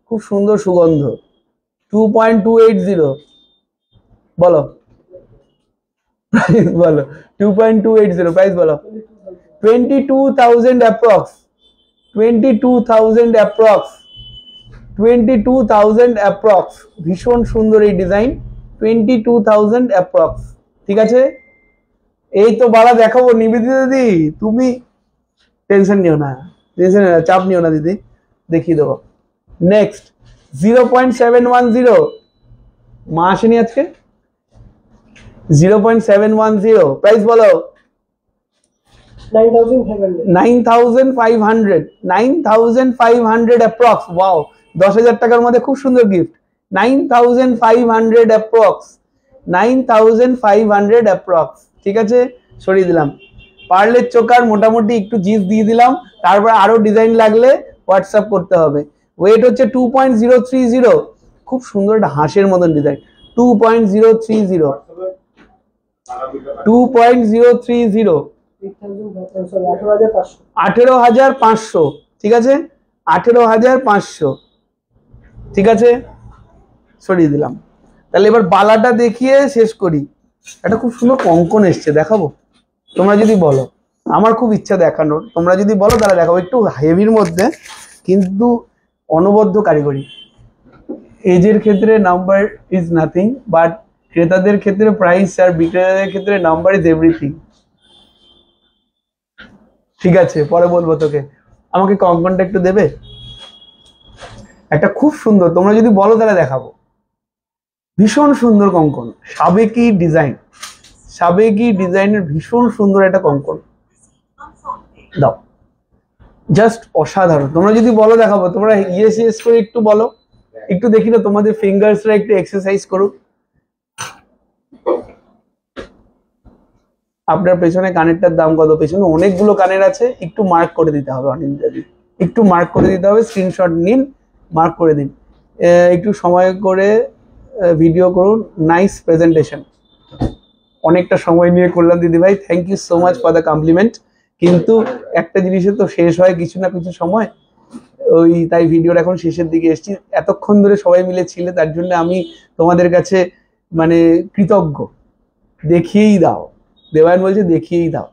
খুব সুন্দর সুগন্ধ। 2.280 বলো, প্রাইস বলো। 2.280 প্রাইস বলো। 22,000 অ্যাপ্রক্স, 22,000 অ্যাপ্রক্স, 22,000 অ্যাপ্রক্স। ভীষণ সুন্দর এই ডিজাইন, 22,000 অ্যাপ্রক্স। ঠিক আছে, এই তো বালা দেখাবো। নিবেদিতা দিদি, তুমি টেনশন নিও না, টেনশন নিও না, চাপ নিও না দিদি, দেখিয়ে দেবো। নেক্সট 0.710, মা আসেনি আজকে। 0.710 প্রাইস বলো। 9,500, 9,500 অ্যাপ্রক্স। ওয়াও, 10,000 টাকার মধ্যে খুব সুন্দর গিফট। 9,500 approx, 9,500 approx. ঠিক আছে, সরিয়ে দিলাম। পার্লের চোকার মোটামুটি একটু জিস দিয়ে দিলাম। তারপর আরো ডিজাইন লাগলে হোয়াটসঅ্যাপ করতে হবে। ওয়েট হচ্ছে 2.030, খুব সুন্দর একটা হাঁসের মতন ডিজাইন। 2.030 2.030 18,500, ঠিক আছে 18,500, ঠিক আছে সরিয়ে দিলাম। তাহলে এবার বালাটা দেখিয়ে শেষ করি। একটা খুব সুন্দর কঙ্কন এসছে, দেখাবো তোমরা যদি বলো। আমার খুব ইচ্ছা দেখানোর, তোমরা যদি বলো তাহলে দেখাবো। একটু হেভির মধ্যে কিন্তু অনবদ্য কারিগরি। এজের ক্ষেত্রে নাম্বার ইজ নাথিং, বাট ক্রেতাদের ক্ষেত্রে প্রাইস আর বিক্রেতাদের ক্ষেত্রে নাম্বার ইজ এভরিথিং। ঠিক আছে, পরে বলবো তোকে। আমাকে কঙ্কনটা একটু দেবে? একটা খুব সুন্দর, তোমরা যদি বলো তাহলে দেখাবো। ভীষণ সুন্দর কঙ্কন, সাবেকি ডিজাইন, সাবেকি ডিজাইনের ভীষণ সুন্দর একটা কঙ্কন। দাও, জাস্ট অসাধারণ। তোমরা যদি বলো দেখাবো। তোমরা ইয়েস ইয়েস করে একটু বলো, একটু দেখি না তোমাদের ফিঙ্গার্সরা একটু এক্সারসাইজ করুক। আপনার পেছনে কানেরটার দাম কত? পেছনে অনেকগুলো কানের আছে, একটু মার্ক করে দিতে হবে। অনিন্দাদি একটু মার্ক করে দিতে হবে, স্ক্রিনশট নিন, মার্ক করে দিন। একটু সময় করে ভিডিও করুন। নাইস প্রেজেন্টেশন, অনেকটা সময় নিয়ে করলাম দিদি ভাই, thank you so much for the compliment. কিন্তু একটা জিনিসের তো শেষ হয় কিছু না কিছু সময়, ওই তাই ভিডিওর এখন শেষের দিকে এসেছি। এতক্ষণ ধরে সবাই মিলে ছিলে, তার জন্য আমি তোমাদের কাছে মানে কৃতজ্ঞ। দেখিয়েই দাও, দেবায়ন বলছে দেখিয়েই দাও,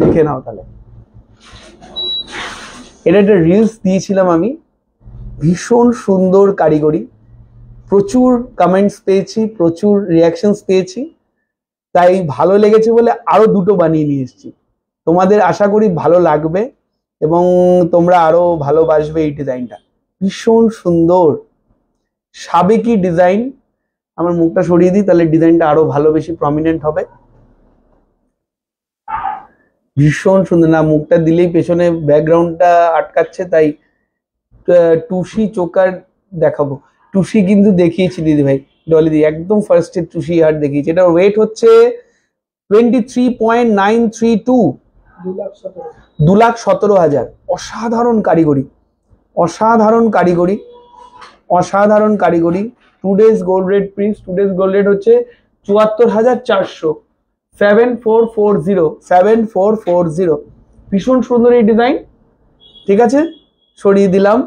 দেখে নাও তাহলে। এটা একটা রিলস দিয়েছিলাম আমি, ভীষণ সুন্দর কারিগরি, প্রচুর কমেন্টস পেয়েছি, প্রচুর রিয়াকশনস পেয়েছি, তাই ভালো লেগেছে বলে আরো দুটো বানিয়ে নিয়ে এসেছি। তোমাদের আশা করি ভালো লাগবে এবং তোমরা আরো ভালোবাসবে এই ডিজাইনটা। ভীষণ সুন্দর সাবেকি ডিজাইন। আমার মুখটা সরিয়ে দিই, তাহলে ডিজাইনটা আরো ভালো বেশি প্রমিনেন্ট হবে। ভীষণ সুন্দর না, মুখটা দিলেই পেছনে ব্যাকগ্রাউন্ডটা আটকাচ্ছে, তাই টুসি চোকার দেখাবো। টুসি কিন্তু দেখিয়েছি দিদি ভাই, ডলি দি একদম ফার্স্টে টুসি হার দেখিয়েছি। এটার ওয়েট হচ্ছে 23.932, 2,17,000। অসাধারণ কারিগরি, অসাধারণ কারিগরি, অসাধারণ কারিগরি। Today's gold rate Prince, today's gold rate হচ্ছে 74,400, 7440, 7440। ভীষণ সুন্দর এই ডিজাইন, ঠিক আছে সরিয়ে দিলাম।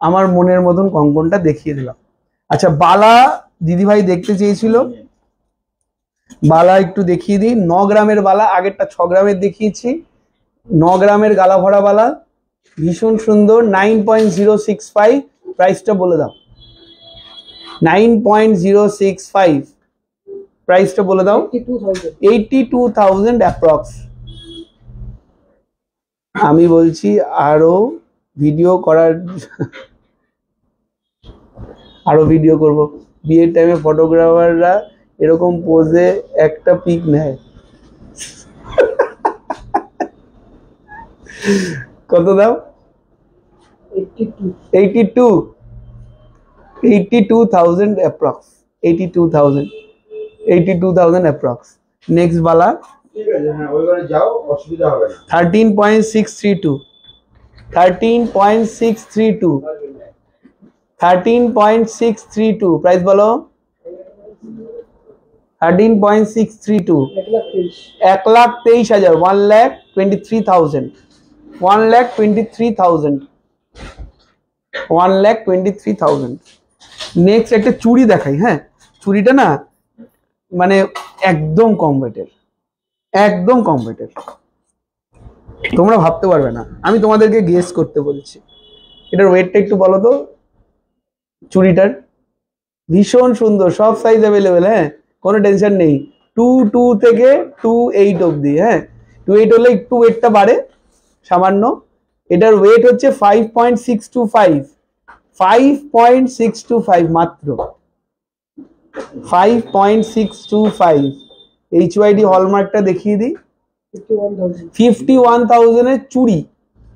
আমার মনের মতন কঙ্কনটা দেখিয়ে দিলাম। আচ্ছা, বালা দিদিভাই দেখতে চেয়েছিল, বালা একটু দেখিয়ে দিই। 9 গ্রামের বালা, আগেরটা 6 গ্রামের দেখিয়েছি। 9 গ্রামের গালা ভরা বালা, ভীষণ সুন্দর। 9.065, প্রাইসটা বলে দাও। 9.065, প্রাইসটা বলে দাও। 82,000 অ্যাপ্রক্স। আমি বলছি আরো ভিডিও করার, আরো ভিডিও করব। বিয়ের টাইমে ফটোগ্রাফাররা এরকম পোজে একটা পিক নেয়। কত দাম? 82,000 অ্যাপ্রক্স, 82,000 অ্যাপ্রক্স। নেক্সট বালা 13.632, 13.632, 13.632, প্রাইস বলো। 13.632, 1,23,000, 1,23,000, 1,23,000, 1,23,000। নেক্সট একটা চুড়ি দেখাই। হ্যাঁ, চুড়িটা না মানে একদম কম রেটের, একদম কম রেটের, তোমরা ভাবতে পারবে না। আমি তোমাদেরকে গেস করতে বলছি। এটার ওয়েটটা একটু বলো তো চুড়িটার। ভীষণ সুন্দর, সব সাইজ অ্যাভেলেবেল, হ্যাঁ কোনো টেনশন নেই। 2 থেকে 2.8 অব্দি। হ্যাঁ 2.8 হলে একটু ওয়েটটা বাড়ে সামান্য। এটার ওয়েট হচ্ছে 5.625, 5.625 মাত্র, 5.625। HYD হলমার্কটা দেখিয়ে দিই। 51,000 এর চুড়ি,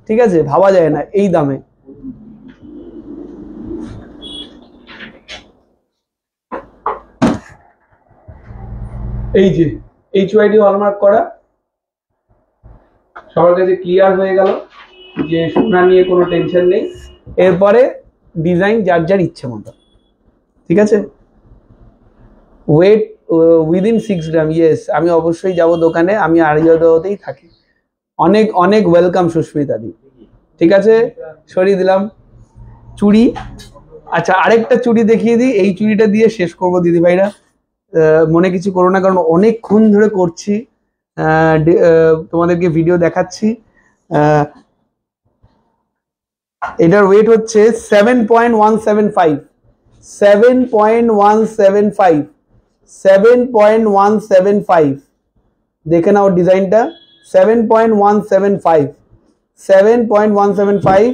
ঠিক আছে, ভাবা যায় না এই দামে। এই যে HYD হলমার্ক করা, সবার কাছে ক্লিয়ার হয়ে গেল যে সোনা নিয়ে কোনো টেনশন নেই। এরপরে ডিজাইন যার যার ইচ্ছে মতো, ঠিক আছে, ওয়েট উইদিন 6 গ্রাম। ইয়েস, আমি অবশ্যই যাব দোকানে, আমি আর্যদতেই থাকি। অনেক অনেক ওয়েলকাম সুস্মিতা দি। ঠিক আছে, সরিয়ে দিলাম চুড়ি। আচ্ছা, আরেকটা চুড়ি দেখিয়ে দিই, এই চুড়িটা দিয়ে শেষ করবো দিদি ভাইরা, মনে কিছু করো না, কারণ অনেকক্ষণ ধরে করছি, তোমাদেরকে ভিডিও দেখাচ্ছি। এটার ওয়েট হচ্ছে 7.175, 7.175, 7.175। দেখে নাও ডিজাইনটা, 7.175, 7.175,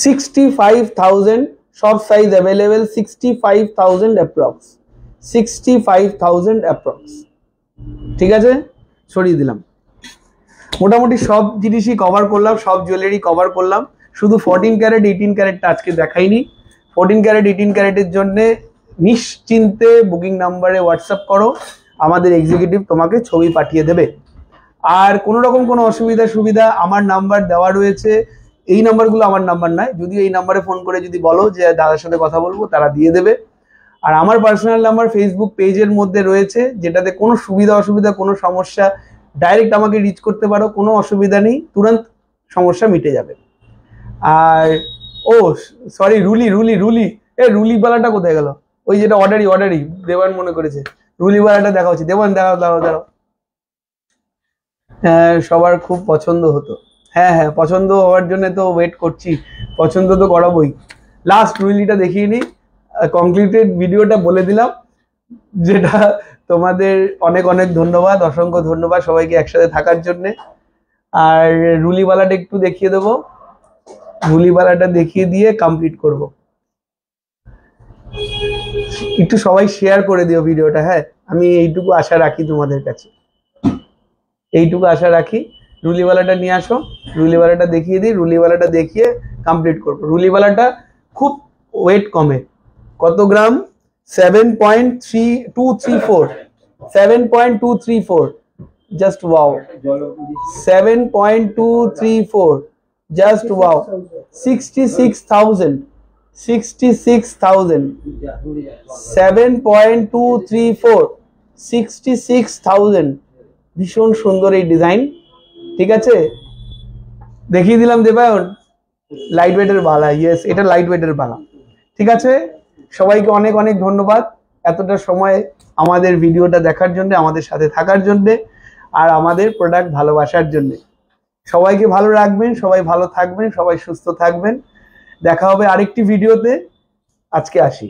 65,000, সব সাইজ অ্যাভেলেবেল, 65,000 অ্যাপ্রক্স, 65,000 অ্যাপ্রক্স। ঠিক আছে, সরিয়ে দিলাম। মোটামুটি সব জিনিসই কভার করলাম, সব জুয়েলারি কভার করলাম, শুধু 14 ক্যারেট 18 ক্যারেটটা আজকে দেখাইনি। 14 ক্যারেট 18 ক্যারেটের জন্য নিশ্চিন্তে বুকিং নাম্বারে হোয়াটসঅ্যাপ করো, আমাদের এক্সিকিউটিভ তোমাকে ছবি পাঠিয়ে দেবে। আর কোনো রকম কোনো অসুবিধা সুবিধা আমার নাম্বার দেওয়া রয়েছে, এই নাম্বারগুলো আমার নাম্বার নয়, যদি এই নাম্বারে ফোন করে যদি বলো যে দাদার সাথে কথা বলবো, তারা দিয়ে দেবে। আর আমার পার্সোনাল নাম্বার ফেসবুক পেজের মধ্যে রয়েছে, যেটাতে কোনো সুবিধা অসুবিধা কোনো সমস্যা ডাইরেক্ট আমাকে রিচ করতে পারো, কোনো অসুবিধা নেই, তুরন্ত সমস্যা মিটে যাবে। আর ও সরি, রুলি রুলি রুলি, রুলিওয়ালাটা কোথায় গেল? ওই যেটা অর্ডারি দেওয়ান মনে করেছে, রুলিওয়ালাটা দেখা হচ্ছে। দেওয়ান, দাঁড়াও। হ্যাঁ, সবার খুব পছন্দ হতো। হ্যাঁ, পছন্দ হওয়ার জন্য তো ওয়েট করছি, পছন্দ তো করাবোই। লাস্ট রুইলিটা দেখিয়ে নিই, কমপ্লিটেড ভিডিওটা বলে দিলাম, যেটা তোমাদের অনেক অনেক ধন্যবাদ, অসংখ্য ধন্যবাদ সবাইকে একসাথে থাকার জন্য। আর রুলিওয়ালাটা একটু দেখিয়ে দেবো, রুলিওয়ালাটা দেখিয়ে দিয়ে কমপ্লিট করব। একটু সবাই শেয়ার করে দিও ভিডিওটা, হ্যাঁ, আমি এইটুকু আশা রাখি তোমাদের কাছে, এইটুকু আশা রাখি। রুলিওয়ালাটা নিয়ে আসো, রুলিওয়ালাটা দেখিয়ে দিই, রুলিওয়ালাটা দেখিয়ে কমপ্লিট করবো। রুলিওয়ালাটা খুব ওয়েট কমে, কত গ্রাম? 7.234, 7.234, জাস্ট ওয়াও, 7.234, জাস্ট ওয়াও, 66,000, 66,000, 7.234, 66,000। ভীষণ সুন্দর এই ডিজাইন। ঠিক আছে, দেখিয়ে দিলাম দেবায়ন, লাইট ওয়েটের বালা। ইয়েস, এটা লাইট ওয়েটের বালা। ঠিক আছে, সবাইকে অনেক অনেক ধন্যবাদ এতটা সময় আমাদের ভিডিওটা দেখার জন্য, আমাদের সাথে থাকার জন্য, আর আমাদের প্রোডাক্ট ভালোবাসার জন্য। সবাইকে ভালো রাখবেন, সবাই ভালো থাকবেন, সবাই সুস্থ থাকবেন। দেখা হবে আরেকটি ভিডিওতে। আজকে আসি।